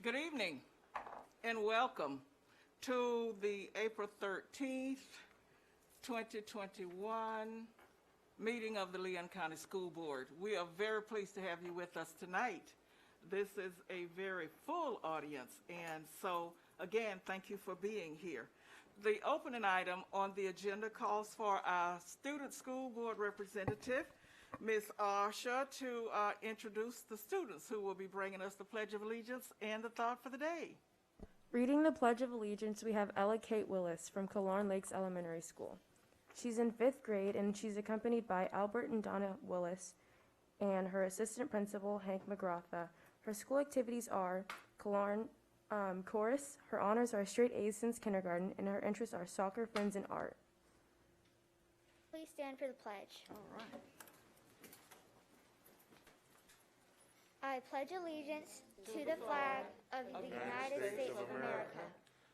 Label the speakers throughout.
Speaker 1: Good evening and welcome to the April 13th, 2021 meeting of the Leon County School Board. We are very pleased to have you with us tonight. This is a very full audience, and so again, thank you for being here. The opening item on the agenda calls for our student school board representative, Ms. Asha, to introduce the students who will be bringing us the Pledge of Allegiance and the thought for the day.
Speaker 2: Reading the Pledge of Allegiance, we have Ella Kate Willis from Killearn Lakes Elementary School. She's in 5th grade, and she's accompanied by Albert and Donna Willis and her assistant principal, Hank McGratha. Her school activities are Killearn chorus. Her honors are straight A's since kindergarten, and her interests are soccer, friends, and art.
Speaker 3: Please stand for the pledge.
Speaker 1: All right.
Speaker 3: I pledge allegiance to the flag of the United States of America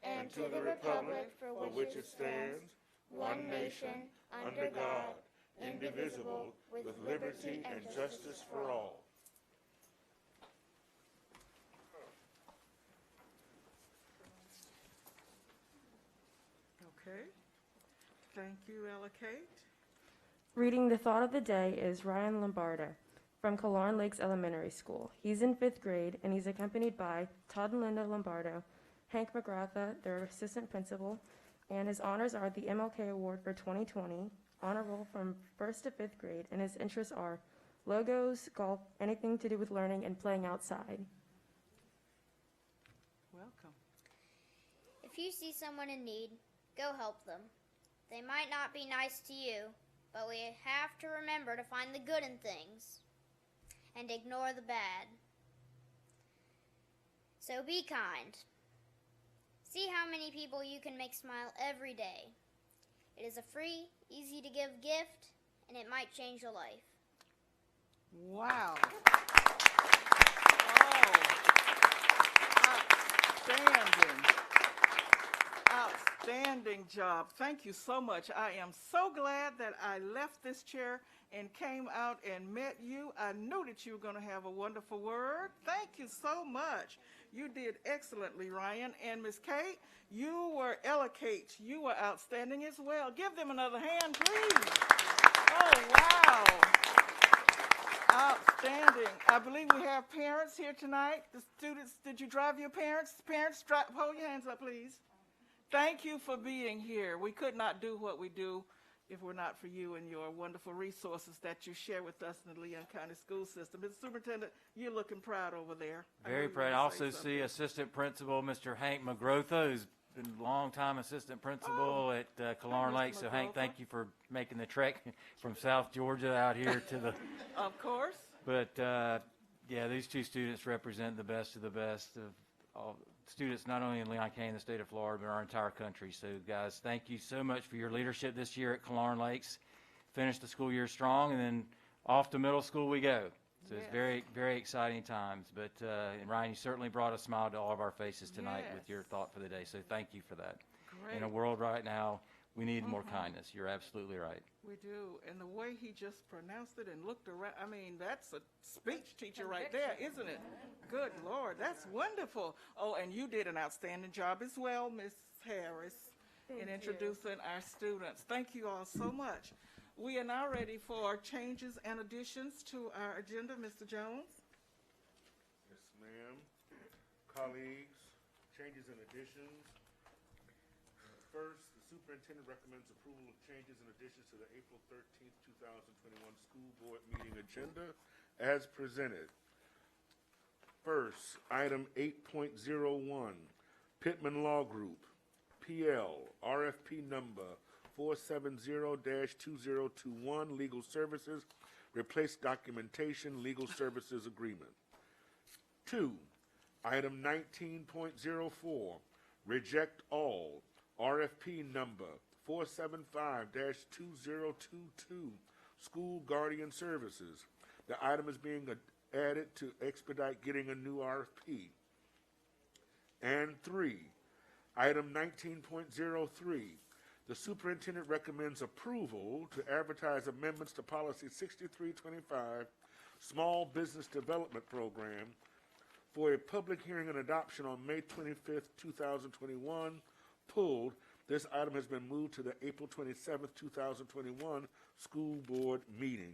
Speaker 3: and to the republic for which it stands, one nation, under God, indivisible, with liberty and justice for all.
Speaker 1: Okay. Thank you, Ella Kate.
Speaker 2: Reading the thought of the day is Ryan Lombardo from Killearn Lakes Elementary School. He's in 5th grade, and he's accompanied by Todd and Linda Lombardo, Hank McGratha, their assistant principal, and his honors are the MLK Award for 2020, honor roll from 1st to 5th grade, and his interests are logos, golf, anything to do with learning and playing outside.
Speaker 1: Welcome.
Speaker 3: If you see someone in need, go help them. They might not be nice to you, but we have to remember to find the good in things and ignore the bad. So be kind. See how many people you can make smile every day. It is a free, easy to give gift, and it might change your life.
Speaker 1: Wow. Oh, outstanding. Outstanding job. Thank you so much. I am so glad that I left this chair and came out and met you. I knew that you were going to have a wonderful word. Thank you so much. You did excellently, Ryan. And Miss Kate, Ella Kate, you were outstanding as well. Give them another hand, please. Oh, wow. Outstanding. I believe we have parents here tonight. The students, did you drive your parents? Parents, hold your hands up, please. Thank you for being here. We could not do what we do if we're not for you and your wonderful resources that you share with us in the Leon County School System. Mr. Superintendent, you're looking proud over there.
Speaker 4: Very proud. I also see Assistant Principal Mr. Hank McGratha, who's been a long-time Assistant Principal at Killearn Lakes. So, Hank, thank you for making the trek from South Georgia out here to the...
Speaker 1: Of course.
Speaker 4: But, yeah, these two students represent the best of all students, not only in Leon County and the state of Florida, but our entire country. So, guys, thank you so much for your leadership this year at Killearn Lakes. Finish the school year strong, and then off to middle school we go. So It's very, very exciting times. But, and Ryan, you certainly brought a smile to all of our faces tonight with your thought for the day. So thank you for that.
Speaker 1: Great.
Speaker 4: In a world right now, we need more kindness. You're absolutely right.
Speaker 1: We do. And the way he just pronounced it and looked around, I mean, that's a speech teacher right there, isn't it? Good Lord, that's wonderful. Oh, and you did an outstanding job as well, Ms. Harris, in introducing our students. Thank you all so much. We are now ready for changes and additions to our agenda. Mr. Jones?
Speaker 5: Yes, ma'am. Colleagues, changes and additions. First, the superintendent recommends approval of changes and additions to the April 13th, 2021 school board meeting agenda as presented. First, item 8.01, Pittman Law Group, PL, RFP number 470-2021, Legal Services, replace documentation, Legal Services Agreement. 2, item 19.04, reject all, RFP number 475-2022, School Guardian Services. The item is being added to expedite getting a new RFP. And 3, item 19.03, the superintendent recommends approval to advertise amendments to policy 6325, Small Business Development Program, for a public hearing and adoption on May 25th, 2021, pulled. This item has been moved to the April 27th, 2021 school board meeting.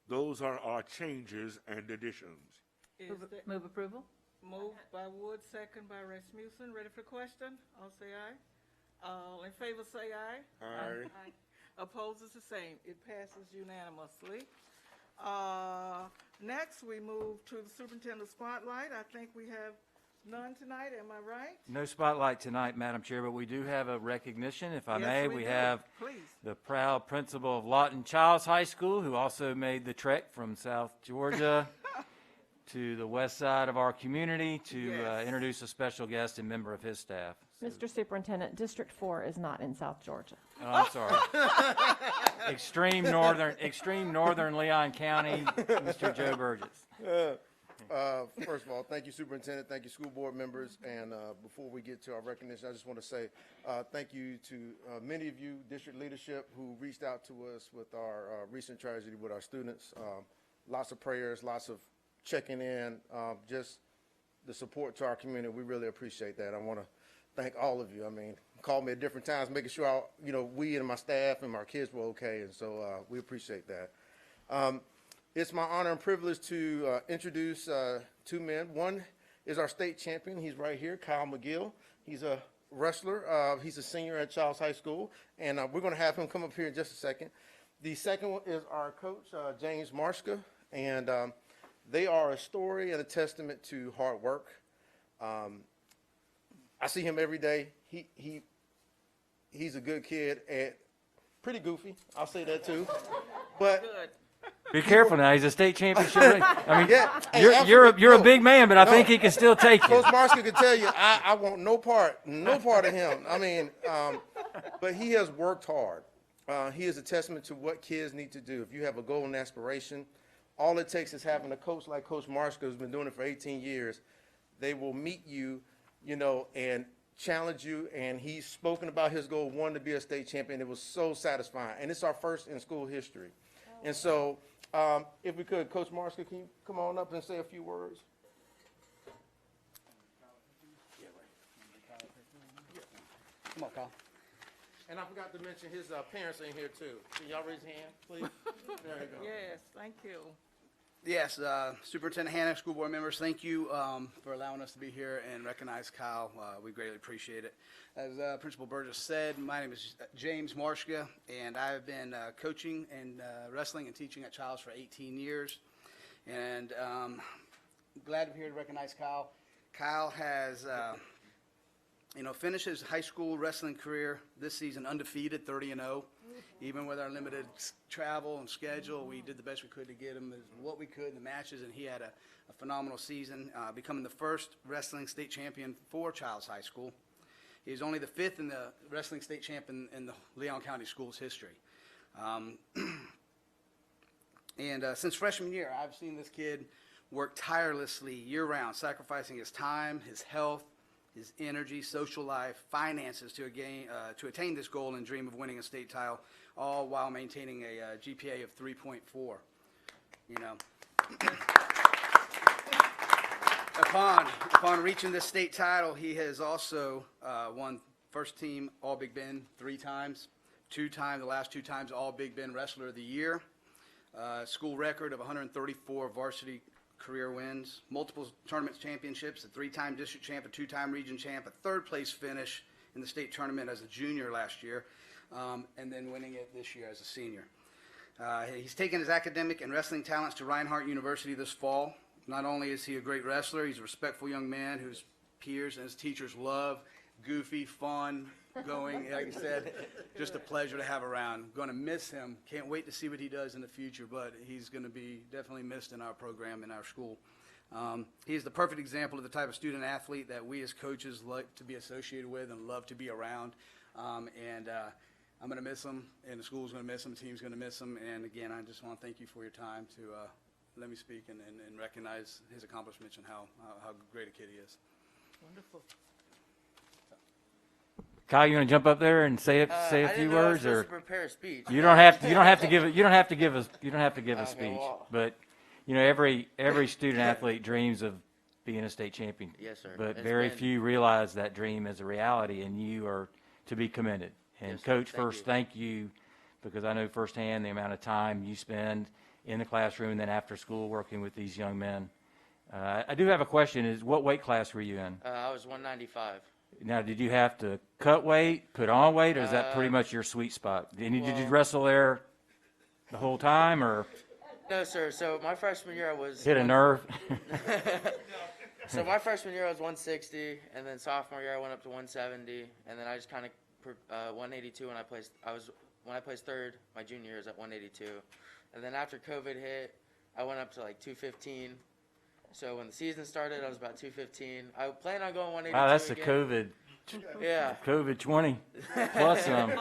Speaker 5: Those are our changes and additions.
Speaker 1: Is that
Speaker 6: Move approval?
Speaker 1: moved by Wood, second by Rasmussen? Ready for question? All say aye. All in favor say aye.
Speaker 5: Aye.
Speaker 1: Opposed is the same. It passes unanimously. Next, we move to the superintendent spotlight. I think we have none tonight, am I right?
Speaker 4: No spotlight tonight, Madam Chair, but we do have a recognition, if I
Speaker 1: Yes,
Speaker 4: may.
Speaker 1: we
Speaker 4: We
Speaker 1: do.
Speaker 4: have
Speaker 1: Please.
Speaker 4: the proud principal of Lawton Childs High School, who also made the trek from South Georgia to the west side of our community to
Speaker 1: Yes.
Speaker 4: introduce a special guest and member of his staff.
Speaker 6: Mr. Superintendent, District 4 is not in South Georgia.
Speaker 4: Oh, I'm sorry. extreme northern Leon County, Mr. Joe Burgess.
Speaker 7: First of all, thank you, Superintendent. Thank you, school board members. And before we get to our recognition, I just want to say thank you to many of you, district leadership, who reached out to us with our recent tragedy with our students. Lots of prayers, lots of checking in, just the support to our community. We really appreciate that. I want to thank all of you. I mean, called me at different times, making sure we and my staff and my kids were okay, and so we appreciate that. It's my honor and privilege to introduce two men. One is our state champion. He's right here, Kyle McGill. He's a wrestler. He's a senior at Childs High School, and we're going to have him come up here in just a second. The second one is our coach, James Marshka, and they are a story and a testament to hard work. I see him every day. He's a good kid and pretty goofy. I'll say that too. But
Speaker 1: Good.
Speaker 4: Be careful now. He's a state championship. I mean,
Speaker 7: yeah, hey,
Speaker 4: you're a
Speaker 7: no,
Speaker 4: big man, but I
Speaker 7: no.
Speaker 4: think he can still take you.
Speaker 7: Coach Marshall could tell you, I want no part of him. I mean, but he has worked hard. He is a testament to what kids need to do. If you have a goal and aspiration, all it takes is having a coach like Coach Marshall, who's been doing it for 18 years. They will meet you, and challenge you. And he's spoken about his goal, one, to be a state champion. It was so satisfying. And it's our first in school history. And so, if we could, Coach Marshall, can you come on up and say a few words?
Speaker 8: Come on, Kyle.
Speaker 7: And I forgot to mention his parents are in here too. Can y'all raise your hand, please? There you go.
Speaker 1: Yes, thank you.
Speaker 8: Yes, Superintendent Hannah, school board members, thank you for allowing us to be here and recognize Kyle. We greatly appreciate it. As Principal Burgess said, my name is James Marshka, and I've been coaching and wrestling and teaching at Childs for 18 years. And glad to be here to recognize Kyle. Kyle has finished his high school wrestling career this season undefeated, 30-0. Even with our limited travel and schedule, we did the best we could to get him what we could in the matches, and he had a phenomenal season, becoming the first wrestling state champion for Childs High School. He's only the fifth in the wrestling state champion in the Leon County Schools history. Since freshman year, I've seen this kid work tirelessly year-round, sacrificing his time, his health, his energy, social life, finances to attain this goal and dream of winning a state title, all while maintaining a GPA of 3.4. Upon reaching this state title, he has also won first team All Big Ben 3 times, the last 2 times All Big Ben Wrestler of the Year, school record of 134 varsity career wins, multiple tournaments championships, a 3-time district champ, a 2-time region champ, a 3rd place finish in the state tournament as a junior last year, and then winning it this year as a senior. He's taken his academic and wrestling talents to Reinhardt University this fall. Not only is he a great wrestler, he's a respectful young man whose peers and his teachers love, goofy, fun, going, like I said, just a pleasure to have around. Going to miss him. Can't wait to see what he does in the future, but he's going to be definitely missed in our program, in our school. He's the perfect example of the type of student athlete that we as coaches like to be associated with and love to be around. I'm going to miss him, and the school's going to miss him, the team's going to miss him. And again, I just want to thank you for your time to let me speak and recognize his accomplishments and how great a kid he is.
Speaker 1: Wonderful.
Speaker 4: Kyle, you want to jump up there and say a few words, or
Speaker 9: prepare a speech.
Speaker 4: you don't have to give a speech.
Speaker 9: well.
Speaker 4: But every student athlete dreams of being a state champion.
Speaker 9: Yes, sir.
Speaker 4: But
Speaker 9: It's
Speaker 4: very
Speaker 9: been-
Speaker 4: few realize that dream is a reality, and you are to be commended. And
Speaker 9: Yes, sir.
Speaker 4: Coach,
Speaker 9: Thank
Speaker 4: first,
Speaker 9: you.
Speaker 4: thank you, because I know firsthand the amount of time you spend in the classroom and then after school working with these young men. I do have a question, is what weight class were you in?
Speaker 9: I was 195.
Speaker 4: Now, did you have to cut weight, put on weight, or is that pretty much your sweet spot? Did you
Speaker 9: well-
Speaker 4: wrestle there the whole time, or
Speaker 9: No, sir. So my freshman year I was
Speaker 4: hit a nerve?
Speaker 9: So my freshman year I was 160, and then sophomore year I went up to 170, and then I just kind of 182 when I placed third. My junior year was at 182, and then after COVID hit, I went up to like 215. So when the season started, I was about 215. I planned on going 182.
Speaker 4: Wow, that's the
Speaker 9: again. Yeah.
Speaker 4: COVID 20 plus some.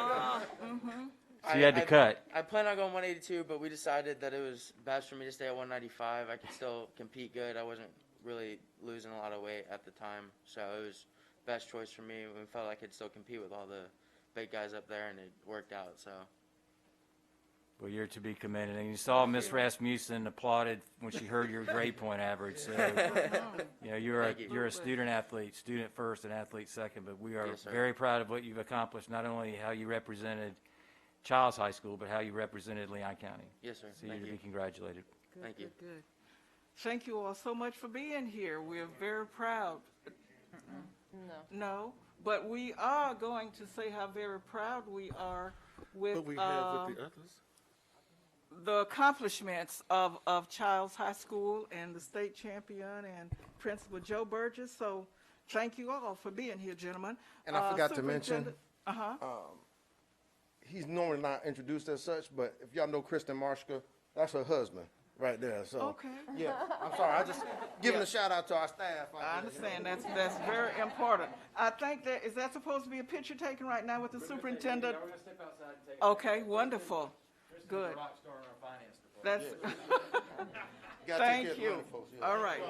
Speaker 4: So you had to cut.
Speaker 9: I planned on going 182, but we decided that it was best for me to stay at 195. I could still compete good. I wasn't really losing a lot of weight at the time, so it was best choice for me. We felt I could still compete with all the big guys up there, and it worked out. So
Speaker 4: Well, you're to be commended. And you saw Miss Rasmussen applauded when she heard your grade point average. So, you know,
Speaker 9: Thank you.
Speaker 4: you're a student athlete, student first and athlete second. But we are
Speaker 9: Yes, sir.
Speaker 4: very proud of what you've accomplished, not only how you represented Childs High School, but how you represented Leon County.
Speaker 9: yes, sir.
Speaker 4: So you're
Speaker 9: Thank
Speaker 4: to
Speaker 9: you.
Speaker 4: be congratulated.
Speaker 1: Good,
Speaker 9: Thank you.
Speaker 1: good, good. Thank you all so much for being here. We're very proud. No, but we are going to say how very proud we are with,
Speaker 5: But we have with the others.
Speaker 1: the accomplishments of Childs High School and the state champion and Principal Joe Burgess. So thank you all for being here, gentlemen.
Speaker 7: And I forgot to mention,
Speaker 1: Superintendent-
Speaker 7: he's normally not introduced as such, but if y'all know Kristen Marshka, that's her husband right there. So,
Speaker 1: Okay.
Speaker 7: yeah, I'm sorry. I just giving a shout out to our staff.
Speaker 1: I understand. That's very important. I think that, is that supposed to be a picture taken right now with the superintendent?
Speaker 4: We're going to step outside and take
Speaker 1: Okay, wonderful. Good.
Speaker 4: rock star in our finance department.
Speaker 1: That's, thank you. All right.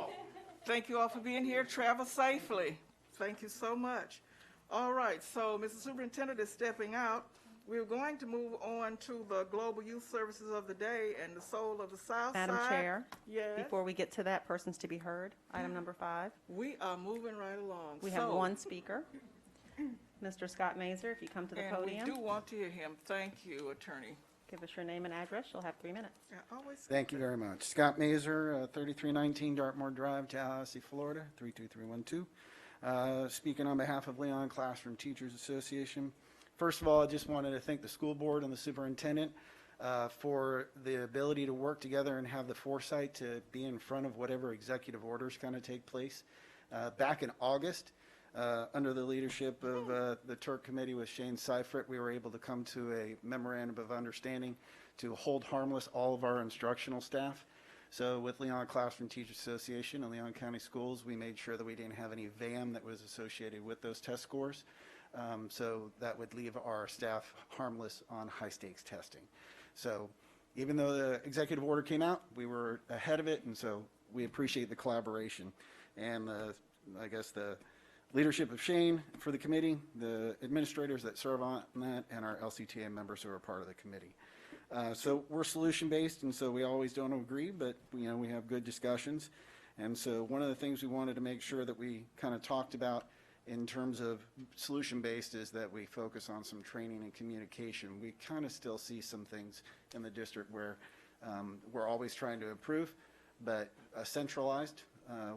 Speaker 1: Thank you all for being here. Travel safely. Thank you so much. All right, so Mr. Superintendent is stepping out. We're going to move on to the Global Youth Services of the Day and the Soul of the South
Speaker 10: Madam
Speaker 1: Side.
Speaker 10: Chair,
Speaker 1: Yes.
Speaker 10: before we get to that, persons to be heard, item number 5.
Speaker 1: We are moving right along.
Speaker 10: We have
Speaker 1: So-
Speaker 10: one speaker, Mr. Scott Mazer, if you come to the
Speaker 1: And we
Speaker 10: podium,
Speaker 1: do want to hear him. Thank you, Attorney.
Speaker 10: give us your name and address. You'll have 3 minutes.
Speaker 1: I always
Speaker 11: Thank you very much. Scott Mazer, 3319 Dartmoor Drive, Tallahassee, Florida, 32312. Speaking on behalf of Leon Classroom Teachers Association. First of all, I just wanted to thank the school board and the superintendent for the ability to work together and have the foresight to be in front of whatever executive orders kind of take place. Back in August, under the leadership of the Turk Committee with Shane Seifert, we were able to come to a memorandum of understanding to hold harmless all of our instructional staff. So with Leon Classroom Teachers Association and Leon County Schools, we made sure that we didn't have any VAM that was associated with those test scores. So that would leave our staff harmless on high-stakes testing. So even though the executive order came out, we were ahead of it, and so we appreciate the collaboration. And I guess the leadership of Shane for the committee, the administrators that serve on that, and our LCTA members who are part of the committee. So we're solution-based, and so we always don't agree, but we have good discussions. And so one of the things we wanted to make sure that we kind of talked about in terms of solution-based is that we focus on some training and communication. We kind of still see some things in the district where we're always trying to improve, but a centralized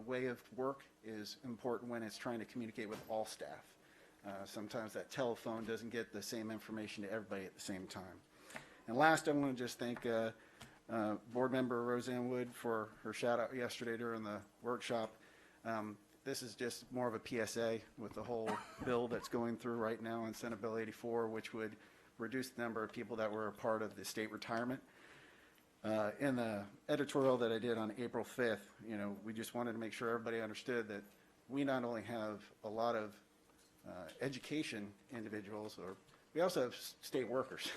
Speaker 11: way of work is important when it's trying to communicate with all staff. Sometimes that telephone doesn't get the same information to everybody at the same time. And last, I want to just thank Board Member Roseanne Wood for her shout-out yesterday during the workshop. This is just more of a PSA with the whole bill that's going through right now in Senate Bill 84, which would reduce the number of people that were a part of the state retirement. In the editorial that I did on April 5th, we just wanted to make sure everybody understood that we not only have a lot of education individuals, we also have state workers.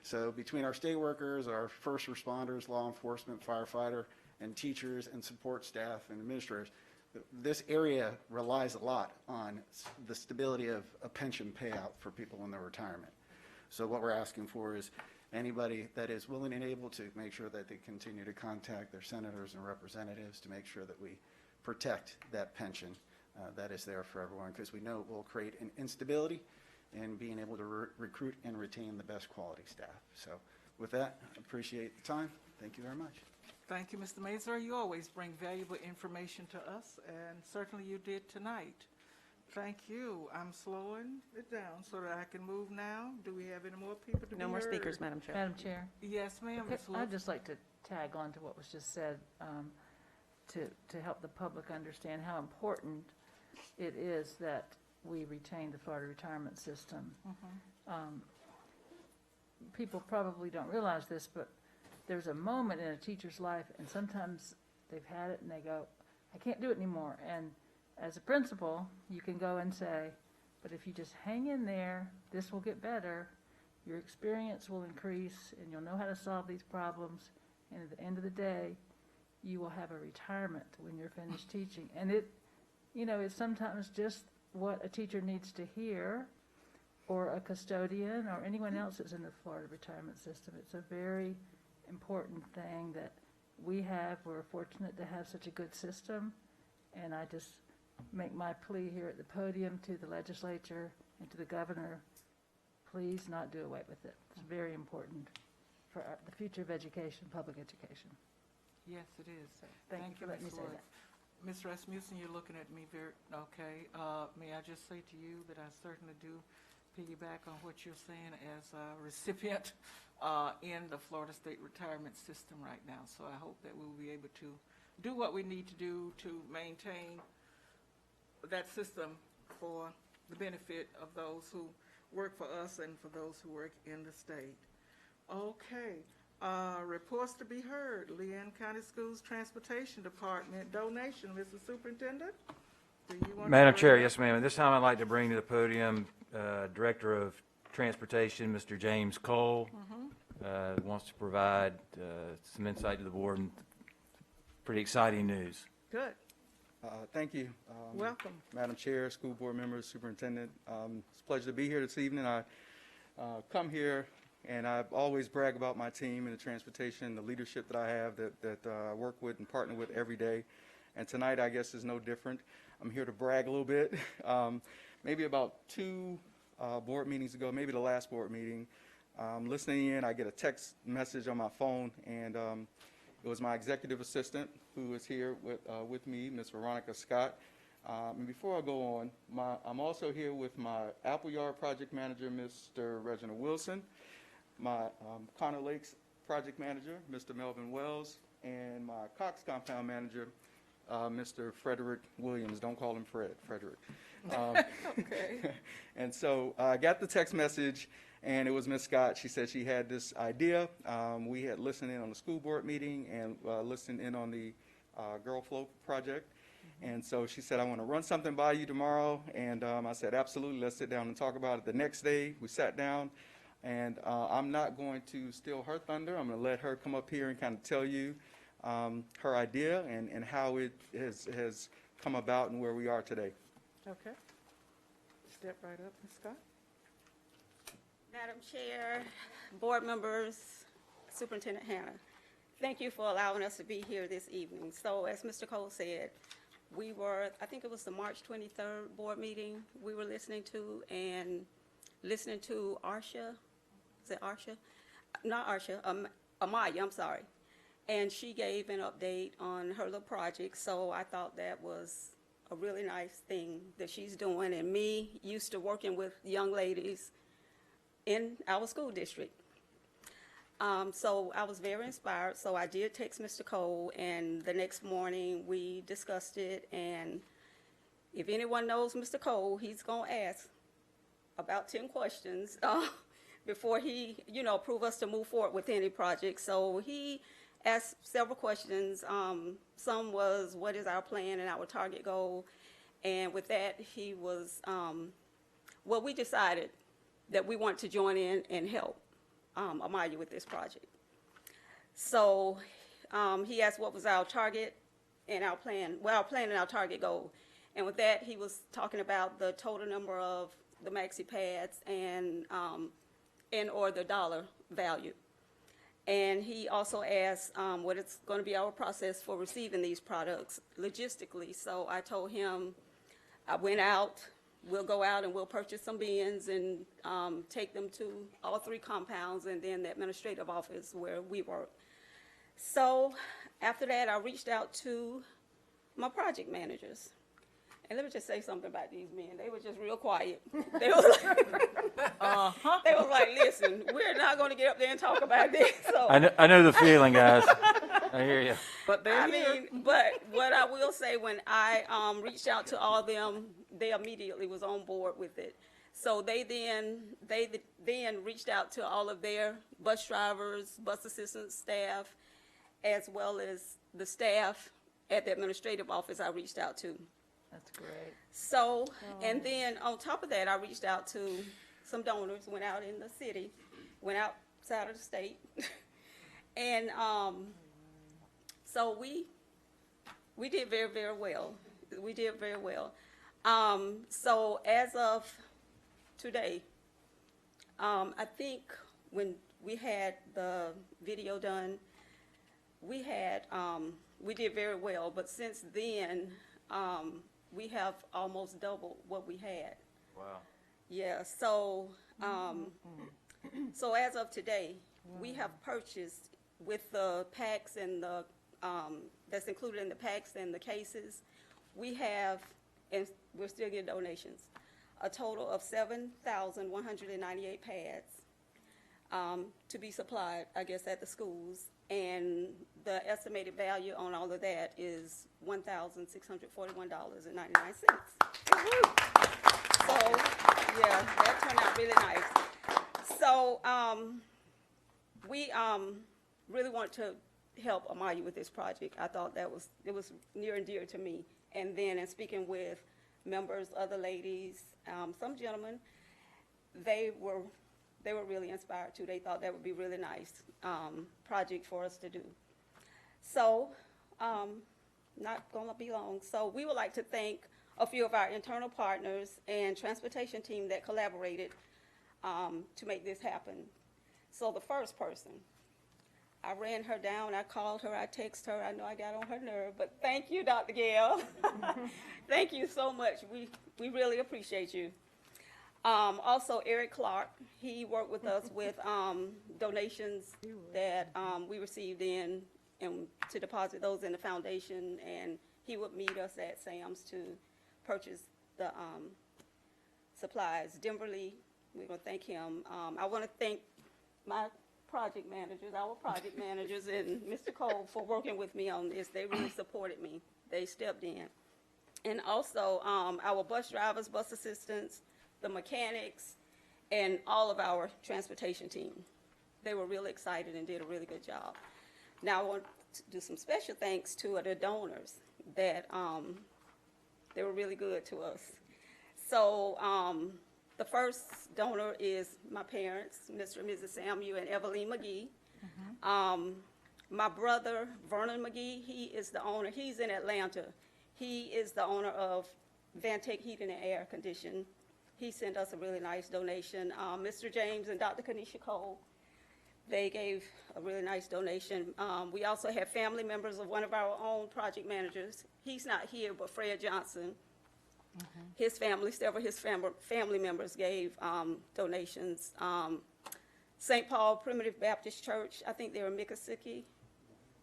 Speaker 11: So between our state workers, our first responders, law enforcement, firefighter, and teachers and support staff and administrators, this area relies a lot on the stability of a pension payout for people in their retirement. So what we're asking for is anybody that is willing and able to make sure that they continue to contact their senators and representatives to make sure that we protect that pension that is there for everyone, because we know it will create an instability in being able to recruit and retain the best quality staff. So with that, I appreciate the time. Thank you very much.
Speaker 1: Thank you, Mr. Mazur. You always bring valuable information to us, and certainly you did tonight. Thank you. I'm slowing it down so that I can move now. Do we have any more people to be heard?
Speaker 10: No more speakers, Madam Chair.
Speaker 12: Madam Chair,
Speaker 1: Yes, ma'am, Ms. Wolf.
Speaker 12: I'd just like to tag on to what was just said, to help the public understand how important it is that we retain the Florida retirement system. People probably don't realize this, but there's a moment in a teacher's life, and sometimes they've had it and they go, I can't do it anymore. And as a principal, you can go and say, but if you just hang in there, this will get better, your experience will increase, and you'll know how to solve these problems, and at the end of the day, you will have a retirement when you're finished teaching. And it, you know, it's sometimes just what a teacher needs to hear, or a custodian, or anyone else that's in the Florida retirement system. It's a very important thing that we have. We're fortunate to have such a good system, and I just make my plea here at the podium to the legislature and to the governor, please not do away with it. It's very important for the future of education, public education.
Speaker 1: Yes, it is.
Speaker 12: Thank you for letting me
Speaker 1: Ms.
Speaker 12: say
Speaker 1: Wolf.
Speaker 12: that.
Speaker 1: Ms. Rasmussen, you're looking at me very, okay. May I just say to you that I certainly do piggyback on what you're saying as a recipient in the Florida State retirement system right now. So I hope that we'll be able to do what we need to do to maintain that system for the benefit of those who work for us and for those who work in the state. Okay. Reports to be heard. Leon County Schools Transportation Department donation. Mr. Superintendent, do you want to?
Speaker 4: Madam Chair,
Speaker 1: bring
Speaker 4: yes, ma'am. At this time, I'd like to bring to the podium Director of Transportation, Mr. James Cole, wants to provide some insight to the board and pretty exciting news.
Speaker 1: Good.
Speaker 13: Thank you.
Speaker 1: Welcome.
Speaker 13: Madam Chair, school board members, superintendent. It's a pleasure to be here this evening. I come here and I always brag about my team and the transportation, the leadership that I have that I work with and partner with every day. And tonight, I guess, is no different. I'm here to brag a little bit. Maybe about 2 board meetings ago, maybe the last board meeting, listening in, I get a text message on my phone, and it was my executive assistant who is here with me, Ms. Veronica Scott. And before I go on, I'm also here with my Appleyard project manager, Mr. Reginald Wilson, my Connor Lakes project manager, Mr. Melvin Wells, and my Cox compound manager, Mr. Frederick Williams. Don't call him Fred, Frederick.
Speaker 1: Okay.
Speaker 13: And so I got the text message, and it was Ms. Scott. She said she had this idea. We had listened in on the school board meeting and listened in on the Girl Flow project. And so she said, I want to run something by you tomorrow. And I said, absolutely, let's sit down and talk about it. The next day, we sat down, and I'm not going to steal her thunder. I'm going to let her come up here and kind of tell you her idea and how it has come about and where we are today.
Speaker 1: Okay. Step right up, Ms. Scott.
Speaker 14: Madam Chair, board members, Superintendent Hannah, thank you for allowing us to be here this evening. So as Mr. Cole said, we were, I think it was the March 23rd board meeting we were listening to Arsha, is it Arsha? Not Arsha, Amaya, I'm sorry. And she gave an update on her little project, so I thought that was a really nice thing that she's doing. And me, used to working with young ladies in our school district. So I was very inspired, so I did text Mr. Cole, and the next morning we discussed it. And if anyone knows Mr. Cole, he's going to ask about 10 questions before he, approve us to move forward with any project. So he asked several questions. Some was, what is our plan and our target goal? And with that, he was, we decided that we want to join in and help Amaya with this project. So he asked what was our target and our plan, our plan and our target goal. And with that, he was talking about the total number of the maxi pads and or the dollar value. And he also asked what it's going to be our process for receiving these products logistically. So I told him I went out, we'll go out and we'll purchase some bins and take them to all 3 compounds and then the administrative office where we work. So after that, I reached out to my project managers. And let me just say something about these men. They were just real quiet. They was like, they was like, listen, we're not going to get up there and talk about this. So
Speaker 4: I know the feeling, guys. I hear you.
Speaker 1: But they're here.
Speaker 14: but what I will say, when I reached out to all of them, they immediately was on board with it. So they then reached out to all of their bus drivers, bus assistants, staff, as well as the staff at the administrative office I reached out to.
Speaker 12: That's great.
Speaker 14: So, and then on top of that, I reached out to some donors, went out in the city, went outside of the state. And so we did very, very well. We did very well. So as of today, I think when we had the video done, we did very well. But since then, we have almost doubled what we had.
Speaker 4: Wow.
Speaker 14: Yeah, so, so as of today, we have purchased with the packs and the, that's included in the packs and the cases, we have, and we're still getting donations, a total of 7,198 pads to be supplied, I guess, at the schools. And the estimated value on all of that is $1,641.99. So, yeah, that turned out really nice. So, we really want to help Amaya with this project. I thought it was near and dear to me. And then in speaking with members, other ladies, some gentlemen, they were really inspired too. They thought that would be a really nice project for us to do. So, not gonna be long. So we would like to thank a few of our internal partners and transportation team that collaborated to make this happen. So the first person, I ran her down, I called her, I texted her, I know I got on her nerve, but thank you, Dr. Gail. Thank you so much. We really appreciate you. Also, Eric Clark, he worked with us with donations that we received in and to deposit those in the foundation, and he would meet us at Sam's to purchase the supplies. Denver Lee, we're going to thank him. I want to thank my project managers, our project managers, and Mr. Cole for working with me on this. They really supported me. They stepped in. And also our bus drivers, bus assistants, the mechanics, and all of our transportation team. They were really excited and did a really good job. Now I want to do some special thanks to the donors that they were really good to us. So the first donor is my parents, Mr. and Mrs. Samuel and Evelyn McGee. My brother, Vernon McGee, he is the owner. He's in Atlanta. He is the owner of Van Tech Heating and Air Conditioning. He sent us a really nice donation. Mr. James and Dr. Kanisha Cole, they gave a really nice donation. We also have family members of one of our own project managers. He's not here, but Fred Johnson. His family, several of his family members gave donations. St. Paul Primitive Baptist Church, I think they're in Miccosukee.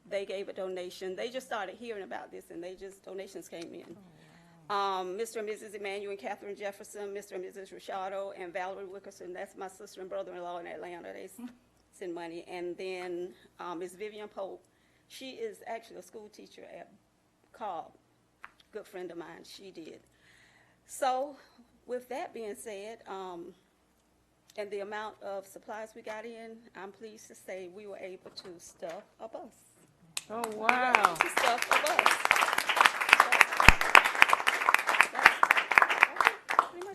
Speaker 14: They gave a donation. They just started hearing about this, and donations came in. Mr. and Mrs. Emmanuel and Catherine Jefferson, Mr. and Mrs. Rashado, and Valerie Wickerson. That's my sister and brother-in-law in Atlanta. They send money. And then Ms. Vivian Pope. She is actually a school teacher at Cobb. Good friend of mine. She did. So with that being said, and the amount of supplies we got in, I'm pleased to say we were able to stuff a bus.
Speaker 1: Oh, wow.
Speaker 14: To stuff a bus.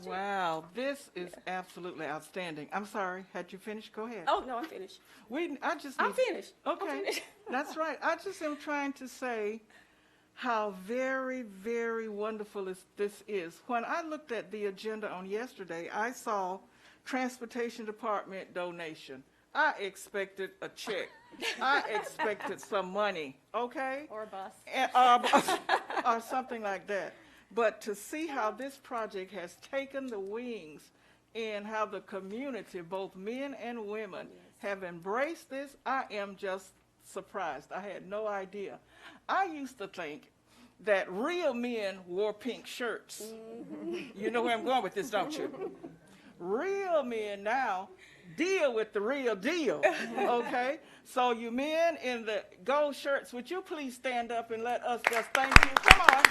Speaker 1: Wow, this is absolutely outstanding. I'm sorry, had you finished? Go ahead.
Speaker 14: Oh, no, I'm finished.
Speaker 1: I'm
Speaker 14: finished.
Speaker 1: Okay,
Speaker 14: I'm finished.
Speaker 1: That's right. I just am trying to say how very, very wonderful this is. When I looked at the agenda on yesterday, I saw Transportation Department donation. I expected a check I expected some money, okay?
Speaker 6: Or a bus.
Speaker 1: Or something like that. But to see how this project has taken the wings and how the community, both men and women, have embraced this, I am just surprised. I had no idea. I used to think that real men wore pink shirts. You know where I'm going with this, don't you? Real men now deal with the real deal, okay? So you men in the gold shirts, would you please stand up and let us just thank you? Come on.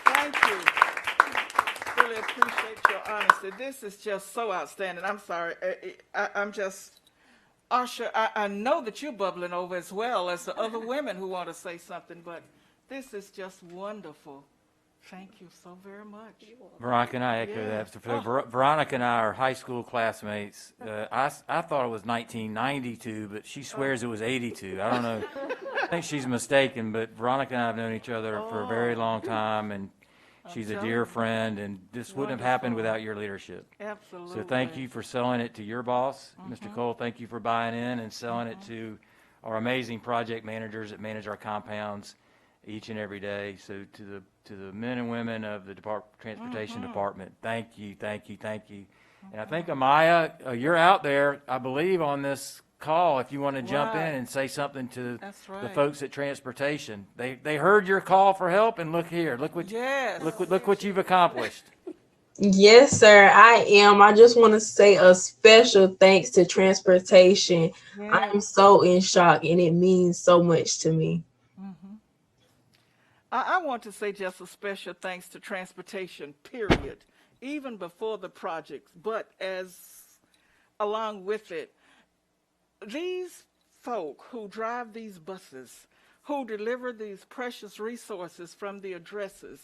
Speaker 1: Thank you. Really appreciate your honesty. This is just so outstanding. I'm sorry. I'm just, Asha, I know that you're bubbling over as well as the other women who want to say something, but this is just wonderful. Thank you so very much.
Speaker 4: Veronica and I echo
Speaker 1: Yeah.
Speaker 4: that. So Veronica and I are high school classmates. I thought it was 1992, but she swears it was 82. I don't know. I think she's mistaken, but Veronica and I have known each other for a very long time, and she's a dear friend, and this wouldn't have happened without your leadership.
Speaker 1: Absolutely.
Speaker 4: So thank you for selling it to your boss, Mr. Cole. Thank you for buying in and selling it to our amazing project managers that manage our compounds each and every day. So to the men and women of the Transportation Department, thank you, thank you, thank you. And I think, Amaya, you're out there, I believe, on this call if you want to jump in and say something to the folks at Transportation. They heard your call for help, and look here. Look what, look what you've accomplished.
Speaker 15: Yes, sir, I am. I just want to say a special thanks to Transportation. I am so in shock, and it means so much to me.
Speaker 1: I want to say just a special thanks to Transportation, period, even before the project, but along with it, these folk who drive these buses, who deliver these precious resources from the addresses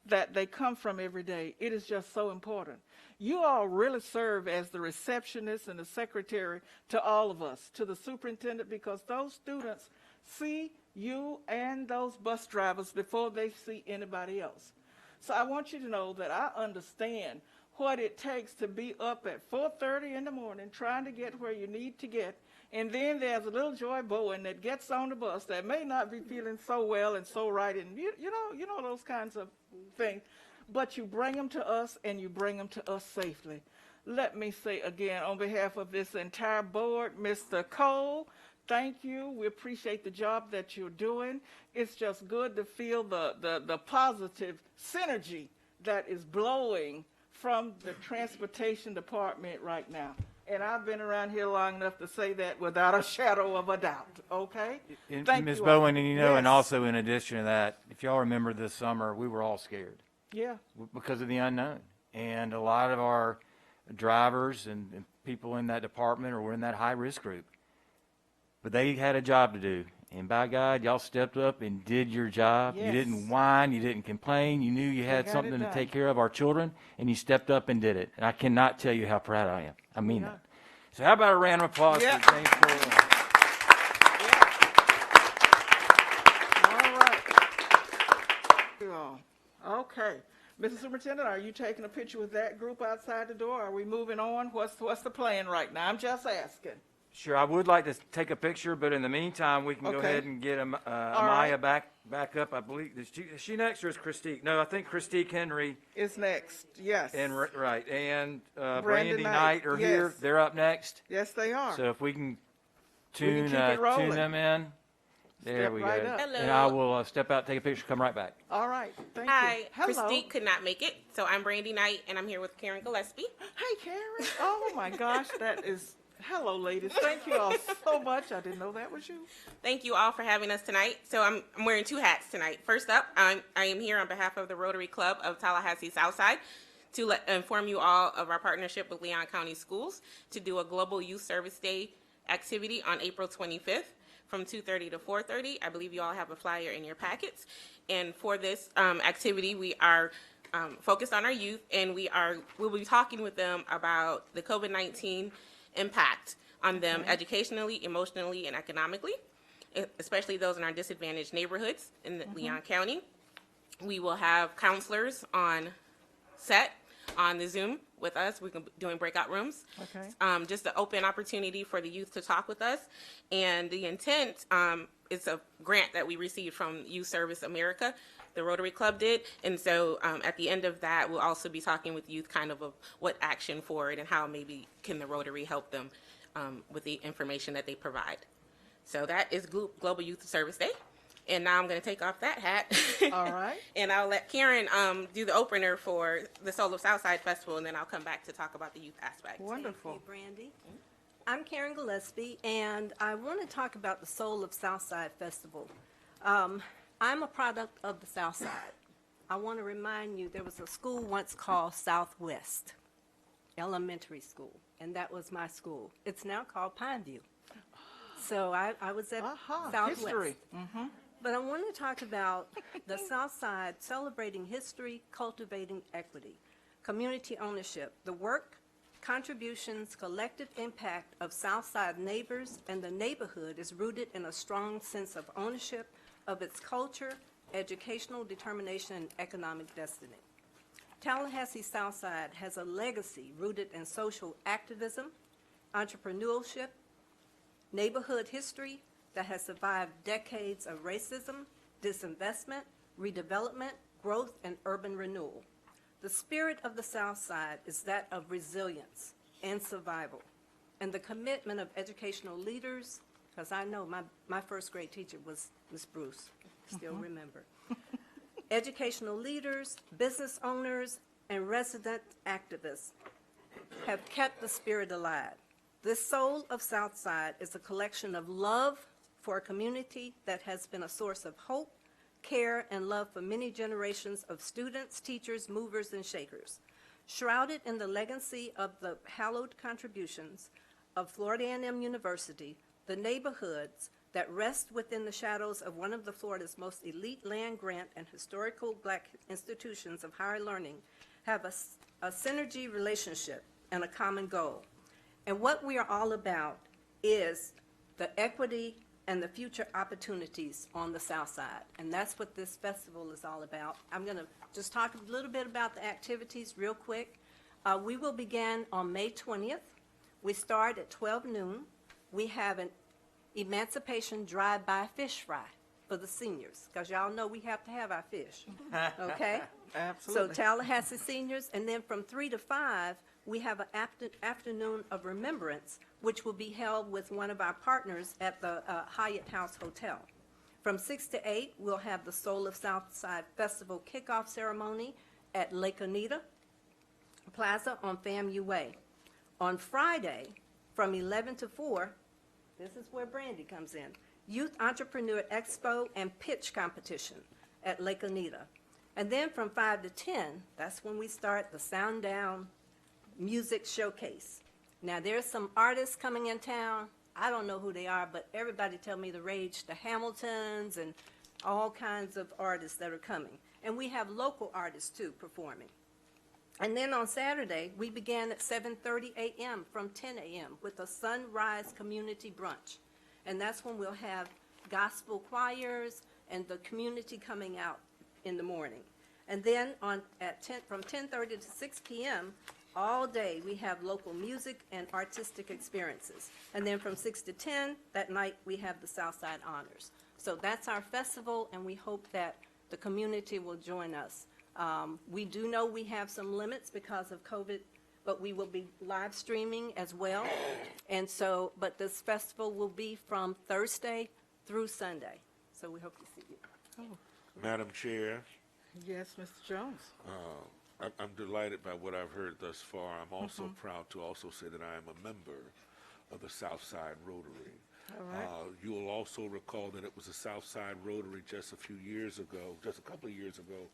Speaker 1: that they come from every day, it is just so important. You all really serve as the receptionist and the secretary to all of us, to the superintendent, because those students see you and those bus drivers before they see anybody else. So I want you to know that I understand what it takes to be up at 4:30 in the morning trying to get where you need to get. And then there's a little Joy Bowen that gets on the bus that may not be feeling so well and so right, and you know those kinds of things. But you bring them to us, and you bring them to us safely. Let me say again, on behalf of this entire board, Mr. Cole, thank you. We appreciate the job that you're doing. It's just good to feel the positive synergy that is blowing from the Transportation Department right now. And I've been around here long enough to say that without a shadow of a doubt, okay? Thank
Speaker 4: Ms.
Speaker 1: you.
Speaker 4: Bowen, and and also in addition to that, if y'all remember this summer, we were all scared.
Speaker 1: Yeah.
Speaker 4: Because of the unknown. And a lot of our drivers and people in that department were in that high-risk group. But they had a job to do. And by God, y'all stepped up and did your job.
Speaker 1: Yes.
Speaker 4: You didn't whine. You didn't complain. You knew you had something to take care of our children, and you stepped up and did it. And I cannot tell you how proud I am. I mean that. So how about a round of applause for James Cole?
Speaker 1: All right. Okay. Mr. Superintendent, are you taking a picture with that group outside the door? Are we moving on? What's the plan right now? I'm just asking.
Speaker 4: Sure, I would like to take a picture, but in the meantime, we can go ahead and get Amaya back up. I believe is she next, or is Christique? No, I think Christique Henry
Speaker 1: is next. Yes.
Speaker 4: And right, and Brandy Knight are here. They're up next.
Speaker 1: Yes, they are.
Speaker 4: So if we can tune them in. There we go.
Speaker 16: Hello.
Speaker 4: And I will step out, take a picture, come right back.
Speaker 1: All right. Thank
Speaker 16: Hi,
Speaker 1: you. Hello.
Speaker 16: Christique could not make it, so I'm Brandy Knight, and I'm here with Karen Gillespie.
Speaker 1: Hey, Karen. Oh my gosh, that is. Hello, ladies. Thank you all so much. I didn't know that was you.
Speaker 16: Thank you all for having us tonight. So I'm wearing two hats tonight. First up, I am here on behalf of the Rotary Club of Tallahassee Southside to inform you all of our partnership with Leon County Schools to do a Global Youth Service Day activity on April 25th from 2:30 to 4:30. I believe you all have a flyer in your packets. And for this activity, we are focused on our youth, and we'll be talking with them about the COVID-19 impact on them educationally, emotionally, and economically, especially those in our disadvantaged neighborhoods in Leon County. We will have counselors on set on the Zoom with us. We're doing breakout rooms.
Speaker 12: Okay.
Speaker 16: Just an open opportunity for the youth to talk with us. And the intent is a grant that we received from Youth Service America, the Rotary Club did. And so at the end of that, we'll also be talking with youth kind of what action forward and how maybe can the Rotary help them with the information that they provide. So that is Global Youth Service Day. And now I'm going to take off that hat.
Speaker 1: All right.
Speaker 16: And I'll let Karen do the opener for the Soul of Southside Festival, and then I'll come back to talk about the youth aspect.
Speaker 1: Wonderful.
Speaker 17: Thank you, Brandy. I'm Karen Gillespie, and I want to talk about the Soul of Southside Festival. I'm a product of the South Side. I want to remind you there was a school once called Southwest Elementary School, and that was my school. It's now called Pineview. So I was at Southwest.
Speaker 1: History.
Speaker 17: But I want to talk about the South Side celebrating history, cultivating equity, community ownership, the work, contributions, collective impact of South Side neighbors and the neighborhood is rooted in a strong sense of ownership of its culture, educational determination, and economic destiny. Tallahassee South Side has a legacy rooted in social activism, entrepreneurship, neighborhood history, that has survived decades of racism, disinvestment, redevelopment, growth, and urban renewal. The spirit of the South Side is that of resilience and survival, and the commitment of educational leaders, because I know my first grade teacher was Miss Bruce, still remember. Educational leaders, business owners, and resident activists have kept the spirit alive. This Soul of South Side is a collection of love for a community that has been a source of hope, care, and love for many generations of students, teachers, movers, and shakers. Shrouded in the legacy of the hallowed contributions of Florida A&M University, the neighborhoods that rest within the shadows of one of the Florida's most elite land-grant and historical Black institutions of higher learning have a synergy relationship and a common goal. And what we are all about is the equity and the future opportunities on the South Side. And that's what this festival is all about. I'm going to just talk a little bit about the activities real quick. We will begin on May 20th. We start at 12 noon. We have an Emancipation Drive-By Fish Fry for the seniors, because y'all know we have to have our fish, okay?
Speaker 1: Absolutely.
Speaker 17: So Tallahassee seniors, and then from 3 to 5, we have an afternoon of remembrance, which will be held with one of our partners at the Hyatt House Hotel. From 6 to 8, we'll have the Soul of Southside Festival kickoff ceremony at Lake Anita Plaza on FAMU Way. On Friday, from 11 to 4, this is where Brandy comes in, Youth Entrepreneur Expo and Pitch Competition at Lake Anita. And then from 5 to 10, that's when we start the Sound Down Music Showcase. Now, there's some artists coming in town. I don't know who they are, but everybody tell me the Rage, the Hamiltons, and all kinds of artists that are coming. And we have local artists, too, performing. And then on Saturday, we began at 7:30 a.m. from 10 a.m. with a Sunrise Community Brunch. And that's when we'll have gospel choirs and the community coming out in the morning. And then from 10:30 to 6 p.m., all day, we have local music and artistic experiences. And then from 6 to 10, that night, we have the Southside Honors. So that's our festival, and we hope that the community will join us. We do know we have some limits because of COVID, but we will be live streaming as well. And so, but this festival will be from Thursday through Sunday. So we hope to see you.
Speaker 5: Madam Chair,
Speaker 1: Yes, Mr. Jones.
Speaker 5: I'm delighted by what I've heard thus far. I'm also proud to also say that I am a member of the Southside Rotary.
Speaker 1: All right.
Speaker 5: You will also recall that it was the Southside Rotary just a couple of years ago,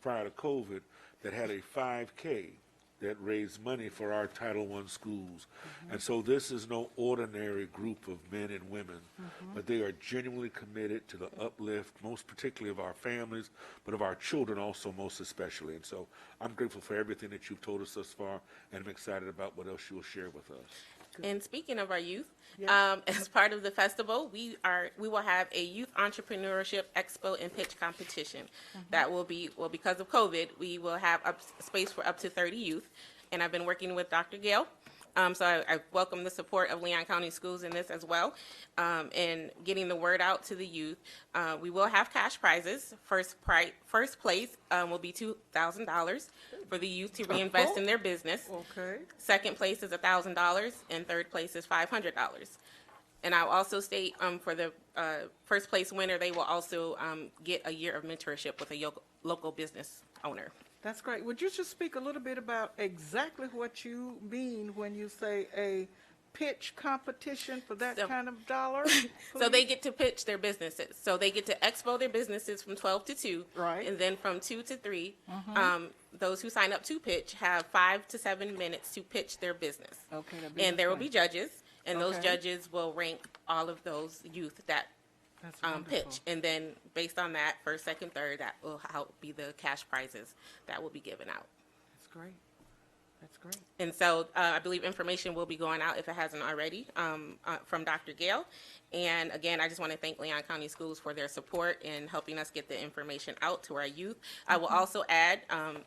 Speaker 5: prior to COVID, that had a 5K that raised money for our Title I schools. And so this is no ordinary group of men and women, but they are genuinely committed to the uplift, most particularly of our families, but of our children also most especially. And so I'm grateful for everything that you've told us thus far, and I'm excited about what else you'll share with us.
Speaker 16: And speaking of our youth, as part of the festival, we will have a Youth Entrepreneurship Expo and Pitch Competition. That will be, because of COVID, we will have space for up to 30 youth. and I've been working with Dr. Gale. So I welcome the support of Leon County Schools in this as well, and getting the word out to the youth. We will have cash prizes. First place will be $2,000 for the youth to reinvest in their business.
Speaker 1: Okay.
Speaker 16: Second place is $1,000, and third place is $500. And I'll also state for the first place winner, they will also get a year of mentorship with a local business owner.
Speaker 1: That's great. Would you just speak a little bit about exactly what you mean when you say a pitch competition for that kind of dollar?
Speaker 16: So they get to pitch their businesses. So they get to expo their businesses from 12 to 2.
Speaker 1: Right.
Speaker 16: And then from 2 to 3,
Speaker 1: Mhm.
Speaker 16: those who sign up to pitch have 5 to 7 minutes to pitch their business.
Speaker 1: Okay.
Speaker 16: And there will be judges, and those
Speaker 1: Okay.
Speaker 16: judges will rank all of those youth that pitch. And then based on that, first, second, third, that will be the cash prizes that will be given out.
Speaker 1: That's great. That's great.
Speaker 16: And so I believe information will be going out, if it hasn't already, from Dr. Gale. And again, I just want to thank Leon County Schools for their support in helping us get the information out to our youth. I will also add,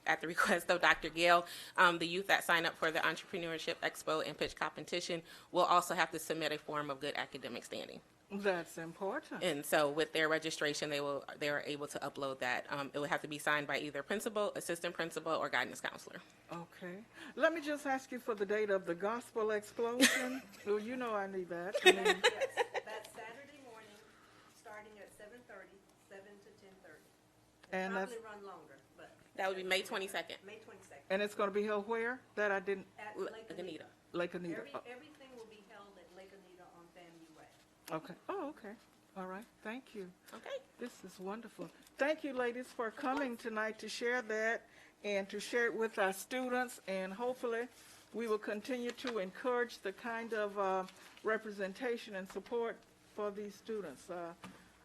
Speaker 16: at the request of Dr. Gale, the youth that sign up for the Entrepreneurship Expo and Pitch Competition will also have to submit a form of good academic standing.
Speaker 1: That's important.
Speaker 16: And so with their registration, they are able to upload that. It would have to be signed by either principal, assistant principal, or guidance counselor.
Speaker 1: Okay. Let me just ask you for the date of the gospel explosion. Well, you know I need that. I mean,
Speaker 17: Yes, that's Saturday morning, starting at 7:30, 7 to 10:30.
Speaker 1: And
Speaker 17: Probably run longer, but.
Speaker 16: That would be May 22nd.
Speaker 17: May 22nd.
Speaker 1: and it's going to be held where? That I didn't.
Speaker 17: At
Speaker 16: Lake Anita.
Speaker 1: Lake Anita.
Speaker 17: Everything will be held at Lake Anita on FAMU Way.
Speaker 1: Okay. Oh, okay. All right. Thank you.
Speaker 16: Okay.
Speaker 1: This is wonderful. Thank you, ladies, for coming tonight to share that and to share it with our students. And hopefully, we will continue to encourage the kind of representation and support for these students.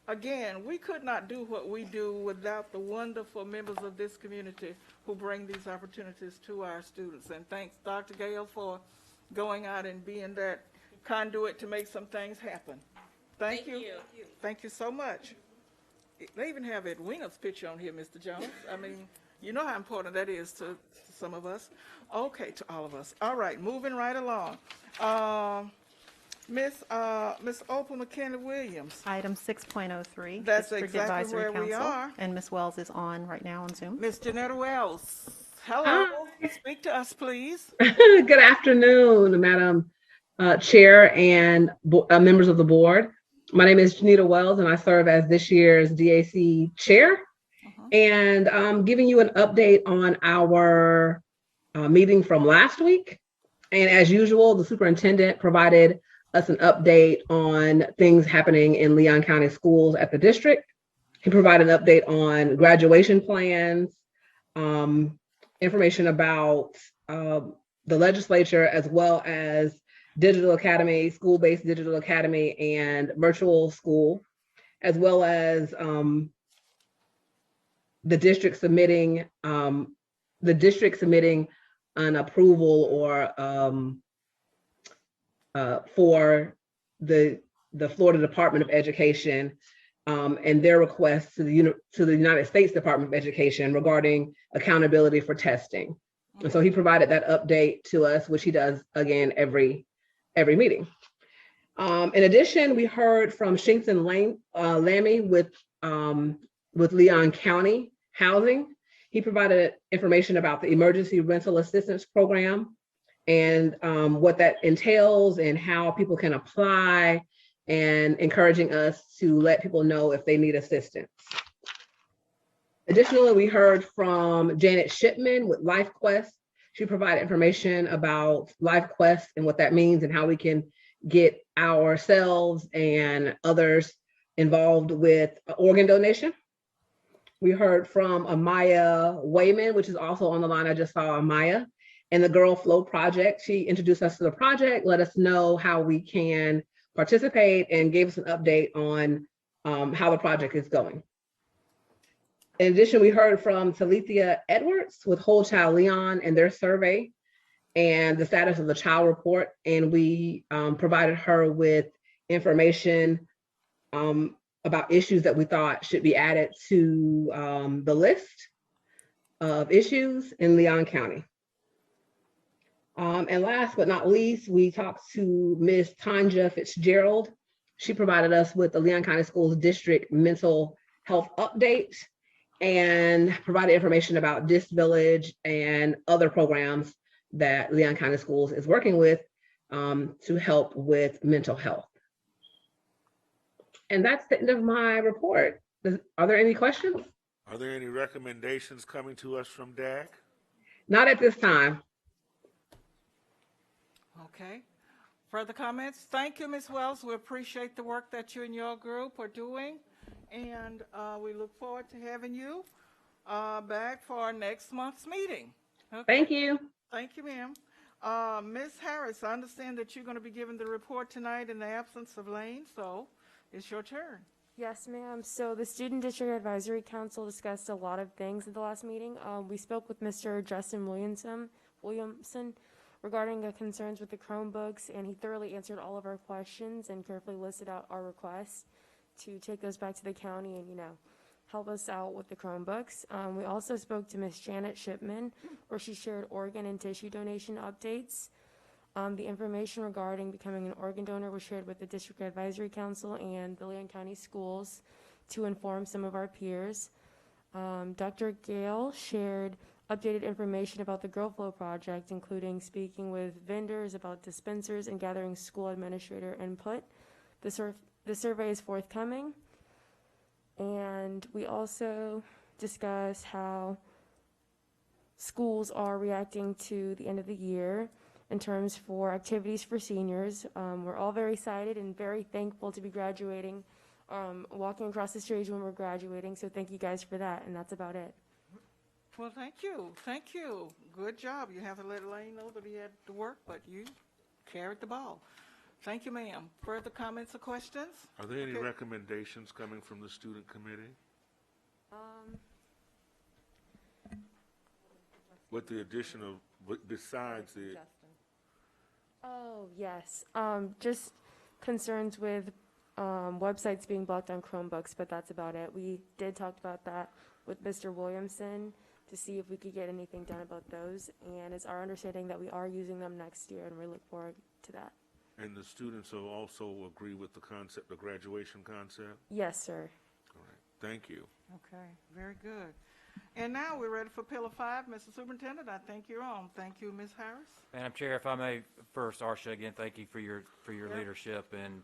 Speaker 1: Again, we could not do what we do without the wonderful members of this community who bring these opportunities to our students. And thanks, Dr. Gale, for going out and being that conduit to make some things happen. Thank you. Thank you so much. They even have Edwina's picture on here, Mr. Jones. I mean, you know how important that is to some of us. Okay, to all of us. All right, moving right along. Miss Opal McKinney-Williams.
Speaker 10: Item 6.03.
Speaker 1: That's
Speaker 10: District
Speaker 1: exactly
Speaker 10: Advisory
Speaker 1: where we
Speaker 10: Council,
Speaker 1: are.
Speaker 10: And Ms. Wells is on right now on Zoom.
Speaker 1: Miss Janetta Wells. Hello. Speak to us, please.
Speaker 18: Good afternoon, Madam Chair and members of the board. My name is Janita Wells, and I serve as this year's DAC Chair. And I'm giving you an update on our meeting from last week. And as usual, the superintendent provided us an update on things happening in Leon County schools at the district. He provided an update on graduation plans, information about the legislature, as well as digital academy, school-based digital academy, and virtual school, as well as the district submitting an approval or for the Florida Department of Education and their request to the United States Department of Education regarding accountability for testing. And so he provided that update to us, which he does again every meeting. In addition, we heard from Shinkson Lammy with Leon County Housing. He provided information about the Emergency Rental Assistance Program and what that entails and how people can apply, and encouraging us to let people know if they need assistance. Additionally, we heard from Janet Shipman with LifeQuest. She provided information about LifeQuest and what that means and how we can get ourselves and others involved with organ donation. We heard from Amaya Wayman, which is also on the line. I just saw Amaya, and the Girl Flow Project. She introduced us to the project, let us know how we can participate, and gave us an update on how the project is going. In addition, we heard from Talithia Edwards with Whole Child Leon and their survey and the status of the child report. And we provided her with information about issues that we thought should be added to the list of issues in Leon County. And last but not least, we talked to Ms. Tanja Fitzgerald. She provided us with the Leon County Schools District mental health update and provided information about Disc Village and other programs that Leon County Schools is working with to help with mental health. And that's the end of my report. Are there any questions?
Speaker 5: Are there any recommendations coming to us from DAC?
Speaker 18: Not at this time.
Speaker 1: Okay. Further comments? Thank you, Ms. Wells. We appreciate the work that you and your group are doing. And we look forward to having you back for our next month's meeting. Okay.
Speaker 18: Thank you.
Speaker 1: Thank you, ma'am. Ms. Harris, I understand that you're going to be giving the report tonight in the absence of Lane, so it's your turn.
Speaker 2: Yes, ma'am. So the Student District Advisory Council discussed a lot of things at the last meeting. We spoke with Mr. Justin Williamson regarding the concerns with the Chromebooks, and he thoroughly answered all of our questions and carefully listed out our requests to take those back to the county and, help us out with the Chromebooks. We also spoke to Ms. Janet Shipman, where she shared organ and tissue donation updates. The information regarding becoming an organ donor was shared with the District Advisory Council and the Leon County Schools to inform some of our peers. Dr. Gale shared updated information about the Grow Flow project, including speaking with vendors about dispensers and gathering school administrator input. The survey is forthcoming. And we also discussed how schools are reacting to the end of the year in terms for activities for seniors. We're all very excited and very thankful to be graduating, walking across the stage when we're graduating. So thank you guys for that, and that's about it.
Speaker 1: Well, thank you. Thank you. Good job. You have to let Lane know that he had to work, but you carried the ball. Thank you, ma'am. Further comments or questions?
Speaker 5: Are there any recommendations coming from the student committee? With the addition of, besides the...
Speaker 2: Oh, yes. Just concerns with websites being blocked on Chromebooks, but that's about it. We did talk about that with Mr. Williamson to see if we could get anything done about those. And it's our understanding that we are using them next year, and we look forward to that.
Speaker 5: And the students will also agree with the concept, the graduation concept?
Speaker 2: Yes, sir.
Speaker 5: All right. Thank you.
Speaker 1: Okay, very good. And now we're ready for Pillar 5. Mr. Superintendent, I think you're on. Thank you, Ms. Harris.
Speaker 4: Madam Chair, if I may, first, Arsha, again, thank you for your leadership. And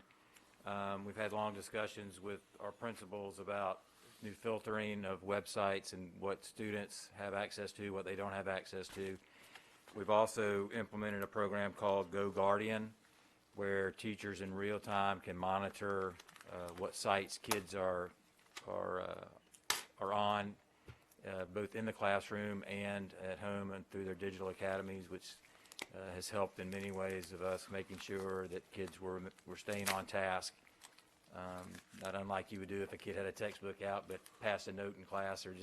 Speaker 4: we've had long discussions with our principals about new filtering of websites and what students have access to, what they don't have access to. We've also implemented a program called Go Guardian, where teachers in real time can monitor what sites kids are on, both in the classroom and at home and through their digital academies, which has helped in many ways of us making sure that kids were staying on task, not unlike you would do if a kid had a textbook out but passed a note in class, or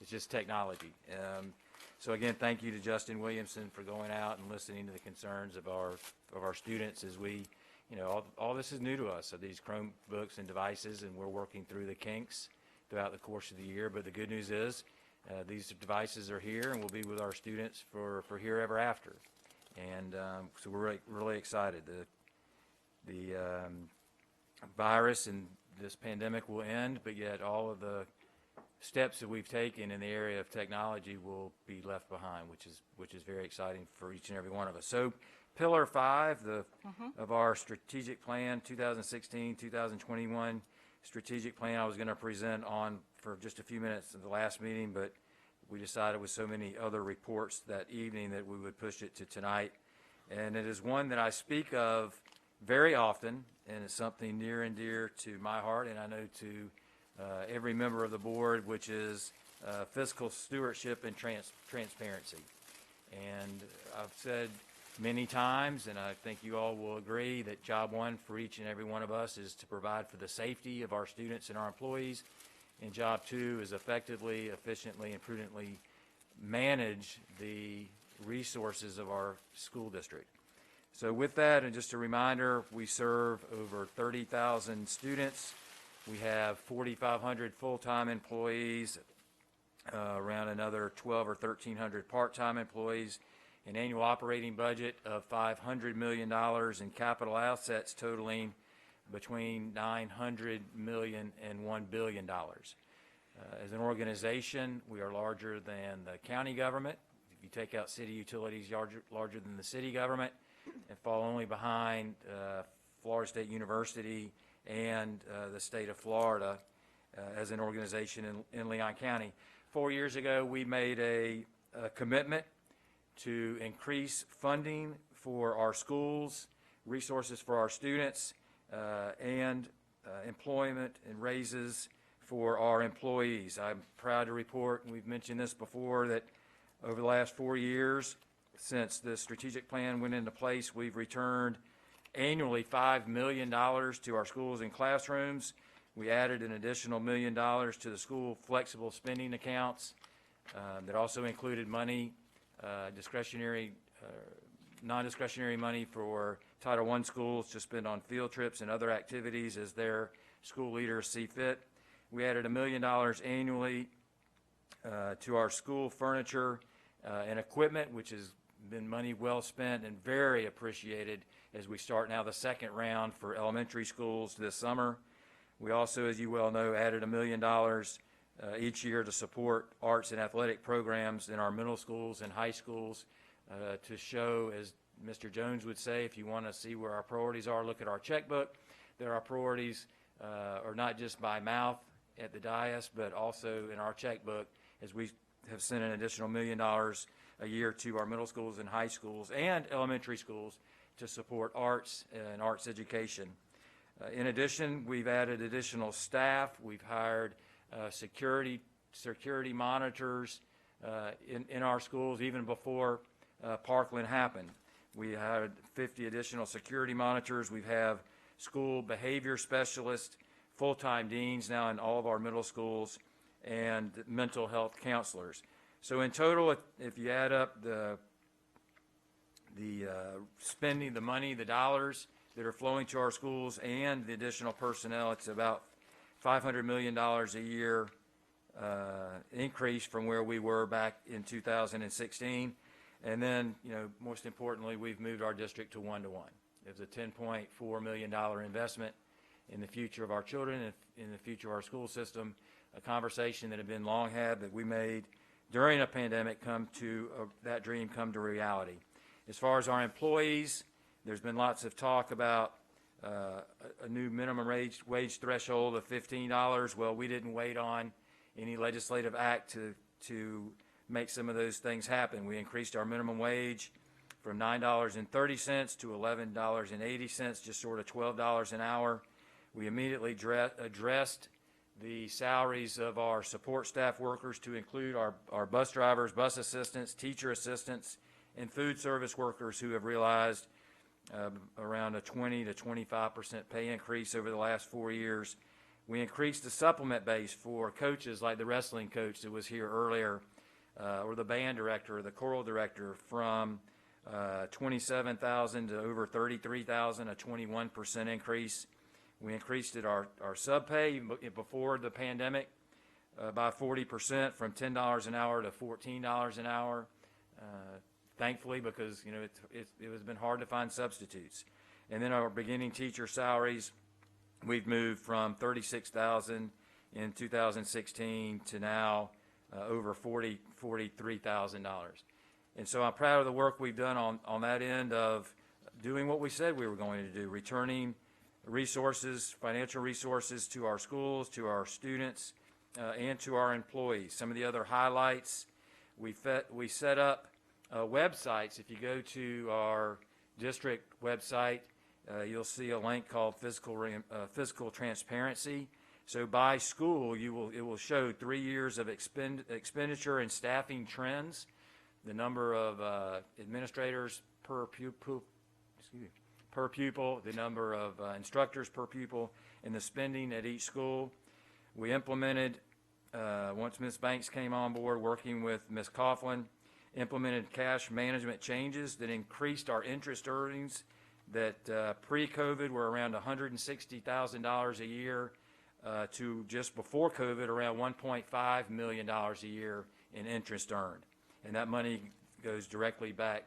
Speaker 4: it's just technology. So again, thank you to Justin Williamson for going out and listening to the concerns of our students as we, all this is new to us, so these Chromebooks and devices, and we're working through the kinks throughout the course of the year. But the good news is these devices are here and will be with our students for here ever after. And so we're really excited. The virus and this pandemic will end, but yet all of the steps that we've taken in the area of technology will be left behind, which is very exciting for each and every one of us. So Pillar 5 of our strategic plan, 2016-2021 strategic plan, I was going to present on for just a few minutes at the last meeting, but we decided with so many other reports that evening that we would push it to tonight. And it is one that I speak of very often, and it's something near and dear to my heart, and I know to every member of the board, which is fiscal stewardship and transparency. And I've said many times, and I think you all will agree, that job one for each and every one of us is to provide for the safety of our students and our employees, and job two is effectively, efficiently, and prudently manage the resources of our school district. So with that, and just a reminder, we serve over 30,000 students. We have 4,500 full-time employees, around another 1,200 or 1,300 part-time employees, an annual operating budget of $500 million and capital assets totaling between $900 million and $1 billion. As an organization, we are larger than the county government. If you take out city utilities, larger than the city government, and fall only behind Florida State University and the state of Florida as an organization in Leon County. 4 years ago, we made a commitment to increase funding for our schools, resources for our students, and employment and raises for our employees. I'm proud to report, and we've mentioned this before, that over the last 4 years, since the strategic plan went into place, we've returned annually $5 million to our schools and classrooms. We added an additional $1 million to the school flexible spending accounts that also included money, non-discretionary money for Title I schools to spend on field trips and other activities as their school leaders see fit. We added $1 million annually to our school furniture and equipment, which has been money well spent and very appreciated as we start now the second round for elementary schools this summer. We also, as you well know, added $1 million each year to support arts and athletic programs in our middle schools and high schools to show, as Mr. Jones would say, if you want to see where our priorities are, look at our checkbook. There are priorities are not just by mouth at the dais, but also in our checkbook, as we have sent an additional $1 million a year to our middle schools and high schools and elementary schools to support arts and arts education. In addition, we've added additional staff. We've hired security monitors in our schools even before Parkland happened. We had 50 additional security monitors. We have school behavior specialists, full-time deans now in all of our middle schools, and mental health counselors. So in total, if you add up the spending, the money, the dollars that are flowing to our schools and the additional personnel, it's about $500 million a year increase from where we were back in 2016. And then, most importantly, we've moved our district to 1-to-1. It was a $10.4 million investment in the future of our children and in the future of our school system, a conversation that had been long had that we made during a pandemic that dream come to reality. As far as our employees, there's been lots of talk about a new minimum wage threshold of $15. Well, we didn't wait on any legislative act to make some of those things happen. We increased our minimum wage from $9.30 to $11.80, just sort of $12 an hour. We immediately addressed the salaries of our support staff workers to include our bus drivers, bus assistants, teacher assistants, and food service workers who have realized around a 20 to 25% pay increase over the last 4 years. We increased the supplement base for coaches like the wrestling coach that was here earlier, or the band director or the choral director, from $27,000 to over $33,000, a 21% increase. We increased our sub pay before the pandemic by 40%, from $10 an hour to $14 an hour. Thankfully, because it has been hard to find substitutes. And then our beginning teacher salaries, we've moved from $36,000 in 2016 to now over $43,000. And so I'm proud of the work we've done on that end of doing what we said we were going to do, returning resources, financial resources to our schools, to our students, and to our employees. Some of the other highlights, we set up websites. If you go to our district website, you'll see a link called Fiscal Transparency. So by school, it will show 3 years of expenditure and staffing trends, the number of administrators per pupil, the number of instructors per pupil, and the spending at each school. We implemented, once Ms. Banks came on board, working with Ms. Coughlin, implemented cash management changes that increased our interest earnings that pre-COVID were around $160,000 a year to just before COVID around $1.5 million a year in interest earned. And that money goes directly back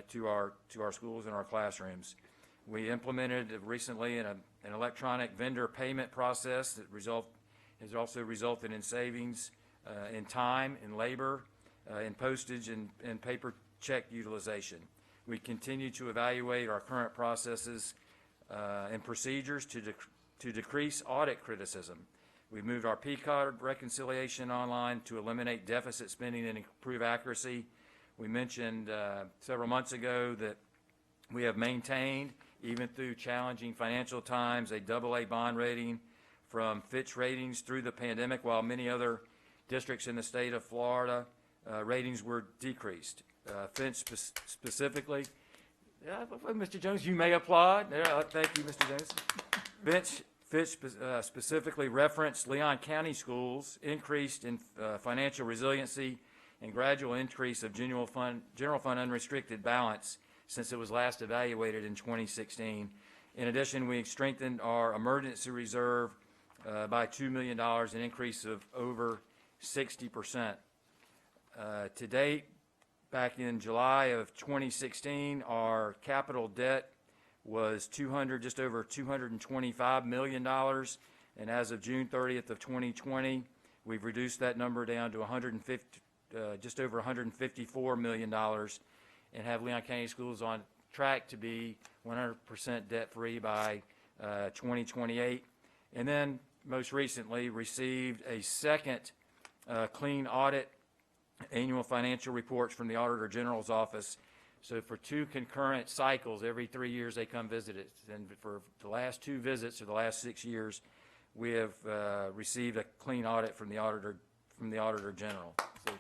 Speaker 4: to our schools and our classrooms. We implemented recently an electronic vendor payment process that has also resulted in savings in time, in labor, in postage, and paper check utilization. We continue to evaluate our current processes and procedures to decrease audit criticism. We've moved our P-card reconciliation online to eliminate deficit spending and improve accuracy. We mentioned several months ago that we have maintained, even through challenging financial times, a AA bond rating from Fitch Ratings through the pandemic, while many other districts in the state of Florida ratings were decreased. Fitch specifically, Mr. Jones, you may applaud. Thank you, Mr. Jones. Fitch specifically referenced Leon County schools increased in financial resiliency and gradual increase of general fund unrestricted balance since it was last evaluated in 2016. In addition, we strengthened our emergency reserve by $2 million, an increase of over 60%. To date, back in July of 2016, our capital debt was just over $225 million, and as of June 30th of 2020, we've reduced that number down to just over $154 million, and have Leon County Schools on track to be 100% debt-free by 2028. And then, most recently, received a second clean audit annual financial reports from the Auditor General's office. So for 2 concurrent cycles, every 3 years they come visit it. And for the last 2 visits, or the last 6 years, we have received a clean audit from the Auditor General. So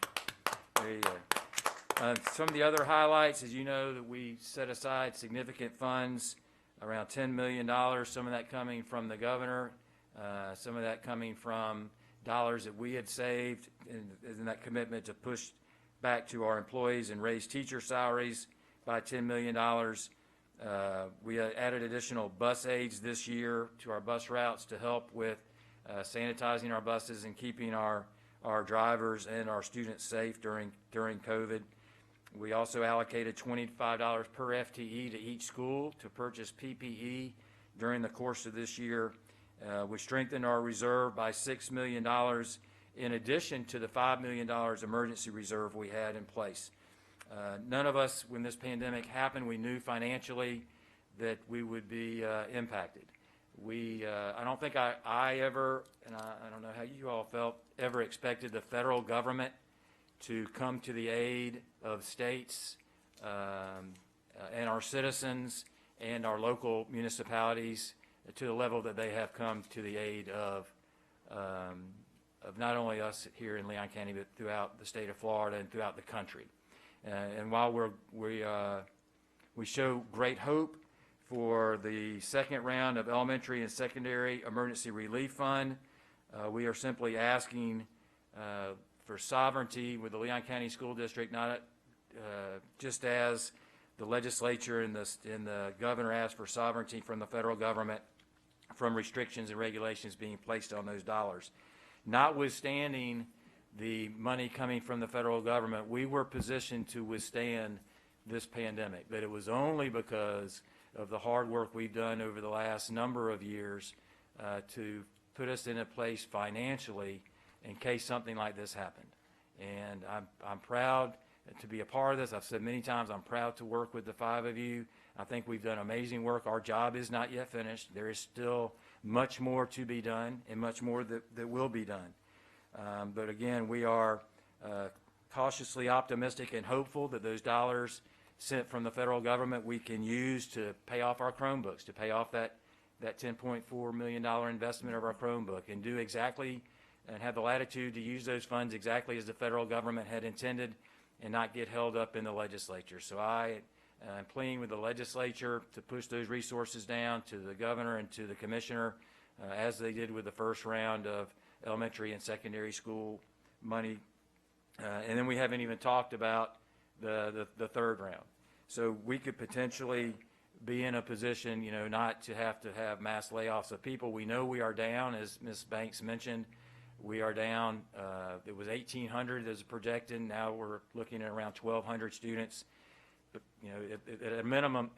Speaker 4: there you go. Some of the other highlights, as you know, that we set aside significant funds, around $10 million, some of that coming from the governor, some of that coming from dollars that we had saved in that commitment to push back to our employees and raise teacher salaries by $10 million. We added additional bus aids this year to our bus routes to help with sanitizing our buses and keeping our drivers and our students safe during COVID. We also allocated $25 per FTE to each school to purchase PPE during the course of this year. We strengthened our reserve by $6 million in addition to the $5 million emergency reserve we had in place. None of us, when this pandemic happened, we knew financially that we would be impacted. I don't think I ever, and I don't know how you all felt, ever expected the federal government to come to the aid of states and our citizens and our local municipalities to the level that they have come to the aid of not only us here in Leon County, but throughout the state of Florida and throughout the country. And while we show great hope for the second round of elementary and secondary emergency relief fund, we are simply asking for sovereignty with the Leon County School District, not just as the legislature and the governor asked for sovereignty from the federal government from restrictions and regulations being placed on those dollars. Notwithstanding the money coming from the federal government, we were positioned to withstand this pandemic, but it was only because of the hard work we've done over the last number of years to put us in a place financially in case something like this happened. And I'm proud to be a part of this. I've said many times I'm proud to work with the 5 of you. I think we've done amazing work. Our job is not yet finished. There is still much more to be done and much more that will be done. But again, we are cautiously optimistic and hopeful that those dollars sent from the federal government we can use to pay off our Chromebooks, to pay off that $10.4 million investment of our Chromebook, and do exactly and have the latitude to use those funds exactly as the federal government had intended and not get held up in the legislature. So I'm pleading with the legislature to push those resources down to the governor and to the commissioner as they did with the first round of elementary and secondary school money. And then we haven't even talked about the third round. So we could potentially be in a position, not to have mass layoffs of people. We know we are down, as Ms. Banks mentioned. We are down, it was 1,800 as projected, now we're looking at around 1,200 students. But, you know, at a minimum,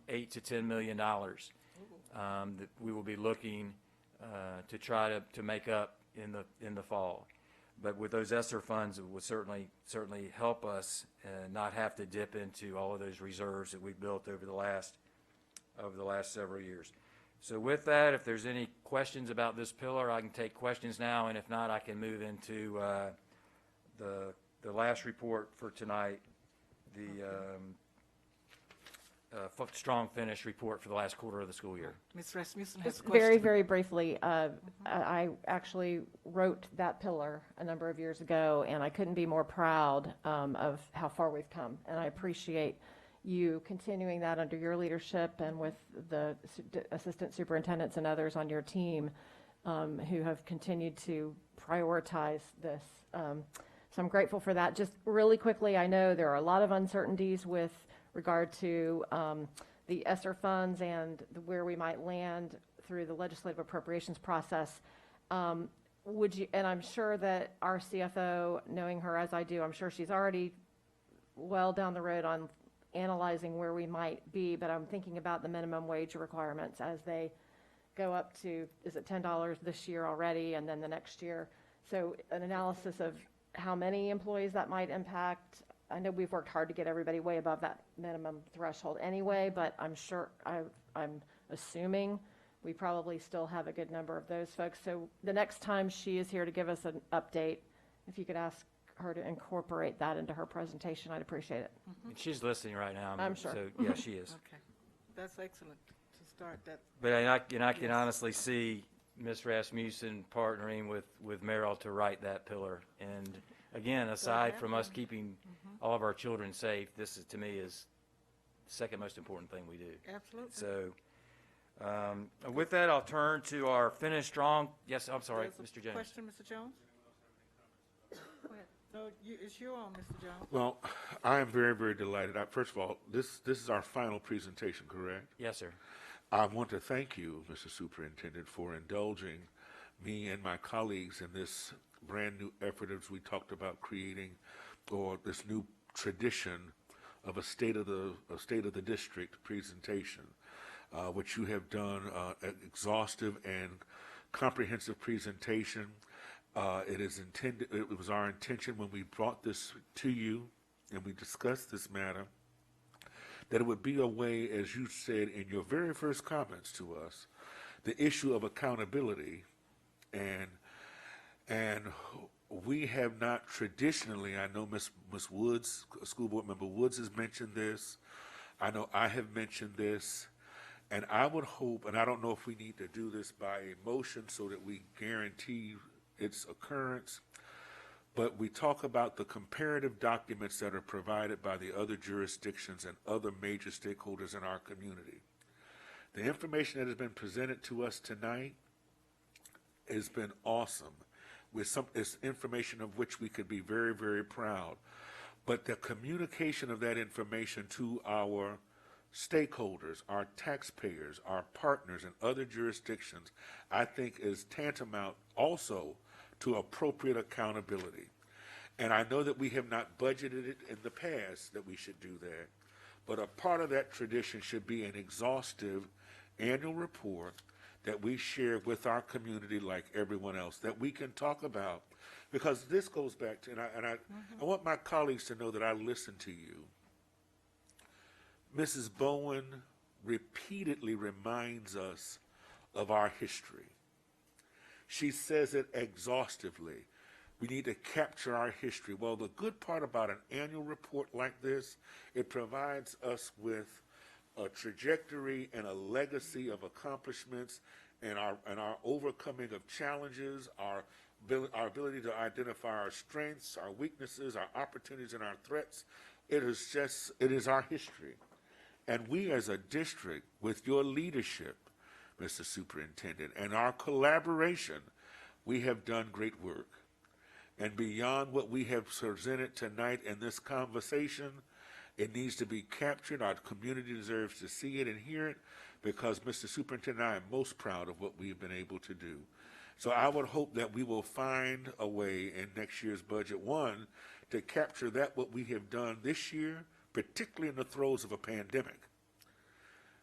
Speaker 4: $8 to $10 million that we will be looking to try to make up in the fall. But with those ESSER funds, it would certainly help us not have to dip into all of those reserves that we've built over the last several years. So with that, if there's any questions about this pillar, I can take questions now, and if not, I can move into the last report for tonight, the strong finish report for the last quarter of the school year.
Speaker 1: Ms. Rasmussen has a
Speaker 6: Just
Speaker 1: question.
Speaker 6: very, very briefly, I actually wrote that pillar a number of years ago, and I couldn't be more proud of how far we've come. And I appreciate you continuing that under your leadership and with the assistant superintendents and others on your team who have continued to prioritize this. So I'm grateful for that. Just really quickly, I know there are a lot of uncertainties with regard to the ESSER funds and where we might land through the legislative appropriations process. Would you, and I'm sure that our CFO, knowing her as I do, I'm sure she's already well down the road on analyzing where we might be, but I'm thinking about the minimum wage requirements as they go up to, is it $10 this year already and then the next year? So an analysis of how many employees that might impact. I know we've worked hard to get everybody way above that minimum threshold anyway, but I'm sure, I'm assuming we probably still have a good number of those folks. So the next time she is here to give us an update, if you could ask her to incorporate that into her presentation, I'd appreciate it.
Speaker 4: And she's listening right now.
Speaker 6: I'm sure.
Speaker 4: So, yeah, she is.
Speaker 1: Okay, that's excellent to start that.
Speaker 4: But I can honestly see Ms. Rasmussen partnering with Merrill to write that pillar. And again, aside from us keeping all of our children safe, this is, to me, is the second most important thing we do.
Speaker 1: Absolutely.
Speaker 4: So with that, I'll turn to our finished strong. Yes, I'm sorry, Mr. Jones.
Speaker 1: Question, Mr. Jones? Go ahead. No, it's you on, Mr. Jones.
Speaker 5: Well, I am very, very delighted. First of all, this is our final presentation, correct?
Speaker 4: Yes, sir.
Speaker 5: I want to thank you, Mr. Superintendent, for indulging me and my colleagues in this brand new effort as we talked about creating, or this new tradition of a state of the district presentation, which you have done an exhaustive and comprehensive presentation. It was our intention when we brought this to you and we discussed this matter, that it would be a way, as you said in your very first comments to us, the issue of accountability. And we have not traditionally, I know Ms. Woods, School Board Member Woods has mentioned this. I know I have mentioned this. And I would hope, and I don't know if we need to do this by a motion so that we guarantee its occurrence, but we talk about the comparative documents that are provided by the other jurisdictions and other major stakeholders in our community. The information that has been presented to us tonight has been awesome. It's information of which we could be very, very proud. But the communication of that information to our stakeholders, our taxpayers, our partners in other jurisdictions, I think is tantamount also to appropriate accountability. And I know that we have not budgeted it in the past that we should do that, but a part of that tradition should be an exhaustive annual report that we share with our community like everyone else, that we can talk about, because this goes back to, I want my colleagues to know that I listen to you. Mrs. Bowen repeatedly reminds us of our history. She says it exhaustively. We need to capture our history. Well, the good part about an annual report like this, it provides us with a trajectory and a legacy of accomplishments and our overcoming of challenges, our ability to identify our strengths, our weaknesses, our opportunities, and our threats. It is our history. And we as a district, with your leadership, Mr. Superintendent, and our collaboration, we have done great work. And beyond what we have presented tonight in this conversation, it needs to be captured. Our community deserves to see it and hear it, because, Mr. Superintendent, I am most proud of what we have been able to do. So I would hope that we will find a way in next year's budget, one, to capture that what we have done this year, particularly in the throes of a pandemic,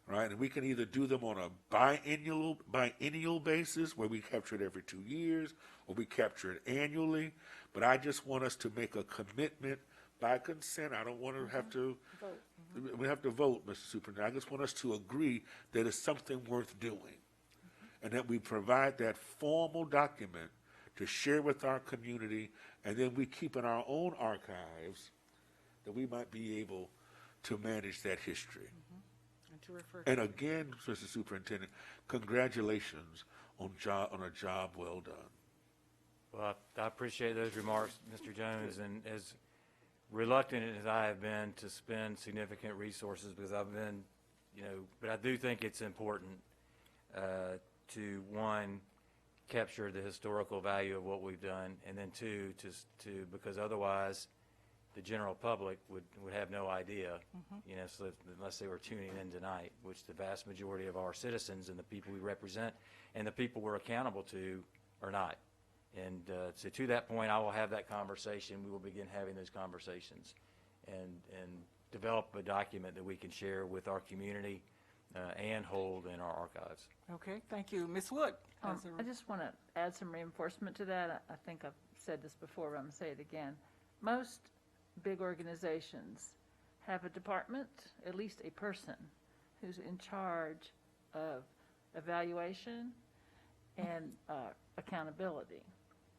Speaker 5: right? And we can either do them on a biennial basis where we capture it every 2 years, or we capture it annually. But I just want us to make a commitment by consent. I don't want to have to vote. We have to vote, Mr. Superintendent. I just want us to agree that it's something worth doing, and that we provide that formal document to share with our community, and then we keep in our own archives that we might be able to manage that history.
Speaker 1: And to refer to
Speaker 5: And again, Mr. Superintendent, congratulations on a job well done.
Speaker 4: Well, I appreciate those remarks, Mr. Jones, and as reluctant as I have been to spend significant resources, because I've been, but I do think it's important to, one, capture the historical value of what we've done, and then two, because otherwise the general public would have no idea, so unless they were tuning in tonight, which the vast majority of our citizens and the people we represent and the people we're accountable to are not. And so to that point, I will have that conversation. We will begin having those conversations and develop a document that we can share with our community and hold in our archives.
Speaker 1: Okay, thank you. Ms. Wood?
Speaker 12: I just want to add some reinforcement to that. I think I've said this before, but I'm going to say it again. Most big organizations have a department, at least a person, who's in charge of evaluation and accountability.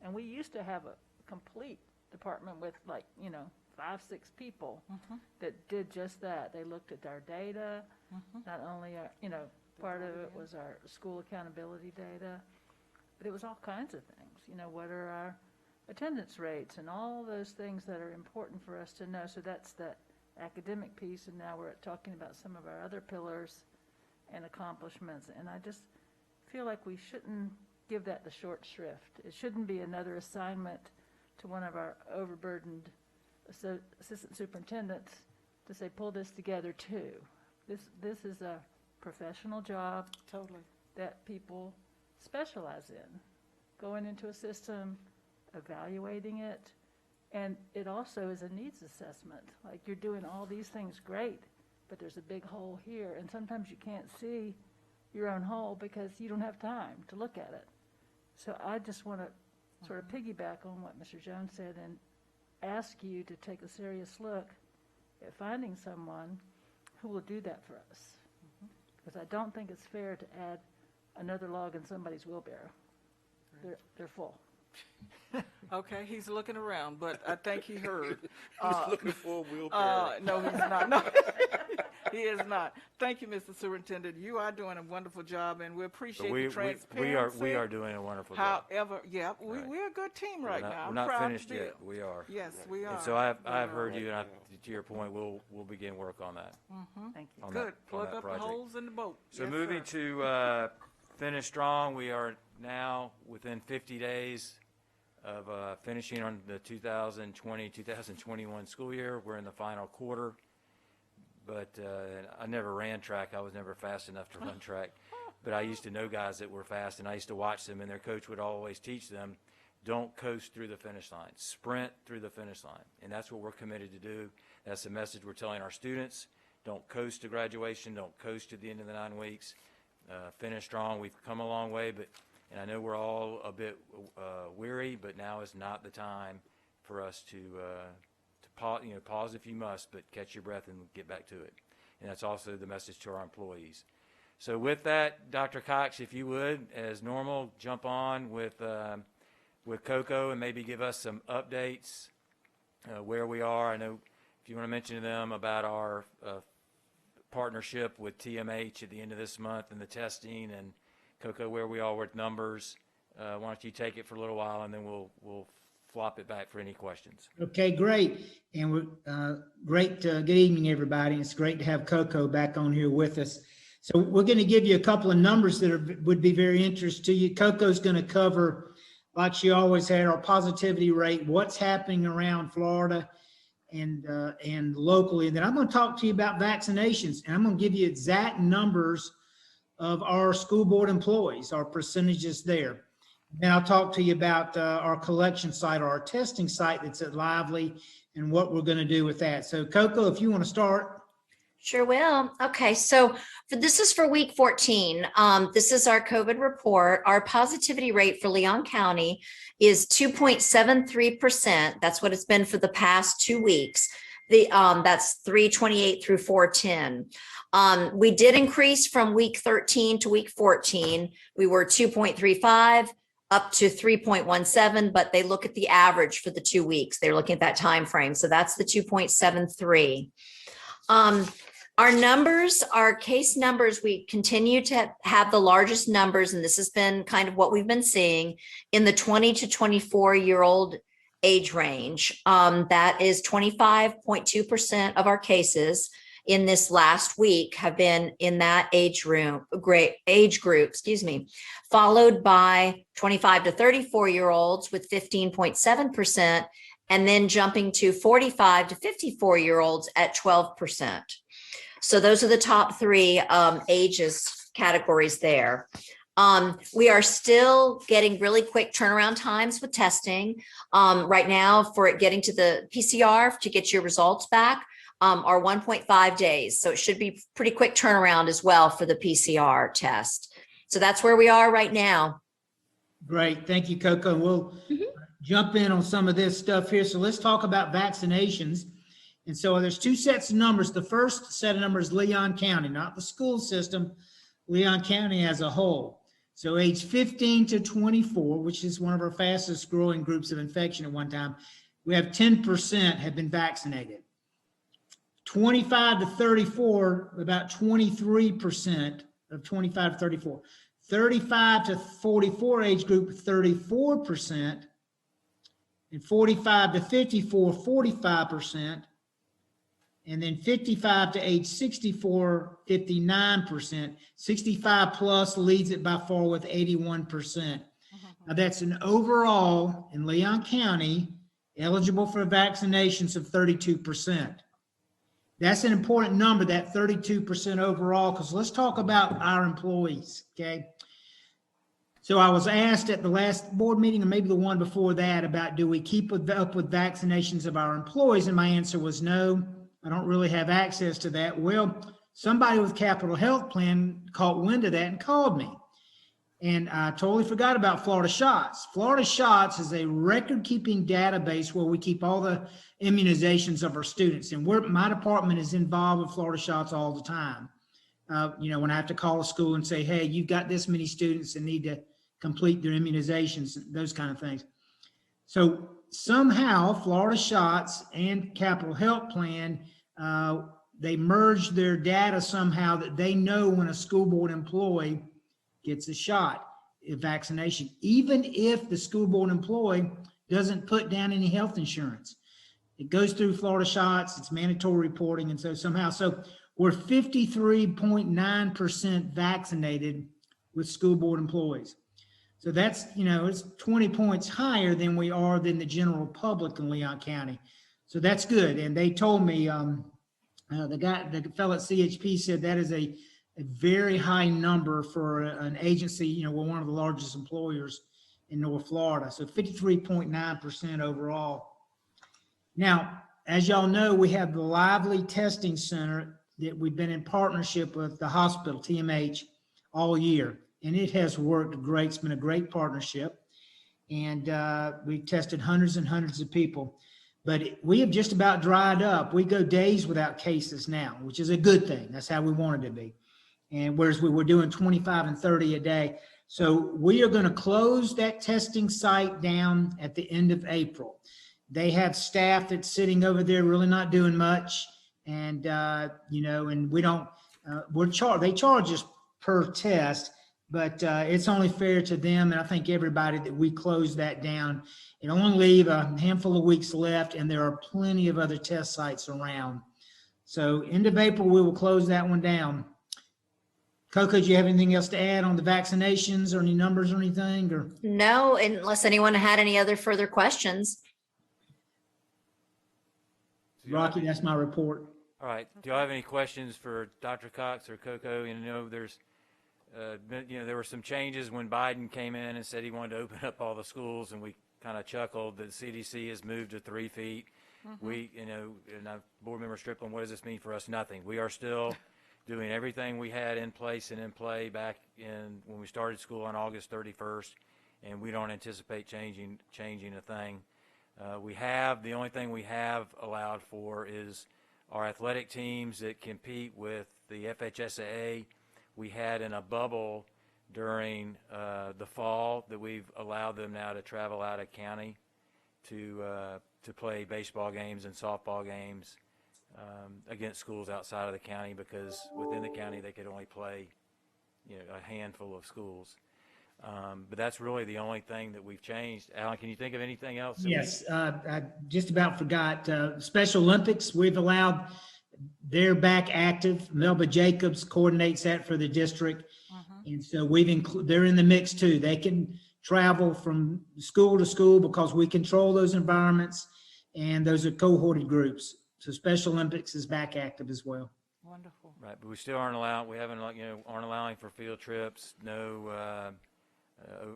Speaker 12: And we used to have a complete department with 5, 6 people that did just that. They looked at our data, not only part of it was our school accountability data, but it was all kinds of things. What are our attendance rates and all those things that are important for us to know. So that's that academic piece, and now we're talking about some of our other pillars and accomplishments. And I just feel like we shouldn't give that the short shrift. It shouldn't be another assignment to one of our overburdened assistant superintendents to say, pull this together too. This is a professional job that people specialize in, going into a system, evaluating it, and it also is a needs assessment. Like, you're doing all these things great, but there's a big hole here, and sometimes you can't see your own hole because you don't have time to look at it. So I just want to sort of piggyback on what Mr. Jones said and ask you to take a serious look at finding someone who will do that for us. Because I don't think it's fair to add another log in somebody's wheelbarrow. They're full.
Speaker 1: Okay, he's looking around, but I think he heard.
Speaker 5: He's looking for a wheelbarrow.
Speaker 1: No, he's not. No, he is not. Thank you, Mr. Superintendent. You are doing a wonderful job, and we appreciate the transparency.
Speaker 4: We are doing a wonderful job.
Speaker 1: However, we're a good team right now.
Speaker 4: We're not finished yet. We are.
Speaker 1: Yes, we are.
Speaker 4: And so I've heard you, and to your point, we'll begin work on that.
Speaker 12: Thank you.
Speaker 1: Good. Plug up the holes in the boat.
Speaker 4: So moving to finish strong, we are now within 50 days of finishing on the 2020-2021 school year. We're in the final quarter, but I never ran track. I was never fast enough to run track, but I used to know guys that were fast, and I used to watch them, and their coach would always teach them, don't coast through the finish line, sprint through the finish line, and that's what we're committed to do. That's the message we're telling our students. Don't coast to graduation. Don't coast to the end of the 9 weeks. Finish strong. We've come a long way, and I know we're all a bit weary, but now is not the time for us to pause if you must, but catch your breath and get back to it. And that's also the message to our employees. So with that, Dr. Cox, if you would, as normal, jump on with Coco and maybe give us some updates where we are. I know if you want to mention to them about our partnership with TMH at the end of this month and the testing, and Coco, where we are with numbers. Why don't you take it for a little while, and then we'll flop it back for any questions.
Speaker 19: Okay, great. And we're great. Good evening, everybody. It's great to have Coco back on here with us. So we're going to give you a couple of numbers that would be very interesting to you. Coco's going to cover, like she always had, our positivity rate, what's happening around Florida and locally. And then I'm going to talk to you about vaccinations, and I'm going to give you exact numbers of our school board employees, our percentages there. Then I'll talk to you about our collection site or our testing site that's at Lively and what we're going to do with that. So Coco, if you want to start.
Speaker 20: Sure will. Okay, so this is for week 14. This is our COVID report. Our positivity rate for Leon County is 2.73%. That's what it's been for the past 2 weeks. That's 3/28 through 4/10. We did increase from week 13 to week 14. We were 2.35 up to 3.17, but they look at the average for the 2 weeks. They're looking at that time frame. So that's the 2.73. Our numbers, our case numbers, we continue to have the largest numbers, and this has been kind of what we've been seeing in the 20 to 24-year-old age range. That is 25.2% of our cases in this last week have been in that age group, followed by 25 to 34-year-olds with 15.7%, and then jumping to 45 to 54-year-olds at 12%. So those are the top three ages categories there. We are still getting really quick turnaround times with testing. Right now, for it getting to the PCR to get your results back are 1.5 days. So it should be pretty quick turnaround as well for the PCR test. So that's where we are right now.
Speaker 19: Great. Thank you, Coco. We'll jump in on some of this stuff here. So let's talk about vaccinations. And so there's two sets of numbers. The first set of numbers, Leon County, not the school system, Leon County as a whole. So age 15 to 24, which is one of our fastest growing groups of infection at one time, we have 10% have been vaccinated. 25 to 34, about 23% of 25 to 34. 35 to 44 age group, 34%. And 45 to 54, 45%. And then 55 to age 64, 59%. 65 plus leads it by far with 81%. Now that's an overall in Leon County eligible for vaccinations of 32%. That's an important number, that 32% overall, because let's talk about our employees, okay? So I was asked at the last board meeting, or maybe the one before that, about do we keep up with vaccinations of our employees? And my answer was no. I don't really have access to that. Well, somebody with Capital Health Plan caught wind of that and called me. And I totally forgot about Florida Shots. Florida Shots is a record-keeping database where we keep all the immunizations of our students. And my department is involved with Florida Shots all the time. When I have to call a school and say, hey, you've got this many students that need to complete their immunizations, those kind of things. So somehow Florida Shots and Capital Health Plan, they merged their data somehow that they know when a school board employee gets a shot, a vaccination, even if the school board employee doesn't put down any health insurance. It goes through Florida Shots, it's mandatory reporting, and so we're 53.9% vaccinated with school board employees. So that's, it's 20 points higher than we are than the general public in Leon County. So that's good. And they told me, the fellow at CHP said that is a very high number for an agency, we're one of the largest employers in North Florida. So 53.9% overall. Now, as y'all know, we have the Lively Testing Center that we've been in partnership with the hospital, TMH, all year. And it has worked great. It's been a great partnership. And we've tested hundreds and hundreds of people. But we have just about dried up. We go days without cases now, which is a good thing. That's how we wanted to be. And whereas we were doing 25 and 30 a day. So we are going to close that testing site down at the end of April. They have staff that's sitting over there really not doing much. And, and we don't, they charge us per test, but it's only fair to them. And I think everybody that we close that down. It'll only leave a handful of weeks left, and there are plenty of other test sites around. So end of April, we will close that one down. Coco, do you have anything else to add on the vaccinations or any numbers or anything? Or
Speaker 20: no, unless anyone had any other further questions.
Speaker 19: Rocky, that's my report.
Speaker 4: All right. Do y'all have any questions for Dr. Cox or Coco? There's there were some changes when Biden came in and said he wanted to open up all the schools, and we kind of chuckled that the CDC has moved to 3 feet. We, and Board Member Strickland, what does this mean for us? Nothing. We are still doing everything we had in place and in play back when we started school on August 31st, and we don't anticipate changing a thing. The only thing we have allowed for is our athletic teams that compete with the FHSAA. We had in a bubble during the fall that we've allowed them now to travel out of county to play baseball games and softball games against schools outside of the county, because within the county they could only play a handful of schools. But that's really the only thing that we've changed. Alan, can you think of anything else?
Speaker 19: Yes, I just about forgot. Special Olympics, we've allowed, they're back active. Melba Jacobs coordinates that for the district. And so they're in the mix too. They can travel from school to school because we control those environments, and those are cohorted groups. So Special Olympics is back active as well.
Speaker 12: Wonderful.
Speaker 4: Right, but we still aren't allowing for field trips, no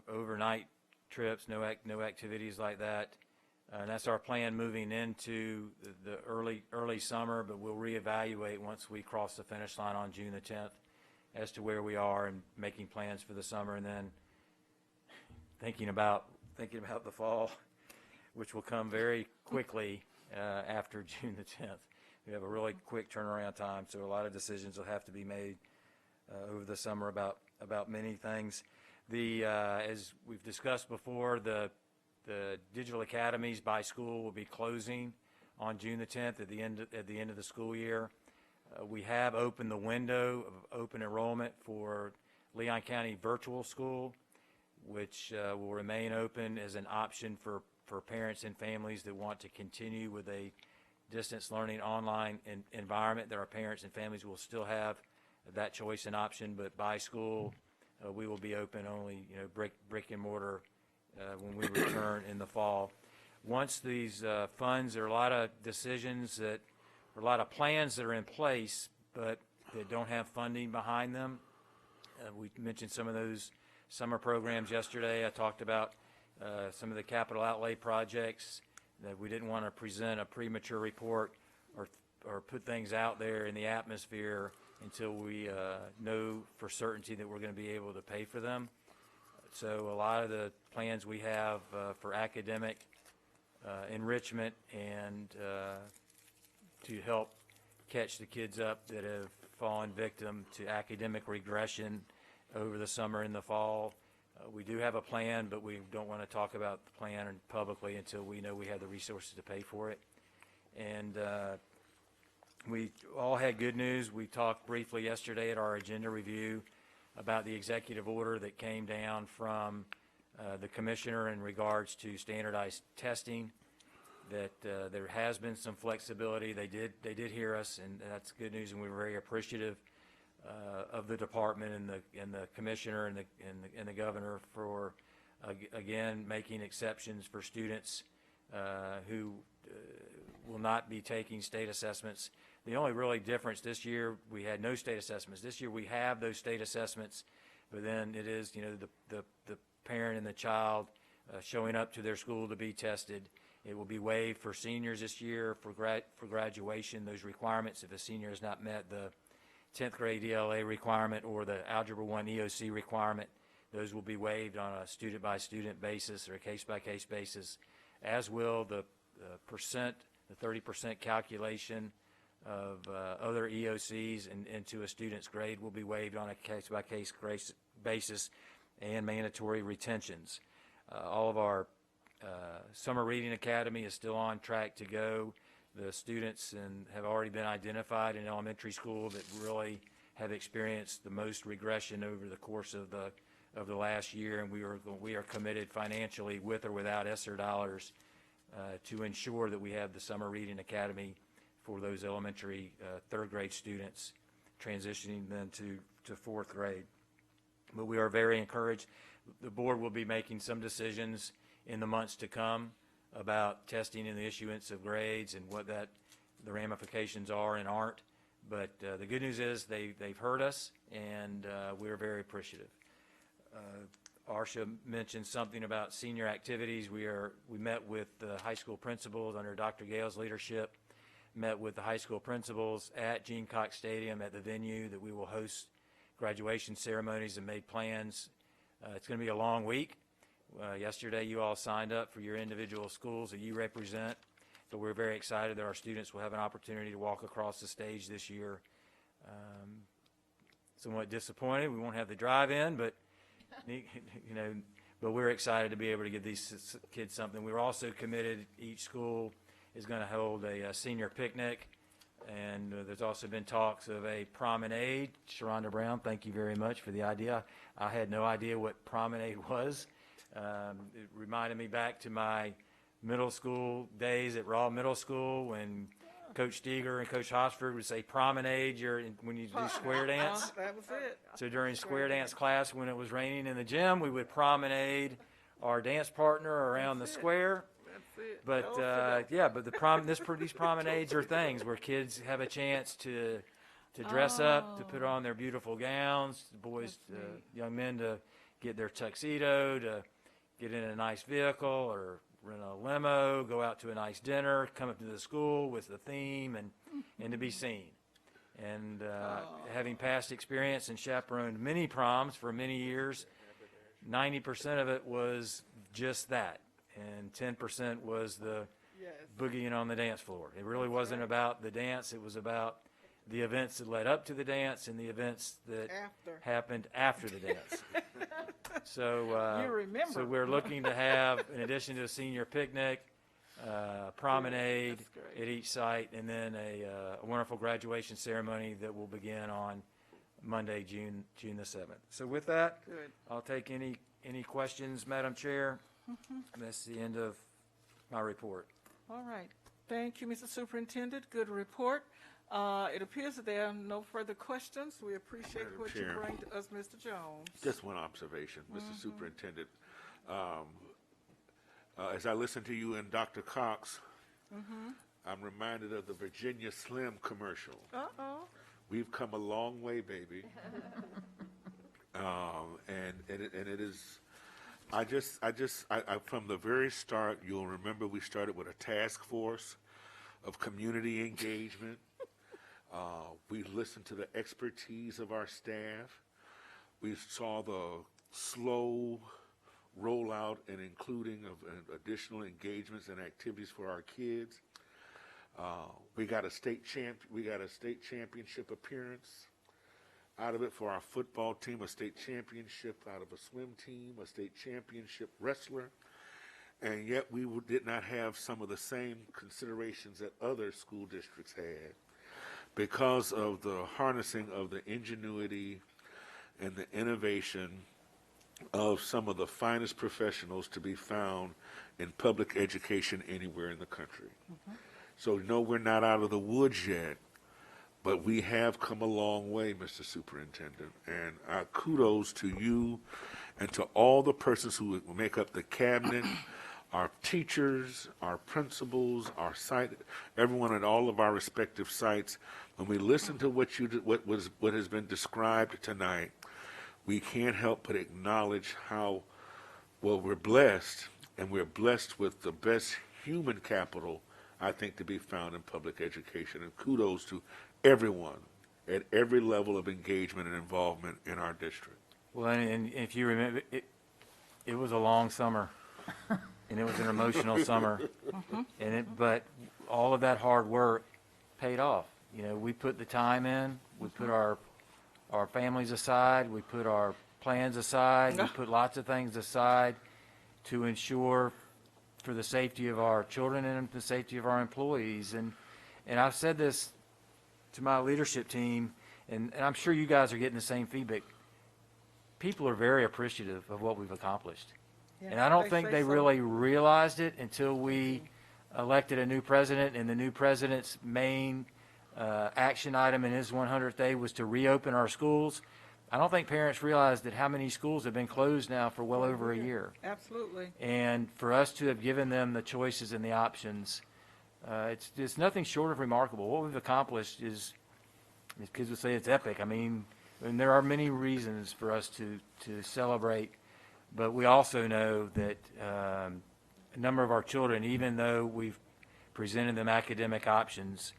Speaker 4: overnight trips, no activities like that. And that's our plan moving into the early summer, but we'll reevaluate once we cross the finish line on June the 10th as to where we are and making plans for the summer, and then thinking about the fall, which will come very quickly after June the 10th. We have a really quick turnaround time, so a lot of decisions will have to be made over the summer about many things. As we've discussed before, the digital academies by school will be closing on June the 10th at the end of the school year. We have opened the window of open enrollment for Leon County Virtual School, which will remain open as an option for parents and families that want to continue with a distance learning online environment. There are parents and families who will still have that choice and option, but by school, we will be open only, brick and mortar when we return in the fall. Once these funds, there are a lot of decisions a lot of plans that are in place, but that don't have funding behind them. We mentioned some of those summer programs yesterday. I talked about some of the capital outlay projects that we didn't want to present a premature report or put things out there in the atmosphere until we know for certainty that we're going to be able to pay for them. So a lot of the plans we have for academic enrichment and to help catch the kids up that have fallen victim to academic regression over the summer and the fall. We do have a plan, but we don't want to talk about the plan publicly until we know we have the resources to pay for it. And we all had good news. We talked briefly yesterday at our agenda review about the executive order that came down from the commissioner in regards to standardized testing, that there has been some flexibility. They did hear us, and that's good news, and we were very appreciative of the department and the commissioner and the governor for again making exceptions for students who will not be taking state assessments. The only really difference this year, we had no state assessments. This year we have those state assessments, but then it is the parent and the child showing up to their school to be tested. It will be waived for seniors this year for graduation. Those requirements, if a senior has not met the 10th grade ELA requirement or the Algebra 1 EOC requirement, those will be waived on a student-by-student basis or a case-by-case basis, as will the 30% calculation of other EOCs into a student's grade will be waived on a case-by-case basis, and mandatory retentions. All of our Summer Reading Academy is still on track to go. The students have already been identified in elementary school that really have experienced the most regression over the course of the last year, and we are committed financially, with or without ESSER dollars, to ensure that we have the Summer Reading Academy for those elementary third grade students, transitioning then to fourth grade. But we are very encouraged. The board will be making some decisions in the months to come about testing and the issuance of grades and what the ramifications are and aren't. But the good news is they've heard us, and we're very appreciative. Arsha mentioned something about senior activities. We met with the high school principals under Dr. Gale's leadership, met with the high school principals at Gene Cox Stadium at the venue that we will host graduation ceremonies, and made plans. It's going to be a long week. Yesterday you all signed up for your individual schools that you represent, but we're very excited that our students will have an opportunity to walk across the stage this year. Somewhat disappointed we won't have the drive-in, but but we're excited to be able to give these kids something. We're also committed, each school is going to hold a senior picnic, and there's also been talks of a promenade. Sharonda Brown, thank you very much for the idea. I had no idea what promenade was. It reminded me back to my middle school days at Raw Middle School when Coach Steger and Coach Hosford would say promenade when you do square dance.
Speaker 1: That was it.
Speaker 4: So during square dance class, when it was raining in the gym, we would promenade our dance partner around the square.
Speaker 1: That's it.
Speaker 4: But these promenades are things where kids have a chance to dress up, to put on their beautiful gowns, the boys, young men to get their tuxedo, to get in a nice vehicle or rent a limo, go out to a nice dinner, come up to the school with the theme, and to be seen. And having past experience and chaperoned many proms for many years, 90% of it was just that, and 10% was the boogieing on the dance floor. It really wasn't about the dance, it was about the events that led up to the dance and the events that happened after the dance. So,
Speaker 1: you remember.
Speaker 4: so we're looking to have, in addition to a senior picnic, promenade at each site, and then a wonderful graduation ceremony that will begin on Monday, June the 7th. So with that, I'll take any questions, Madam Chair. That's the end of my report.
Speaker 1: All right. Thank you, Mr. Superintendent. Good report. It appears that there are no further questions. We appreciate
Speaker 5: Madam
Speaker 1: what
Speaker 5: Chair.
Speaker 1: you bring to us, Mr. Jones.
Speaker 5: Just one observation, Mr. Superintendent. As I listen to you and Dr. Cox, I'm reminded of the Virginia Slim commercial. We've come a long way, baby. And it is, I from the very start, you'll remember we started with a task force of community engagement. We listened to the expertise of our staff. We saw the slow rollout and including of additional engagements and activities for our kids. We got a state championship appearance out of it for our football team, a state championship out of a swim team, a state championship wrestler, and yet we did not have some of the same considerations that other school districts had because of the harnessing of the ingenuity and the innovation of some of the finest professionals to be found in public education anywhere in the country. So no, we're not out of the woods yet, but we have come a long way, Mr. Superintendent, and kudos to you and to all the persons who make up the cabinet, our teachers, our principals, our site, everyone at all of our respective sites. When we listen to what has been described tonight, we can't help but acknowledge how well we're blessed, and we're blessed with the best human capital, I think, to be found in public education. And kudos to everyone at every level of engagement and involvement in our district.
Speaker 4: Well, and if you remember, it was a long summer, and it was an emotional summer, but all of that hard work paid off. You know, we put the time in, we put our families aside, we put our plans aside, we put lots of things aside to ensure for the safety of our children and the safety of our employees. And I've said this to my leadership team, and I'm sure you guys are getting the same feedback. People are very appreciative of what we've accomplished. And I don't think they really realized it until we elected a new president, and the new president's main action item in his 100th day was to reopen our schools. I don't think parents realize that how many schools have been closed now for well over a year.
Speaker 1: Absolutely.
Speaker 4: And for us to have given them the choices and the options, it's nothing short of remarkable. What we've accomplished is as kids would say, it's epic. I mean, and there are many reasons for us to celebrate, but we also know that a number of our children, even though we've presented them academic options,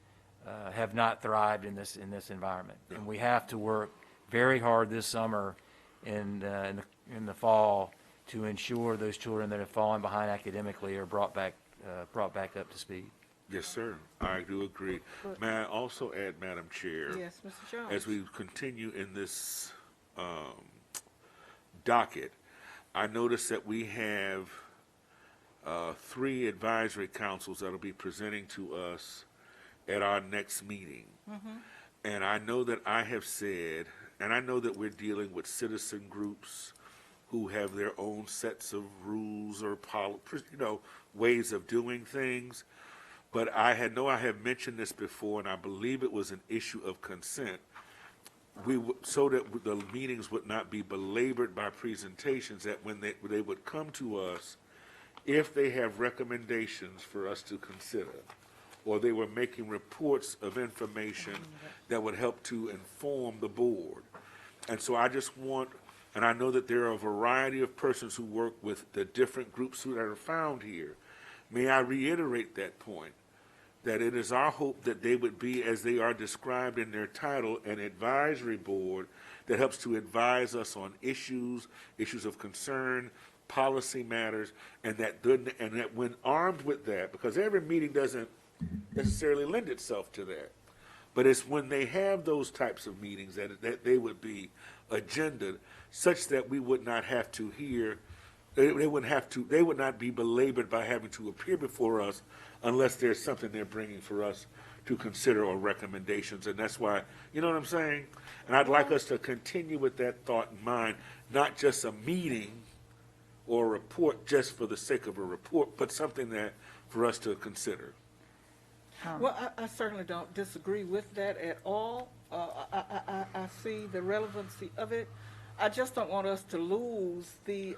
Speaker 4: have not thrived in this environment. And we have to work very hard this summer and in the fall to ensure those children that have fallen behind academically are brought back up to speed.
Speaker 5: Yes, sir. I do agree. May I also add, Madam Chair?
Speaker 1: Yes, Mr. Jones.
Speaker 5: As we continue in this docket, I noticed that we have 3 advisory councils that will be presenting to us at our next meeting. And I know that I have said, and I know that we're dealing with citizen groups who have their own sets of rules or ways of doing things. But I have mentioned this before, and I believe it was an issue of consent. So that the meetings would not be belabored by presentations, that when they would come to us, if they have recommendations for us to consider, or they were making reports of information that would help to inform the board. And so I just want, and I know that there are a variety of persons who work with the different groups that are found here. May I reiterate that point, that it is our hope that they would be, as they are described in their title, an advisory board that helps to advise us on issues of concern, policy matters, and that when armed with that, because every meeting doesn't necessarily lend itself to that, but it's when they have those types of meetings that they would be agendaed such that we would not have to hear, they would not be belabored by having to appear before us unless there's something they're bringing for us to consider or recommendations. And that's why, you know what I'm saying? And I'd like us to continue with that thought in mind, not just a meeting or a report just for the sake of a report, but something that for us to consider.
Speaker 1: Well, I certainly don't disagree with that at all. I see the relevancy of it. I just don't want us to lose the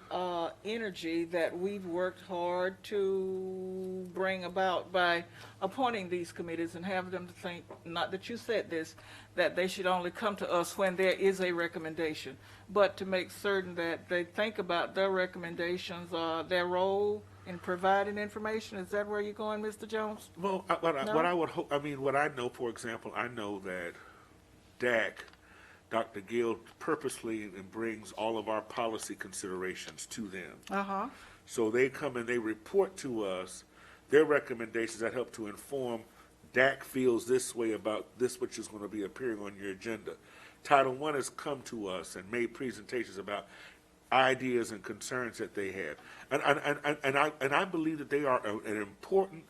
Speaker 1: energy that we've worked hard to bring about by appointing these committees, and have them to think, not that you said this, that they should only come to us when there is a recommendation, but to make certain that they think about their recommendations, their role in providing information. Is that where you're going, Mr. Jones?
Speaker 5: Well, what I would hope, what I know, for example, I know that DAC, Dr. Gill, purposely brings all of our policy considerations to them. So they come and they report to us their recommendations that help to inform DAC feels this way about this, which is going to be appearing on your agenda. Title I has come to us and made presentations about ideas and concerns that they have. And I believe that they are an important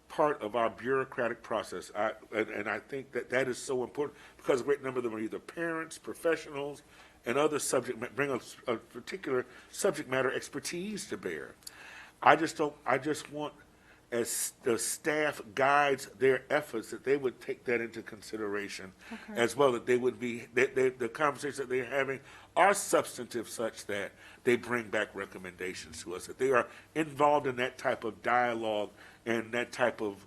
Speaker 5: part of our bureaucratic process. And I think that is so important because a great number of them are either parents, professionals, and other bring a particular subject matter expertise to bear. I just want, as the staff guides their efforts, that they would take that into consideration as well, that they would be, the conversations that they're having are substantive such that they bring back recommendations to us, that they are involved in that type of dialogue and that type of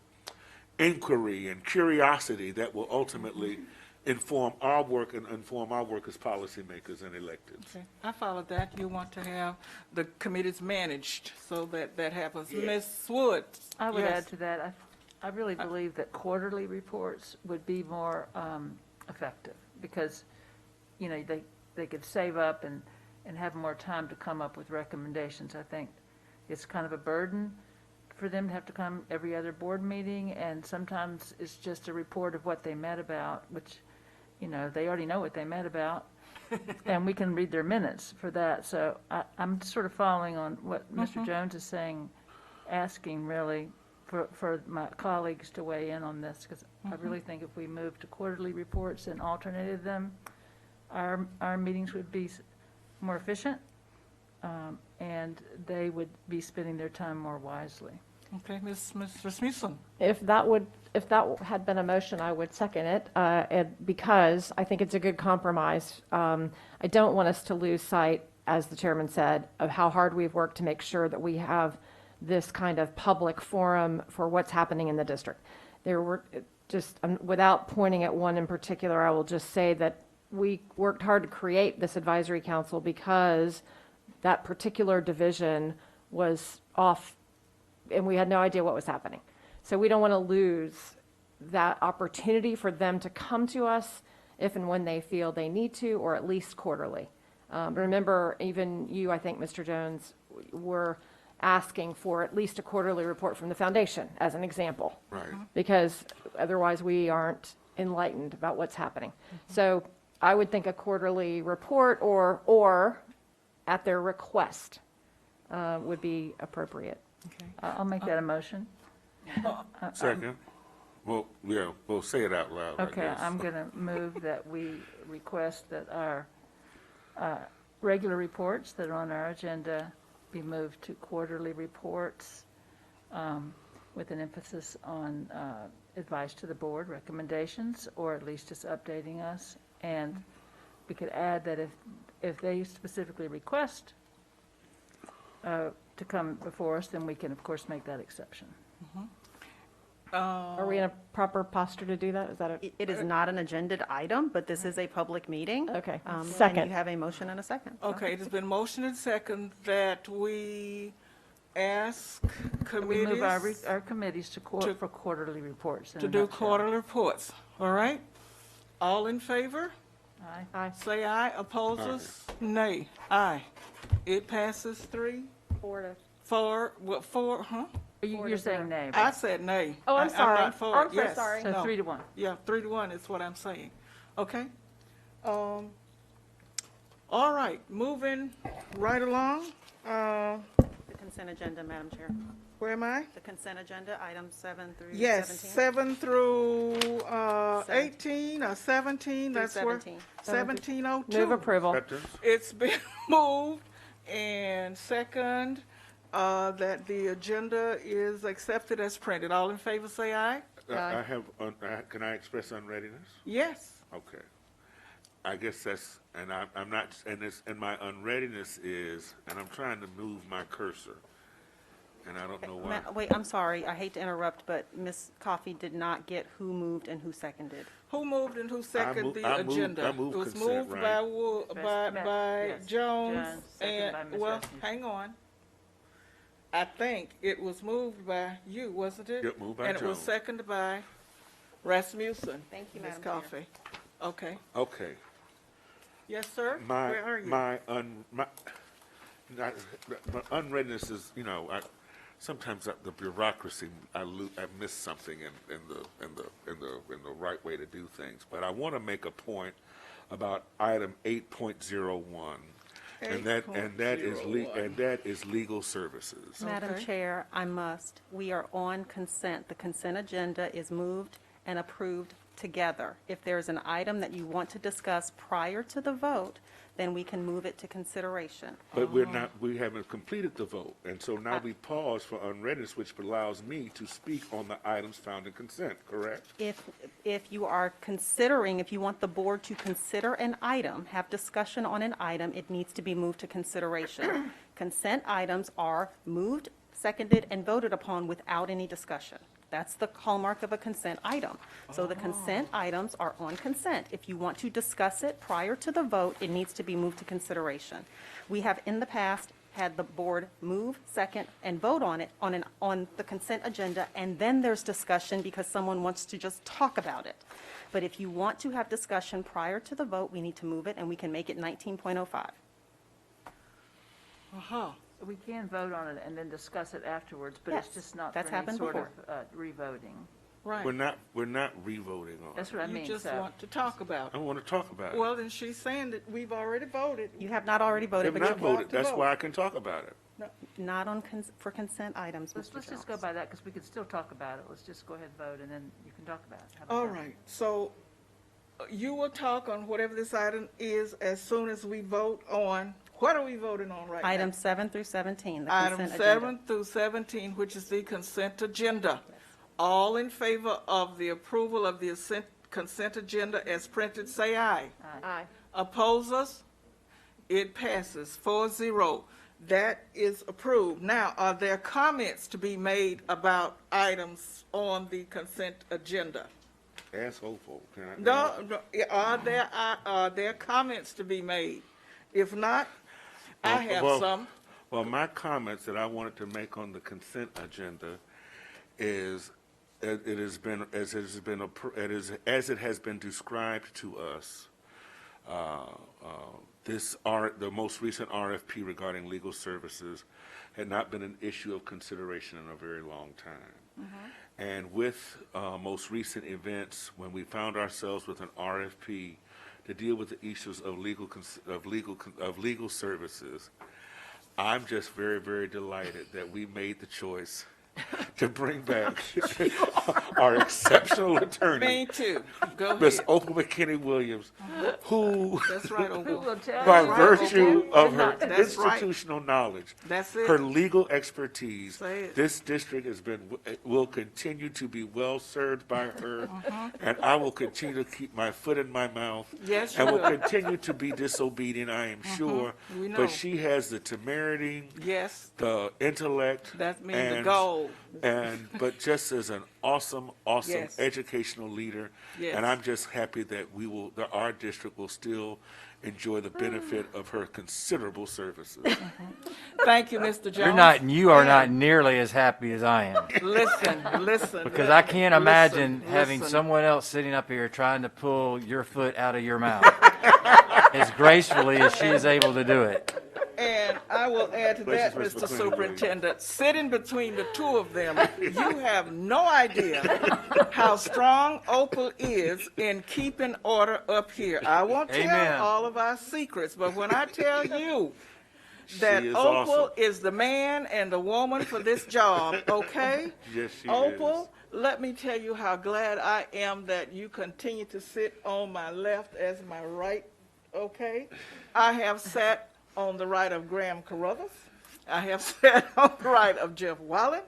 Speaker 5: inquiry and curiosity that will ultimately inform our work and inform our work as policymakers and electeds.
Speaker 1: Okay, I follow that. You want to have the committees managed so that happens. Ms. Woods?
Speaker 12: I would add to that, I really believe that quarterly reports would be more effective because, you know, they could save up and have more time to come up with recommendations. I think it's kind of a burden for them to have to come every other board meeting, and sometimes it's just a report of what they met about, which, you know, they already know what they met about, and we can read their minutes for that. So I'm sort of following on what Mr. Jones is saying, asking really for my colleagues to weigh in on this, because I really think if we move to quarterly reports and alternated them, our meetings would be more efficient, and they would be spending their time more wisely.
Speaker 1: Okay, Ms. Rasmussen?
Speaker 6: If that had been a motion, I would second it, because I think it's a good compromise. I don't want us to lose sight, as the chairman said, of how hard we've worked to make sure that we have this kind of public forum for what's happening in the district. There were just, without pointing at one in particular, I will just say that we worked hard to create this advisory council because that particular division was off and we had no idea what was happening. So we don't want to lose that opportunity for them to come to us if and when they feel they need to, or at least quarterly. Remember, even you, I think, Mr. Jones, were asking for at least a quarterly report from the foundation, as an example.
Speaker 5: Right.
Speaker 6: Because otherwise we aren't enlightened about what's happening. So I would think a quarterly report or at their request would be appropriate.
Speaker 12: I'll make that a motion.
Speaker 5: Second. Well, yeah, we'll say it out loud, I
Speaker 12: Okay,
Speaker 5: guess.
Speaker 12: I'm going to move that we request that our regular reports that are on our agenda be moved to quarterly reports with an emphasis on advice to the board, recommendations, or at least just updating us. And we could add that if they specifically request to come before us, then we can, of course, make that exception.
Speaker 6: Are we in a proper posture to do that? Is that
Speaker 10: It is not an agended item, but this is a public meeting.
Speaker 6: Okay.
Speaker 10: And
Speaker 6: Second.
Speaker 10: you have a motion and a second. so.
Speaker 1: Okay, it has been motioned and second that we ask
Speaker 12: We move
Speaker 1: committees
Speaker 12: our committees to for quarterly reports. in
Speaker 1: to
Speaker 12: a
Speaker 1: do
Speaker 12: nutshell.
Speaker 1: quarterly reports. All right? All in favor?
Speaker 12: Aye.
Speaker 6: Aye.
Speaker 1: Say aye. Opposes? Nay. Aye. It passes 3, 4, what, 4, huh?
Speaker 12: You're saying nay,
Speaker 1: I
Speaker 12: right?
Speaker 1: said nay.
Speaker 6: Oh, I'm
Speaker 1: I
Speaker 6: sorry.
Speaker 1: meant for
Speaker 6: I'm
Speaker 1: it.
Speaker 6: so
Speaker 1: Yes.
Speaker 6: sorry.
Speaker 12: So
Speaker 1: No.
Speaker 12: 3-1.
Speaker 1: Yeah, 3-1 is what I'm saying. Okay? All right, moving right along.
Speaker 10: The consent agenda, Madam Chair.
Speaker 1: Where am I?
Speaker 10: The consent agenda, items 7 through 17.
Speaker 1: Yes, 7 through
Speaker 10: 17.
Speaker 1: 18 or 17,
Speaker 10: Through
Speaker 1: that's where. 1702.
Speaker 6: Move approval.
Speaker 5: Acceptance.
Speaker 1: It's been moved and second, that the agenda is accepted as printed. All in favor, say aye.
Speaker 5: I have, can I express unreadiness?
Speaker 1: Yes.
Speaker 5: Okay. I guess that's, and I'm not, and my unreadiness is, and I'm trying to move my cursor, and I don't know why.
Speaker 10: Wait, I'm sorry, I hate to interrupt, but Ms. Coffey did not get who moved and who seconded.
Speaker 1: Who moved and who seconded the
Speaker 5: I moved
Speaker 1: agenda?
Speaker 5: I moved
Speaker 1: It was
Speaker 5: consent,
Speaker 1: moved
Speaker 5: right?
Speaker 1: by
Speaker 12: Yes,
Speaker 1: Jones
Speaker 12: Jones, seconded
Speaker 1: and,
Speaker 12: by Ms.
Speaker 1: well,
Speaker 12: Rasmussen.
Speaker 1: hang on. I think it was moved by you, wasn't it?
Speaker 5: Yep, moved by
Speaker 1: And it was
Speaker 5: Jones.
Speaker 1: seconded by Rasmussen.
Speaker 10: Thank you,
Speaker 1: Ms.
Speaker 10: Madam Chair.
Speaker 1: Coffey. Okay.
Speaker 5: Okay.
Speaker 1: Yes, sir?
Speaker 5: My,
Speaker 1: Where are you?
Speaker 5: my unreadiness is, sometimes the bureaucracy, I miss something in the right way to do things. But I want to make a point about item 8.01. And that is legal services.
Speaker 10: Madam
Speaker 1: Okay.
Speaker 10: Chair, I must. We are on consent. The consent agenda is moved and approved together. If there's an item that you want to discuss prior to the vote, then we can move it to consideration.
Speaker 5: But we haven't completed the vote. And so now we pause for unreadiness, which allows me to speak on the items found in consent, correct?
Speaker 10: If you are considering, if you want the board to consider an item, have discussion on an item, it needs to be moved to consideration. Consent items are moved, seconded, and voted upon without any discussion. That's the hallmark of a consent item. So the consent items are on consent. If you want to discuss it prior to the vote, it needs to be moved to consideration. We have in the past had the board move, second, and vote on it on the consent agenda, and then there's discussion because someone wants to just talk about it. But if you want to have discussion prior to the vote, we need to move it, and we can make it 19.05.
Speaker 1: Uh-huh.
Speaker 12: We can vote on it and then discuss it afterwards, but it's
Speaker 10: Yes,
Speaker 12: just not
Speaker 10: that's
Speaker 12: for any
Speaker 10: happened
Speaker 12: sort of
Speaker 10: before.
Speaker 1: Right.
Speaker 12: revoting.
Speaker 5: We're not re-voting on it.
Speaker 12: That's what I mean.
Speaker 1: You just
Speaker 12: so-
Speaker 1: want to talk about
Speaker 5: I
Speaker 1: it.
Speaker 5: want to talk about it.
Speaker 1: Well, then she's saying that we've already voted.
Speaker 10: You have not already
Speaker 5: We
Speaker 10: voted,
Speaker 5: have
Speaker 10: but
Speaker 5: not
Speaker 10: you
Speaker 5: voted.
Speaker 1: to
Speaker 5: That's
Speaker 1: vote.
Speaker 5: why I can talk about it.
Speaker 10: not on, for consent items,
Speaker 12: Let's
Speaker 10: Mr.
Speaker 12: just go
Speaker 10: Jones.
Speaker 12: by that because we could still talk about it. Let's just go ahead and vote and then you can talk about it. How about
Speaker 1: All
Speaker 12: that?
Speaker 1: right, so you will talk on whatever this item is as soon as we vote on, what are we voting on right now?
Speaker 10: Items 7 through 17, the
Speaker 1: Item
Speaker 10: consent
Speaker 1: 7
Speaker 10: agenda.
Speaker 1: through 17, which is the consent agenda. All in favor of the approval of the consent agenda as printed, say aye.
Speaker 6: Aye.
Speaker 1: Opposers? It passes 4-0. That is approved. Now, are there comments to be made about items on the consent agenda?
Speaker 5: Ask Hopeful. Can I?
Speaker 1: No, are there comments to be made? If not, I have some.
Speaker 5: Well, my comments that I wanted to make on the consent agenda is it has been as it has been described to us. The most recent RFP regarding legal services had not been an issue of consideration in a very long time. And with most recent events, when we found ourselves with an RFP to deal with the issues of legal services, I'm just very, very delighted that we made the choice to bring back our exceptional attorney.
Speaker 1: Me too. Go
Speaker 5: Miss
Speaker 1: ahead.
Speaker 5: Opal McKinney Williams, who,
Speaker 1: That's right, Opal.
Speaker 5: by virtue of her
Speaker 1: That's right.
Speaker 5: institutional knowledge,
Speaker 1: That's it.
Speaker 5: her legal expertise,
Speaker 1: Say it.
Speaker 5: this district will continue to be well served by her, and I will continue to keep my foot in my mouth,
Speaker 1: Yes,
Speaker 5: and
Speaker 1: you
Speaker 5: will
Speaker 1: will.
Speaker 5: continue to be disobedient, I am sure.
Speaker 1: We know.
Speaker 5: But she has the temerity,
Speaker 1: Yes,
Speaker 5: the intellect,
Speaker 1: that means the
Speaker 5: and
Speaker 1: goal.
Speaker 5: but just as an awesome
Speaker 1: Yes.
Speaker 5: educational leader,
Speaker 1: Yes.
Speaker 5: and I'm just happy that our district will still enjoy the benefit of her considerable services.
Speaker 1: Thank you, Mr. Jones.
Speaker 4: You are not nearly as happy as I am.
Speaker 1: Listen.
Speaker 4: Because I can't imagine having
Speaker 1: listen.
Speaker 4: someone else sitting up here trying to pull your foot out of your mouth as gracefully as she is able to do it.
Speaker 1: And I will add to that,
Speaker 5: Places
Speaker 1: Mr.
Speaker 5: between
Speaker 1: Superintendent, sitting between the two of them, you have no idea how strong Opal is in keeping order up here. I won't
Speaker 4: Amen.
Speaker 1: tell all of our secrets, but when I tell you that
Speaker 5: She is
Speaker 1: Opal
Speaker 5: awesome.
Speaker 1: is the man and the woman for this job, okay?
Speaker 5: Yes, she
Speaker 1: Opal, let me tell you how glad I am that you continue to sit on my left as my right, okay? I have sat on the right of Graham Carruthers. I have sat on the right of Jeff Wallen.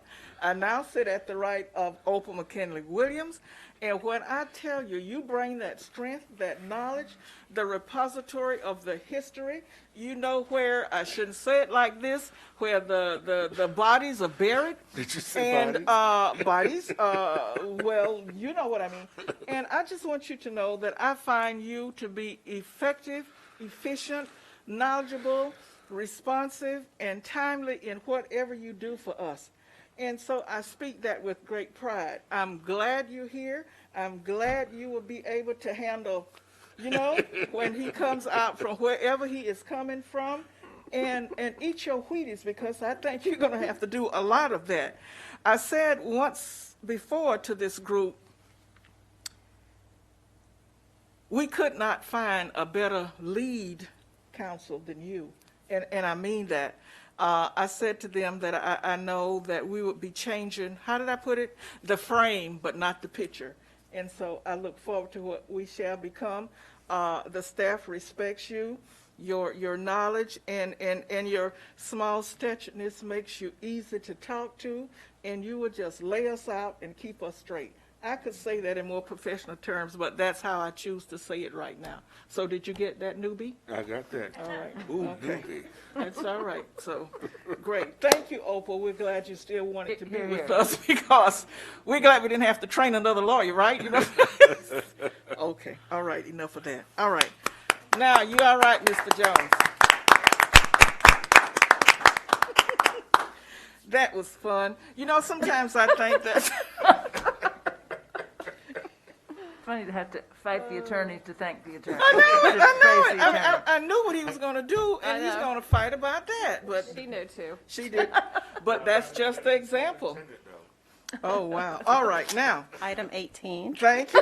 Speaker 1: I now sit at the right of Opal McKinley Williams. And when I tell you, you bring that strength, that knowledge, the repository of the history, you know where, I shouldn't say it like this, where the bodies are buried.
Speaker 5: Did you say
Speaker 1: Bodies, well, you know what I mean. And I just want you to know that I find you to be effective, efficient, knowledgeable, responsive, and timely in whatever you do for us. And so I speak that with great pride. I'm glad you're here. I'm glad you will be able to handle, when he comes out from wherever he is coming from, and eat your Wheaties, because I think you're going to have to do a lot of that. I said once before to this group, we could not find a better lead counsel than you, and I mean that. I said to them that I know that we would be changing, how did I put it? The frame, but not the picture. And so I look forward to what we shall become. The staff respects you, your knowledge, and your small statureness makes you easy to talk to, and you would just lay us out and keep us straight. I could say that in more professional terms, but that's how I choose to say it right now. So did you get that, newbie?
Speaker 5: I got that.
Speaker 1: All right.
Speaker 5: Ooh,
Speaker 1: Okay.
Speaker 5: newbie.
Speaker 1: That's all right. So, great. Thank you, Opal. We're glad you still wanted to be
Speaker 12: Here,
Speaker 1: with
Speaker 12: here.
Speaker 1: us, because we're glad we didn't have to train another lawyer, right? Okay. All right. Enough of that. All right. Now, you all right, Mr. Jones? That was fun. Sometimes I think that...
Speaker 12: Funny to have to fight the attorney to thank the attorney.
Speaker 1: I know it.
Speaker 12: Praise the attorney.
Speaker 1: I knew what he was going to do, and he's going to fight about that. But
Speaker 6: She knew too.
Speaker 1: she did. But that's just the example. Oh, wow. All right, now.
Speaker 10: Item 18.
Speaker 1: Thank you.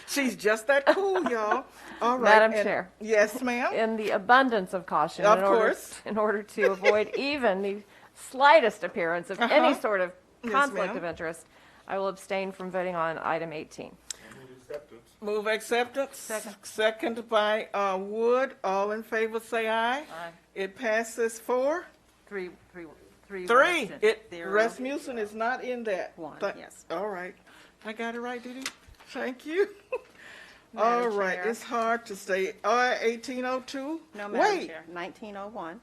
Speaker 1: She's just that cool, y'all. All right.
Speaker 6: Madam Chair.
Speaker 1: Yes, ma'am.
Speaker 6: In the abundance of caution,
Speaker 1: Of course.
Speaker 6: in order to avoid even the slightest appearance of any sort of
Speaker 1: Yes,
Speaker 6: conflict
Speaker 1: ma'am.
Speaker 6: of interest, I will abstain from voting on item 18.
Speaker 1: Move acceptance. Second by Wood. All in favor, say aye.
Speaker 12: Aye.
Speaker 1: It passes 4.
Speaker 12: Three.
Speaker 1: It Rasmussen is not in that.
Speaker 10: One, yes.
Speaker 1: All right. I got it right, did he? Thank you.
Speaker 10: Madam
Speaker 1: All right.
Speaker 10: Chair.
Speaker 1: It's hard to say. 1802.
Speaker 10: No, Madam
Speaker 1: Wait.
Speaker 10: Chair. 1901.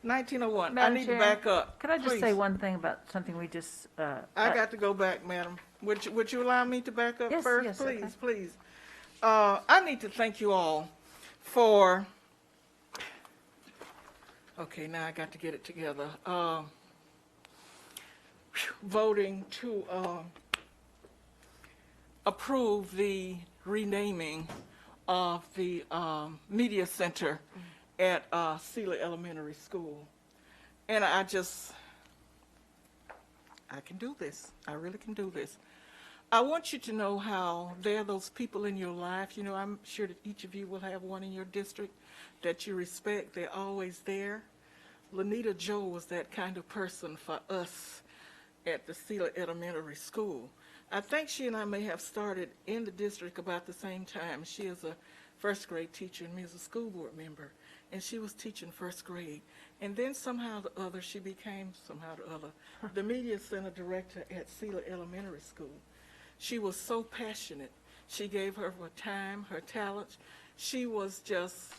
Speaker 1: 1901. I
Speaker 12: Madam
Speaker 1: need to
Speaker 12: Chair,
Speaker 1: back up.
Speaker 12: Could I just say
Speaker 1: please.
Speaker 12: one thing about something we just,
Speaker 1: I got to go back, madam. Would you allow me to back up
Speaker 12: Yes,
Speaker 1: first?
Speaker 12: yes,
Speaker 1: Please,
Speaker 12: okay.
Speaker 1: please. I need to thank you all for, okay, now I got to get it together. Voting to approve the renaming of the media center at Sealy Elementary School. And I can do this. I really can do this. I want you to know how there are those people in your life. You know, I'm sure that each of you will have one in your district that you respect. They're always there. Lanita Joe was that kind of person for us at the Sealy Elementary School. I think she and I may have started in the district about the same time. She is a first grade teacher and me as a school board member, and she was teaching first grade. And then somehow or other, she became, the media center director at Sealy Elementary School. She was so passionate. She gave her time, her talents. She was just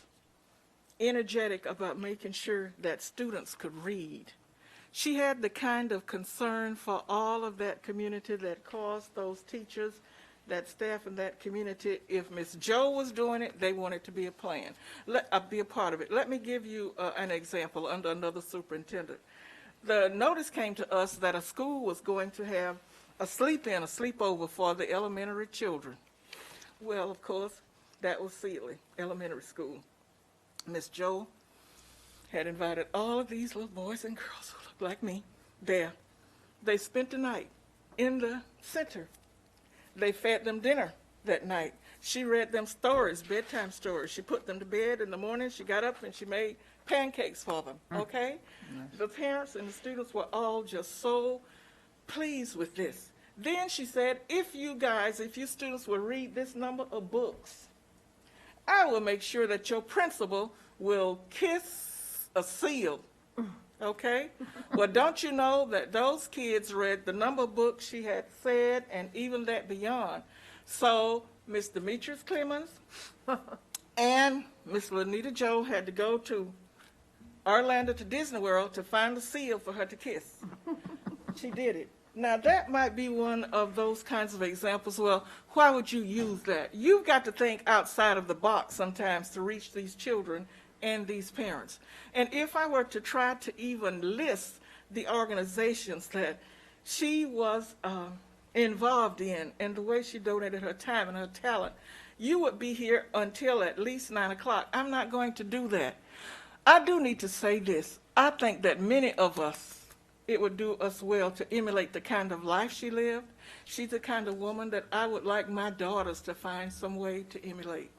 Speaker 1: energetic about making sure that students could read. She had the kind of concern for all of that community that caused those teachers, that staff in that community. If Miss Joe was doing it, they wanted to be a plan, be a part of it. Let me give you an example under another superintendent. The notice came to us that a school was going to have a sleep-in, a sleepover for the elementary children. Well, of course, that was Sealy Elementary School. Miss Joe had invited all of these little boys and girls who looked like me there. They spent the night in the center. They fed them dinner that night. She read them stories, bedtime stories. She put them to bed in the morning. She got up and she made pancakes for them, okay? The parents and the students were all just so pleased with this. Then she said, if you students will read this number of books, I will make sure that your principal will kiss a seal, okay? Well, don't you know that those kids read the number of books she had said and even that beyond? So Miss Demetrius Clemens and Miss Lanita Joe had to go to Orlando to Disney World to find a seal for her to kiss. She did it. Now, that might be one of those kinds of examples. Well, why would you use that? You've got to think outside of the box sometimes to reach these children and these parents. And if I were to try to even list the organizations that she was involved in and the way she donated her time and her talent, you would be here until at least 9 o'clock. I'm not going to do that. I do need to say this. I think that many of us, it would do us well to emulate the kind of life she lived. She's the kind of woman that I would like my daughters to find some way to emulate.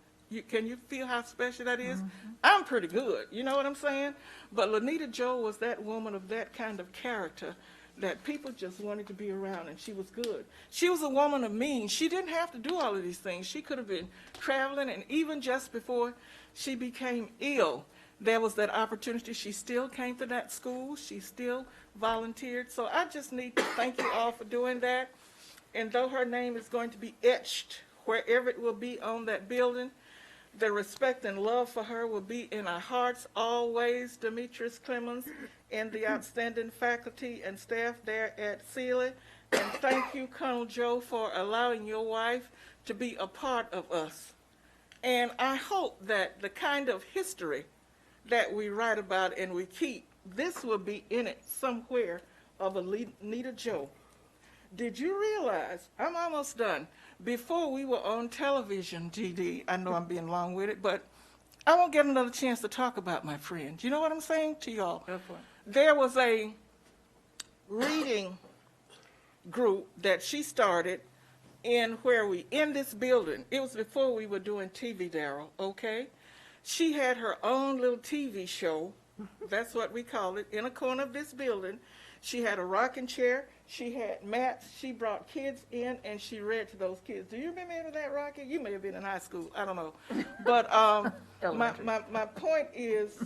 Speaker 1: Can you feel how special that is? Mm-hmm. I'm pretty good, you know what I'm saying? But Lanita Joe was that woman of that kind of character that people just wanted to be around, and she was good. She was a woman of means. She didn't have to do all of these things. She could have been traveling, and even just before she became ill, there was that opportunity. She still came to that school. She still volunteered. So I just need to thank you all for doing that. And though her name is going to be etched wherever it will be on that building, the respect and love for her will be in our hearts always. Demetrius Clemens and the outstanding faculty and staff there at Sealy. And thank you, Colonel Joe, for allowing your wife to be a part of us. And I hope that the kind of history that we write about and we keep, this will be in it somewhere of Lanita Joe. Did you realize, I'm almost done, before we were on television, GD, I know I'm being long-winded, but I won't get another chance to talk about my friend. You know what I'm saying to y'all? There was a reading group that she started in this building. It was before we were doing TV, Daryl, okay? She had her own little TV show, that's what we call it, in a corner of this building. She had a rocking chair, she had mats, she brought kids in, and she read to those kids. Do you remember that, Rocky? You may have been in high school, I don't know. But my point is,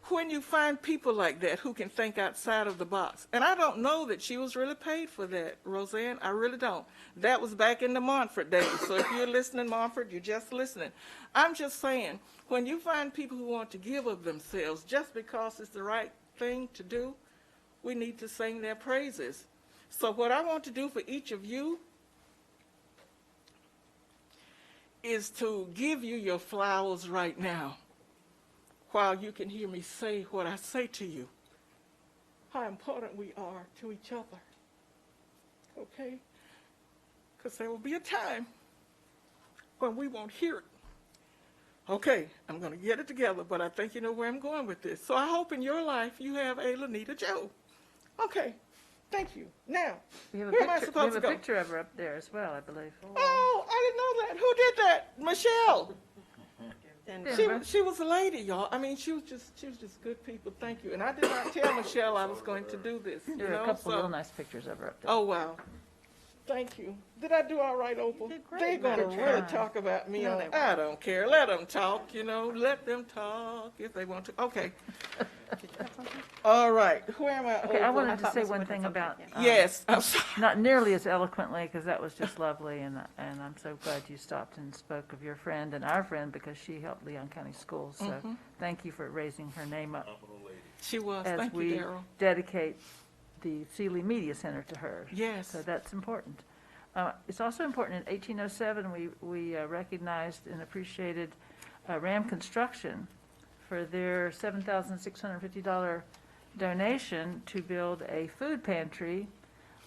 Speaker 1: when you find people like that who can think outside of the box, and I don't know that she was really paid for that, Roseanne, I really don't. That was back in the Montfort days, so if you're listening, Montfort, you're just listening. I'm just saying, when you find people who want to give of themselves just because it's the right thing to do, we need to sing their praises. So what I want to do for each of you is to give you your flowers right now, while you can hear me say what I say to you, how important we are to each other, okay? Because there will be a time when we won't hear it. Okay, I'm going to get it together, but I think you know where I'm going with this. So I hope in your life you have a Lanita Joe. Okay, thank you. Now,
Speaker 12: We have
Speaker 1: where am I supposed to go?
Speaker 12: a picture of her up there as well, I believe.
Speaker 1: Oh, I didn't know that. Who did that? Michelle. She was a lady, y'all. I mean, she was just good people. Thank you. And I did not tell Michelle I was going to do this. You
Speaker 12: There are
Speaker 1: know?
Speaker 12: a couple
Speaker 1: So-
Speaker 12: real nice pictures of her up there.
Speaker 1: Oh, wow. Thank you. Did I do all right, Opal? They're going to
Speaker 12: Good
Speaker 1: really
Speaker 12: job.
Speaker 1: talk about me
Speaker 12: No,
Speaker 1: on
Speaker 12: they
Speaker 1: it. I don't care. Let them talk, you know. Let them talk if they want to. Okay. All right. Where am I?
Speaker 12: Okay, I
Speaker 1: Opal?
Speaker 12: wanted to say one thing about.
Speaker 1: Yes, I'm sorry.
Speaker 12: Not nearly as eloquently, because that was just lovely, and I'm so glad you stopped and spoke of your friend and our friend, because she helped Leon County Schools. So
Speaker 1: Mhm.
Speaker 12: thank you for raising her name up.
Speaker 1: She was.
Speaker 12: As
Speaker 1: Thank you,
Speaker 12: we
Speaker 1: Daryl.
Speaker 12: dedicate the Sealy Media Center to her.
Speaker 1: Yes.
Speaker 12: So that's important. It's also important, in 1807, we recognized and appreciated Ram Construction for their $7,650 donation to build a food pantry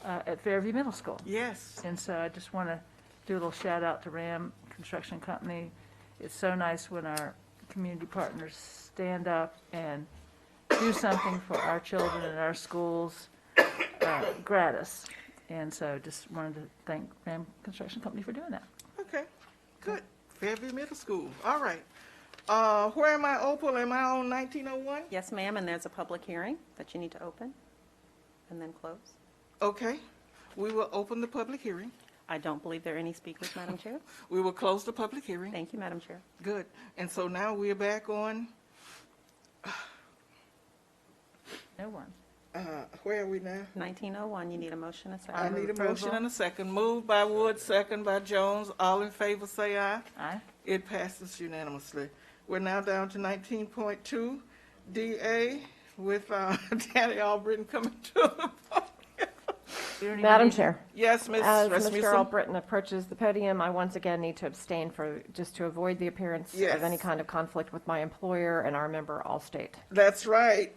Speaker 12: at Fairview Middle School.
Speaker 1: Yes.
Speaker 12: And so I just want to do a little shout out to Ram Construction Company. It's so nice when our community partners stand up and do something for our children and our schools gratis. And so just wanted to thank Ram Construction Company for doing that.
Speaker 1: Okay. Good. Fairview Middle School. All right. Where am I, Opal? Am I on 1901?
Speaker 10: Yes, ma'am, and there's a public hearing that you need to open and then close.
Speaker 1: Okay. We will open the public hearing.
Speaker 10: I don't believe there are any speakers, Madam Chair.
Speaker 1: We will close the public hearing.
Speaker 10: Thank you, Madam Chair.
Speaker 1: Good. And so now we're back on,
Speaker 12: No one.
Speaker 1: where are we now?
Speaker 10: 1901, you need a motion, a second.
Speaker 1: I need a motion and a second. Moved by Wood, second by Jones. All in favor, say aye.
Speaker 12: Aye.
Speaker 1: It passes unanimously. We're now down to 19.2, DA, with Danny Albritton coming to the podium.
Speaker 6: Madam Chair.
Speaker 1: Yes, Ms.
Speaker 6: As
Speaker 1: Rasmussen.
Speaker 6: Mr. Albritton approaches the podium, I once again need to abstain just to avoid the appearance
Speaker 1: Yes.
Speaker 6: of any kind of conflict with my employer and our member, Allstate.
Speaker 1: That's right.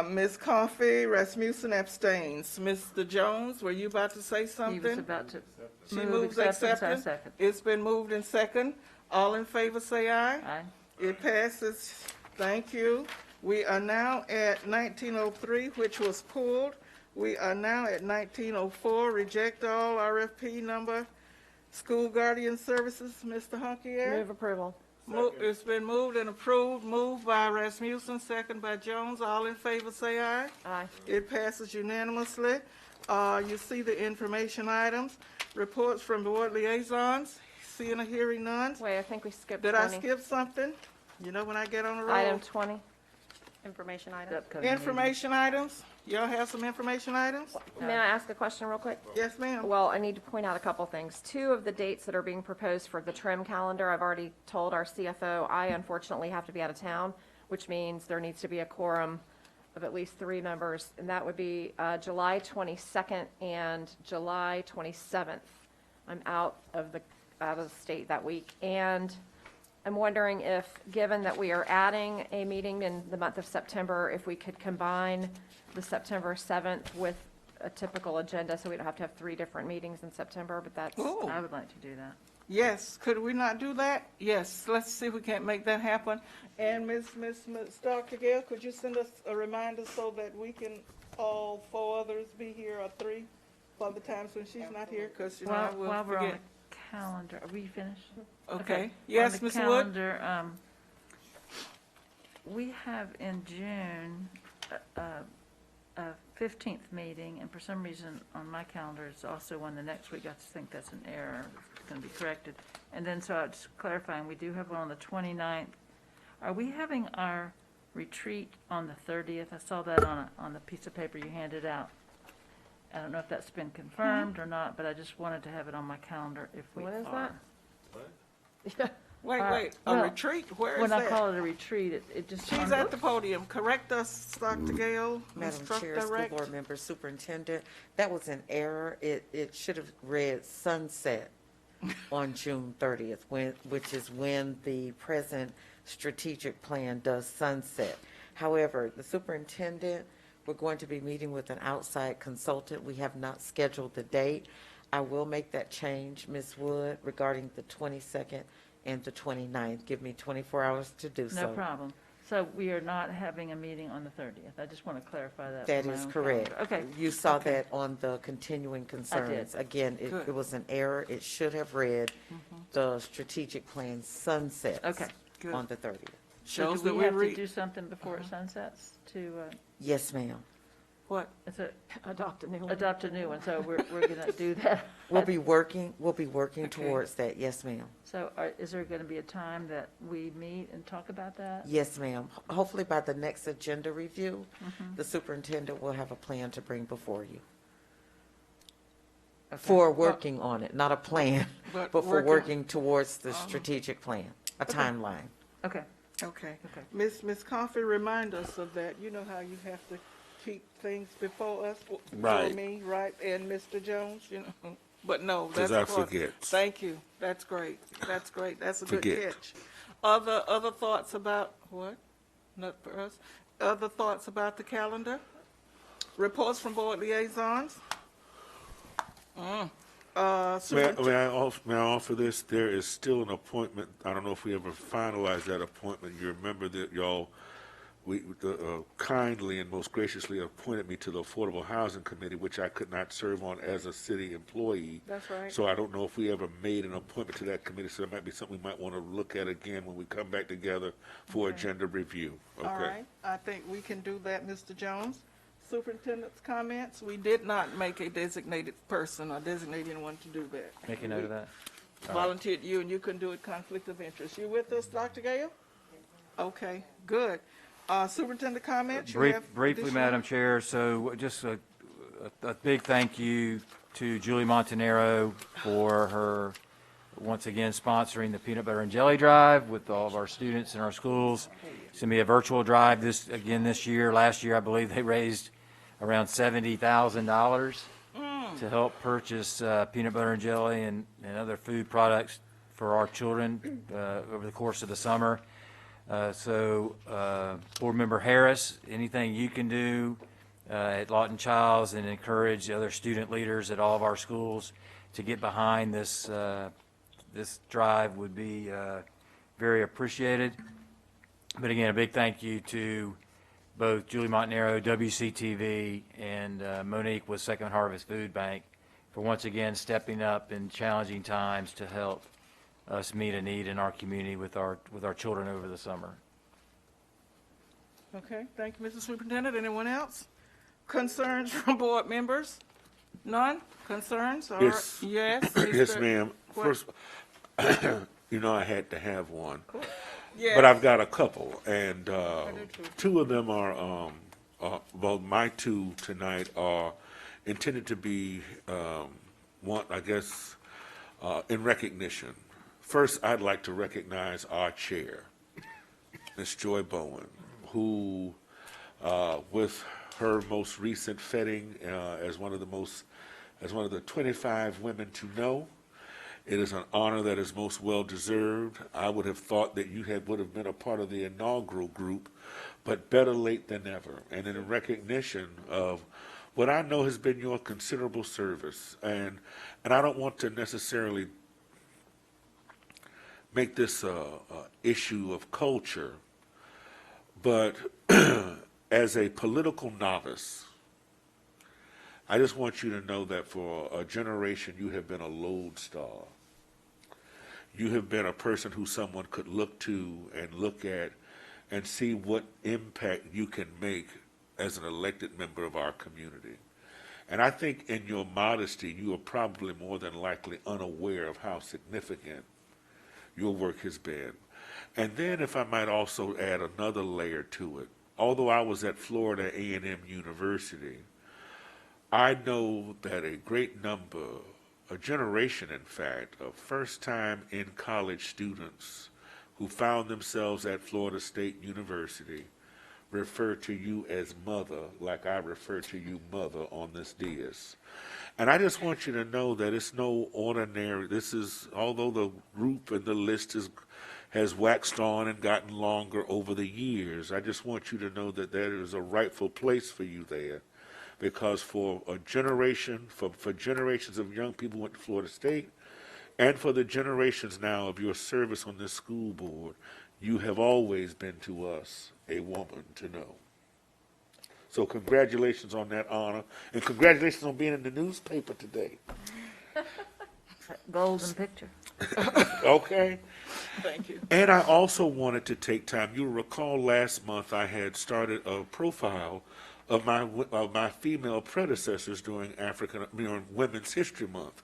Speaker 1: Ms. Coffey, Rasmussen abstains. Mr. Jones, were you about to say something?
Speaker 12: He was about to
Speaker 1: She
Speaker 12: move
Speaker 1: moves
Speaker 12: acceptance, I
Speaker 1: acceptance.
Speaker 12: second.
Speaker 1: It's been moved in second. All in favor, say aye.
Speaker 12: Aye.
Speaker 1: It passes. Thank you. We are now at 1903, which was pulled. We are now at 1904, reject all RFP number, school guardian services. Mr. Honkier?
Speaker 6: Move approval.
Speaker 1: It's been moved and approved. Moved by Rasmussen, second by Jones. All in favor, say aye.
Speaker 6: Aye.
Speaker 1: It passes unanimously. You see the information items, reports from board liaisons. Seeing or hearing none.
Speaker 6: Wait, I think we skipped
Speaker 1: Did
Speaker 6: 20.
Speaker 1: I skip something? You know when I get on the roll.
Speaker 6: Item 20.
Speaker 10: Information item.
Speaker 1: Information items? Y'all have some information items?
Speaker 6: May I ask a question real quick?
Speaker 1: Yes, ma'am.
Speaker 6: Well, I need to point out a couple things. Two of the dates that are being proposed for the trim calendar, I've already told our CFO, I unfortunately have to be out of town, which means there needs to be a quorum of at least 3 members, and that would be July 22nd and July 27th. I'm out of the state that week, and I'm wondering if, given that we are adding a meeting in the month of September, if we could combine the September 7th with a typical agenda, so we don't have to have 3 different meetings in September, but that's.
Speaker 1: Oh.
Speaker 12: I would like to do that.
Speaker 1: Yes, could we not do that? Yes, let's see if we can't make that happen. And Ms. Dr. Gale, could you send us a reminder so that we can all 4 others be here, or 3, for the times when she's not here? Because, you know, I will
Speaker 12: While we're on
Speaker 1: forget.
Speaker 12: the calendar, are we finished?
Speaker 1: Okay. Yes,
Speaker 12: On the
Speaker 1: Ms. Wood?
Speaker 12: calendar, we have in June a 15th meeting, and for some reason on my calendar, it's also one the next week. I just think that's an error. It's going to be corrected. And then, so I'm just clarifying, we do have one on the 29th. Are we having our retreat on the 30th. I saw that on the piece of paper you handed out. I don't know if that's been confirmed or not, but I just wanted to have it on my calendar if we are.
Speaker 2: When is that?
Speaker 1: Wait, a retreat? Where is
Speaker 12: When I
Speaker 1: that?
Speaker 12: call it a retreat, it just.
Speaker 1: She's at the podium. Correct us, Dr. Gale.
Speaker 21: Madam
Speaker 1: Instruct
Speaker 21: Chair, School
Speaker 1: direct.
Speaker 21: Board Member, Superintendent, that was an error. It should have read sunset on June 30th, which is when the present strategic plan does sunset. However, the superintendent, we're going to be meeting with an outside consultant. We have not scheduled the date. I will make that change, Ms. Wood, regarding the 22nd and the 29th. Give me 24 hours to do so.
Speaker 12: No problem. So we are not having a meeting on the 30th. I just want to clarify that.
Speaker 21: That
Speaker 12: for my
Speaker 21: is
Speaker 12: own
Speaker 21: correct.
Speaker 12: calendar. Okay.
Speaker 21: You saw
Speaker 12: Okay.
Speaker 21: that on the continuing concerns. Again,
Speaker 1: Good.
Speaker 21: it was an error. It should have read the strategic plan sunsets
Speaker 12: Okay.
Speaker 1: Good.
Speaker 21: on the 30th.
Speaker 12: So
Speaker 1: Shows
Speaker 12: do
Speaker 1: that
Speaker 12: we
Speaker 1: we
Speaker 12: have to
Speaker 1: read.
Speaker 12: do something before it sunsets to,
Speaker 21: Yes, ma'am.
Speaker 1: What?
Speaker 12: it's a,
Speaker 6: Adopt a new one.
Speaker 12: adopt a new one? So we're going to do that.
Speaker 21: We'll be working
Speaker 1: Okay.
Speaker 21: towards that. Yes, ma'am.
Speaker 12: So is there going to be a time that we meet and talk about that?
Speaker 21: Yes, ma'am. Hopefully by the next agenda review,
Speaker 12: Mhm.
Speaker 21: the superintendent will have a plan to bring before you.
Speaker 12: Okay.
Speaker 21: For working on it, not a plan,
Speaker 1: But
Speaker 21: but for
Speaker 1: working-
Speaker 21: working towards the strategic plan, a timeline.
Speaker 12: Okay.
Speaker 1: Okay.
Speaker 12: Okay.
Speaker 1: Ms. Coffey, remind us of that. You know how you have to keep things before us, for
Speaker 5: Right.
Speaker 1: me, right? And Mr. Jones, you know. But no,
Speaker 5: 'Cause
Speaker 1: that's
Speaker 5: I
Speaker 1: what-
Speaker 5: forget.
Speaker 1: Thank you. That's great. That's great. That's a good
Speaker 5: Forget.
Speaker 1: catch. Other thoughts about what? Not for us. Other thoughts about the calendar? Reports from board liaisons?
Speaker 5: May
Speaker 1: Superintendent-
Speaker 5: I offer this? There is still an appointment. I don't know if we ever finalized that appointment. You remember that y'all kindly and most graciously appointed me to the Affordable Housing Committee, which I could not serve on as a city employee.
Speaker 1: That's right.
Speaker 5: So I don't know if we ever made an appointment to that committee, so that might be something we might want to look at again when we come back together for agenda review. Okay.
Speaker 1: All right, I think we can do that, Mr. Jones. Superintendent's comments, we did not make a designated person or designate anyone to do that.
Speaker 4: Make a note of that.
Speaker 1: Volunteered you, and you couldn't do it, conflict of interest. You with us, Dr. Gale? Okay, good. Superintendent comments? You have
Speaker 4: Briefly,
Speaker 1: additional?
Speaker 4: Madam Chair, so just a big thank you to Julie Montanaro for her, once again, sponsoring the Peanut Butter and Jelly Drive with all of our students in our schools. It's going to be a virtual drive this year. Last year, I believe they raised around $70,000 to help purchase peanut butter and jelly and other food products for our children over the course of the summer. Board Member Harris, anything you can do at Lawton Childs and encourage other student leaders at all of our schools to get behind this drive would be very appreciated. But again, a big thank you to both Julie Montanaro, WCTV, and Monique with Second Harvest Food Bank for once again stepping up in challenging times to help us meet a need in our community with our children over the summer.
Speaker 1: Okay, thank you, Mr. Superintendent. Anyone else? Concerns from board members? None? Concerns? All right.
Speaker 5: Yes.
Speaker 1: Yes?
Speaker 5: Yes,
Speaker 1: Mr.
Speaker 5: ma'am.
Speaker 1: What?
Speaker 5: First, you know I had to have one.
Speaker 1: Yes.
Speaker 5: But I've got a couple, and
Speaker 1: do too.
Speaker 5: two of them are, well, my two tonight are intended to be, one, I guess, in recognition. First, I'd like to recognize our chair, Ms. Joy Bowen, who, with her most recent fetting as one of the 25 women to know, it is an honor that is most well-deserved. I would have thought that you would have been a part of the inaugural group, but better late than never. And in recognition of what I know has been your considerable service, and I don't want to necessarily make this a issue of culture, but as a political novice, I just want you to know that for a generation, you have been a lodestar. You have been a person who someone could look to and look at and see what impact you can make as an elected member of our community. And I think in your modesty, you are probably more than likely unaware of how significant your work has been. And then if I might also add another layer to it, although I was at Florida A&M University, I know that a great number, a generation in fact, of first-time in-college students who found themselves at Florida State University refer to you as mother, like I refer to you mother on this dais. And I just want you to know that it's no ordinary, this is, although the group and the list has waxed on and gotten longer over the years, I just want you to know that there is a rightful place for you there. Because for a generation, for generations of young people who went to Florida State, and for the generations now of your service on this school board, you have always been to us a woman to know. So congratulations on that honor, and congratulations on being in the newspaper today.
Speaker 12: Golden picture.
Speaker 5: Okay.
Speaker 1: Thank you.
Speaker 5: And I also wanted to take time, you'll recall last month I had started a profile of my female predecessors during Women's History Month.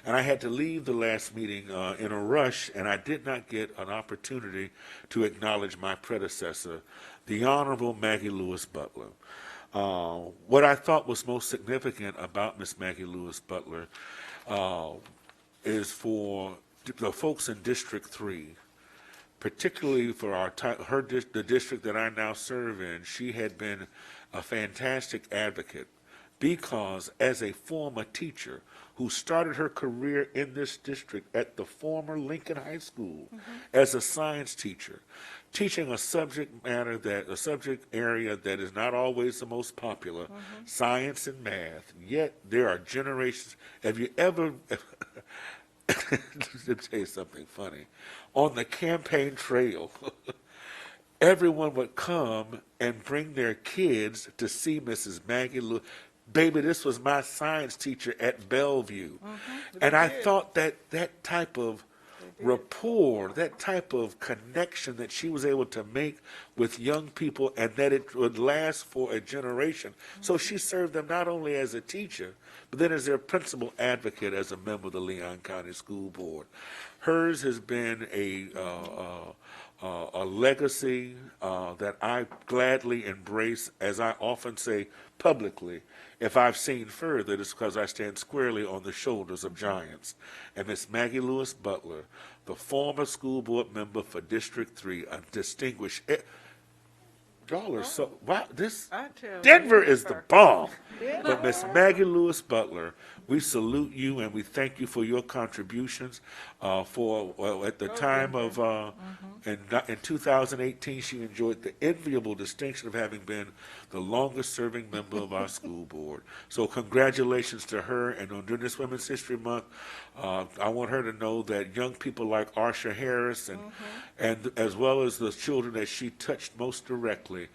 Speaker 5: And I had to leave the last meeting in a rush, and I did not get an opportunity to acknowledge my predecessor, the Honorable Maggie Lewis Butler. What I thought was most significant about Miss Maggie Lewis Butler is for the folks in District 3, particularly for the district that I now serve in. She had been a fantastic advocate because as a former teacher who started her career in this district at the former Lincoln High School as a science teacher, teaching a subject area that is not always the most popular, science and math, yet there are generations. Have you ever, let me tell you something funny, on the campaign trail, everyone would come and bring their kids to see Mrs. Maggie Lewis. Baby, this was my science teacher at Bellevue. And I thought that that type of rapport, that type of connection that she was able to make with young people, and that it would last for a generation. So she served them not only as a teacher, but then as their principal advocate as a member of the Leon County School Board. Hers has been a legacy that I gladly embrace, as I often say publicly. If I've seen further, it's because I stand squarely on the shoulders of giants. And Miss Maggie Lewis Butler, the former school board member for District 3, a distinguished. Y'all are so wow! Denver is the bomb. But Miss Maggie Lewis Butler, we salute you and we thank you for your contributions. At the time of in 2018, she enjoyed the enviable distinction of having been the longest-serving member of our school board. So congratulations to her. And during this Women's History Month, I want her to know that young people like Arsha Harris and as well as the children that she touched most directly,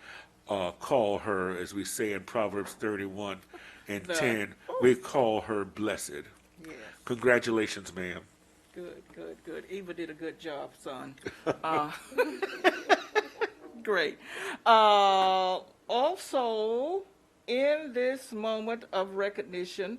Speaker 5: call her, as we say in Proverbs 31 and 10, we call her blessed.
Speaker 1: Yes.
Speaker 5: Congratulations, ma'am.
Speaker 1: Good. Eva did a good job, son. Great. Also, in this moment of recognition,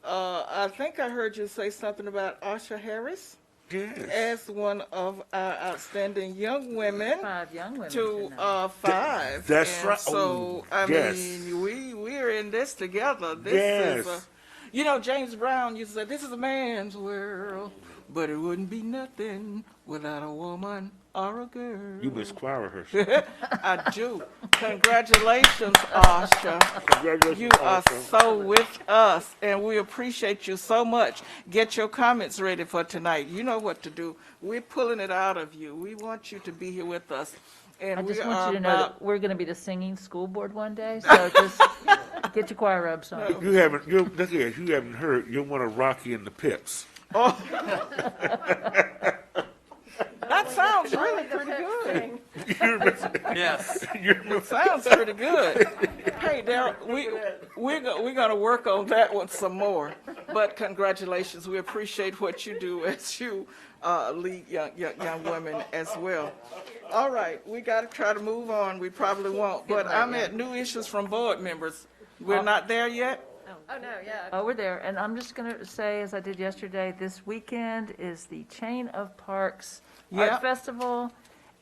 Speaker 1: I think I heard you say something about Arsha Harris.
Speaker 5: Yes.
Speaker 1: As one of our outstanding young women.
Speaker 12: 5 young women.
Speaker 1: To 5.
Speaker 5: That's
Speaker 1: and
Speaker 5: right.
Speaker 1: So, I mean, we're in this together. This is James Brown used to say, this is a man's world, but it wouldn't be nothing without a woman or a girl.
Speaker 5: You misquire her.
Speaker 1: I do. Congratulations, Arsha.
Speaker 5: Congratulations,
Speaker 1: you are so with us, and we appreciate you so much. Get your comments ready for tonight. You know what to do. We're pulling it out of you. We want you to be here with us. And
Speaker 12: I just
Speaker 1: we
Speaker 12: want
Speaker 1: are
Speaker 12: you to know that we're going to be the singing school board one day, so just get your choir robes on.
Speaker 5: You haven't heard. You're one of Rocky and the Pips.
Speaker 1: Oh. That sounds really pretty good.
Speaker 9: Yes.
Speaker 1: It sounds pretty good. Hey, Daryl, we're going to work on that one some more. But congratulations. We appreciate what you do as you lead young women as well. All right, we got to try to move on. We probably won't. But I'm at new issues from board members. We're not there yet?
Speaker 6: Oh, no, yeah.
Speaker 12: Oh, we're there. And I'm just going to say, as I did yesterday, this weekend is the Chain of Parks Art Festival.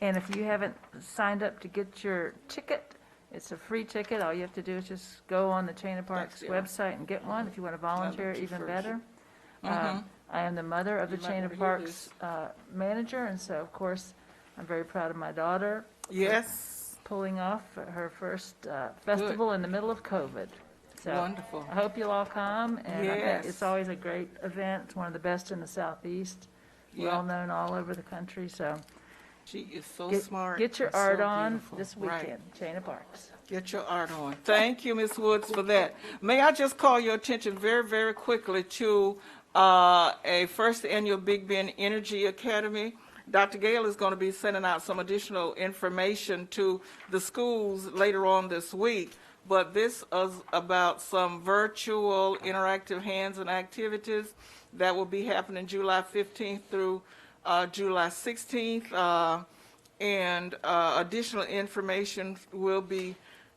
Speaker 12: And if you haven't signed up to get your ticket, it's a free ticket. All you have to do is just go on the Chain of Parks website and get one. If you want to volunteer, even better. I am the mother of the Chain of Parks manager, and so, of course, I'm very proud of my daughter.
Speaker 1: Yes.
Speaker 12: Pulling off her first festival in the middle of COVID. So
Speaker 1: Wonderful.
Speaker 12: I hope you'll all come, and I think
Speaker 1: Yes.
Speaker 12: it's always a great event. It's one of the best in the Southeast, well known all over the country, so.
Speaker 1: She is so
Speaker 12: Get-
Speaker 1: smart.
Speaker 12: Get your
Speaker 1: and
Speaker 12: art
Speaker 1: so
Speaker 12: on
Speaker 1: beautiful.
Speaker 12: this
Speaker 1: Right.
Speaker 12: weekend, Chain of Parks.
Speaker 1: Get your art on. Thank you, Ms. Woods, for that. May I just call your attention very, very quickly to a first annual Big Bend Energy Academy. Dr. Gale is going to be sending out some additional information to the schools later on this week, but this is about some virtual interactive hands-on activities that will be happening July 15th through July 16th. And additional information will be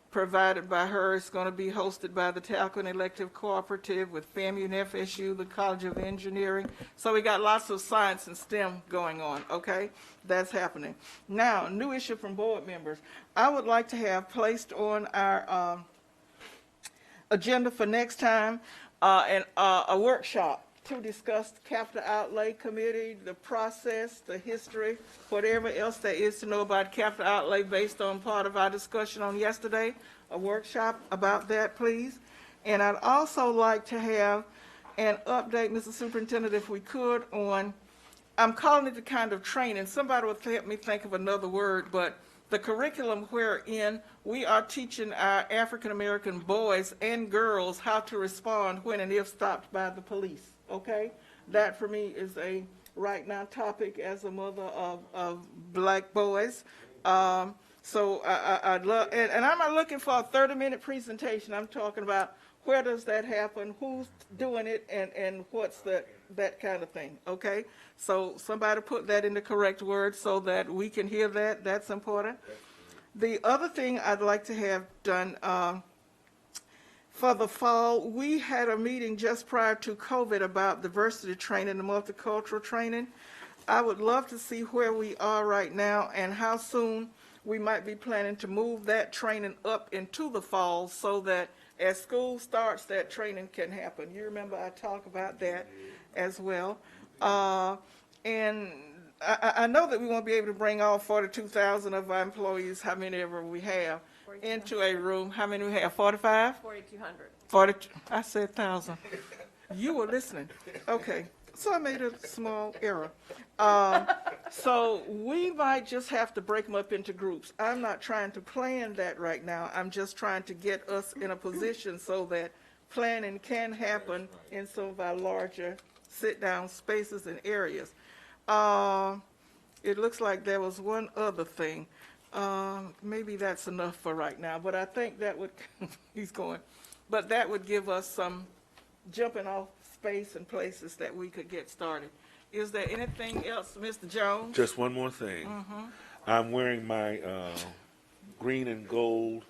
Speaker 1: provided by her. It's going to be hosted by the Talcott Elective Cooperative with FAMU and FSU, the College of Engineering. So we got lots of science and STEM going on, okay? That's happening. Now, new issue from board members. I would like to have placed on our agenda for next time a workshop to discuss the capital outlay committee, the process, the history, whatever else there is to know about capital outlay based on part of our discussion on yesterday, a workshop about that, please. And I'd also like to have an update, Mr. Superintendent, if we could, on, I'm calling it the kind of training. Somebody would help me think of another word, but the curriculum wherein we are teaching our African-American boys and girls how to respond when and if stopped by the police. Okay, that for me is a right now topic as a mother of black boys. So I'd love, and I'm not looking for a 30-minute presentation. I'm talking about where does that happen, who's doing it, and what's that kind of thing. Okay, so somebody put that in the correct words so that we can hear that. That's important. The other thing I'd like to have done. For the fall, we had a meeting just prior to COVID about diversity training and multicultural training. I would love to see where we are right now and how soon we might be planning to move that training up into the fall so that as school starts, that training can happen. You remember I talked about that as well. And I know that we won't be able to bring all 42,000 of our employees, how many ever we have, into a room. How many we have? 45?
Speaker 2: 4,200.
Speaker 1: 40. I said 1,000. You were listening. Okay. So I made a small error. So we might just have to break them up into groups. I'm not trying to plan that right now. I'm just trying to get us in a position so that planning can happen in some of our larger sit-down spaces and areas. It looks like there was one other thing. Maybe that's enough for right now, but I think that would, he's going, but that would give us some jumping off space and places that we could get started. Is there anything else, Mr. Jones?
Speaker 5: Just one more thing. I'm wearing my green and gold,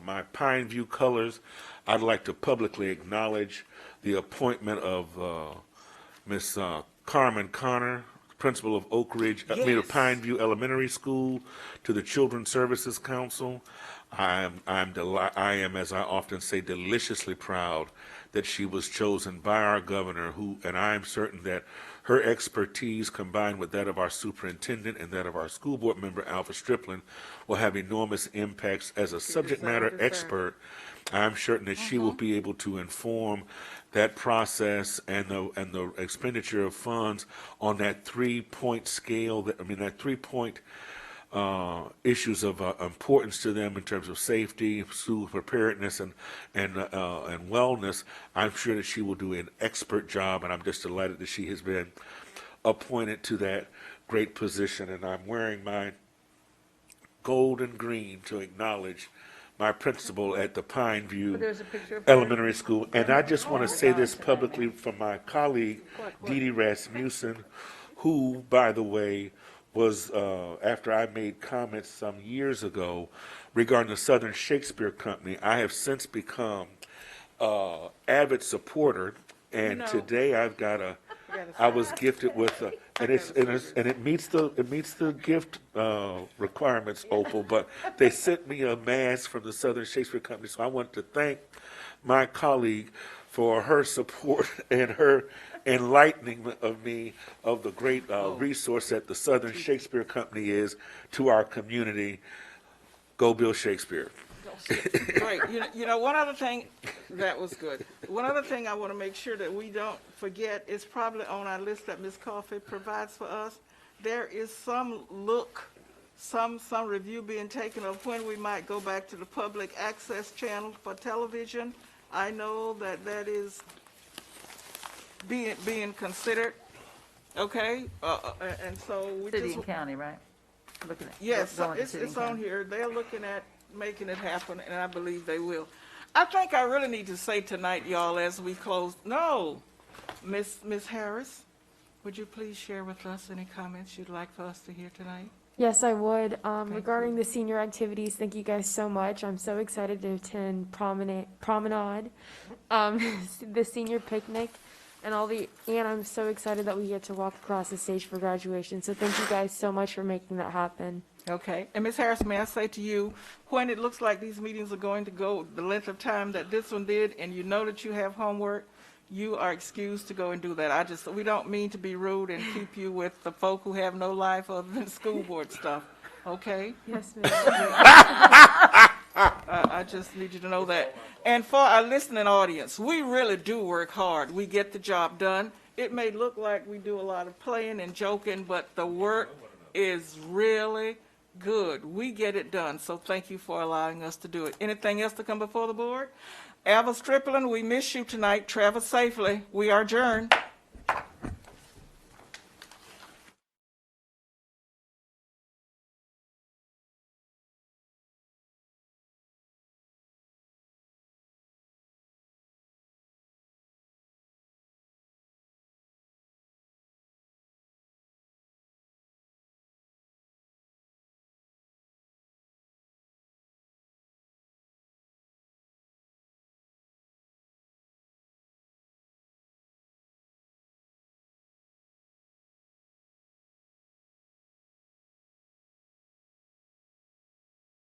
Speaker 5: my Pine View colors. I'd like to publicly acknowledge the appointment of Miss Carmen Connor, principal of Oak Ridge, of Pine View Elementary School, to the Children's Services Council. I am, as I often say, deliciously proud that she was chosen by our governor, and I am certain that her expertise combined with that of our superintendent and that of our school board member, Alpha Strickland, will have enormous impacts as a subject matter expert. I'm certain that she will be able to inform that process and the expenditure of funds on that 3-point scale. That that 3-point issues of importance to them in terms of safety, school preparedness, and wellness. I'm sure that she will do an expert job, and I'm just delighted that she has been appointed to that great position. And I'm wearing my gold and green to acknowledge my principal at the Pine View Elementary School. And I just want to say this publicly from my colleague, Dee Dee Rasmussen, who, by the way, was, after I made comments some years ago regarding the Southern Shakespeare Company, I have since become avid supporter, and today I've got a I was gifted with, and it meets the gift requirements, Opal. But they sent me a mask from the Southern Shakespeare Company, so I want to thank my colleague for her support and her enlightening of me of the great resource that the Southern Shakespeare Company is to our community. Go Bill Shakespeare.
Speaker 1: Great. You know, one other thing, that was good. One other thing I want to make sure that we don't forget is probably on our list that Ms. Coffey provides for us. There is some review being taken of when we might go back to the public access channel for television. I know that that is being considered. Okay, and so we
Speaker 12: City
Speaker 1: just
Speaker 12: and county, right? Looking at.
Speaker 1: yes,
Speaker 12: going to
Speaker 1: it's
Speaker 12: city and
Speaker 1: on
Speaker 12: county.
Speaker 1: here. They're looking at making it happen, and I believe they will. I think I really need to say tonight, y'all, as we close. No, Miss Harris, would you please share with us any comments you'd like for us to hear tonight?
Speaker 2: Yes, I would. Regarding the senior activities, thank you guys so much. I'm so excited to attend Promenade, the senior picnic, and I'm so excited that we get to walk across the stage for graduation. So thank you guys so much for making that happen.
Speaker 1: Okay, and Ms. Harris, may I say to you, when it looks like these meetings are going to go the length of time that this one did, and you know that you have homework, you are excused to go and do that. We don't mean to be rude and keep you with the folk who have no life other than school board stuff, okay?
Speaker 2: Yes, ma'am.
Speaker 1: I just need you to know that. And for our listening audience, we really do work hard. We get the job done. It may look like we do a lot of playing and joking, but the work is really good. We get it done, so thank you for allowing us to do it. Anything else to come before the board? Alva Strickland, we miss you tonight. Travel safely. We are adjourned.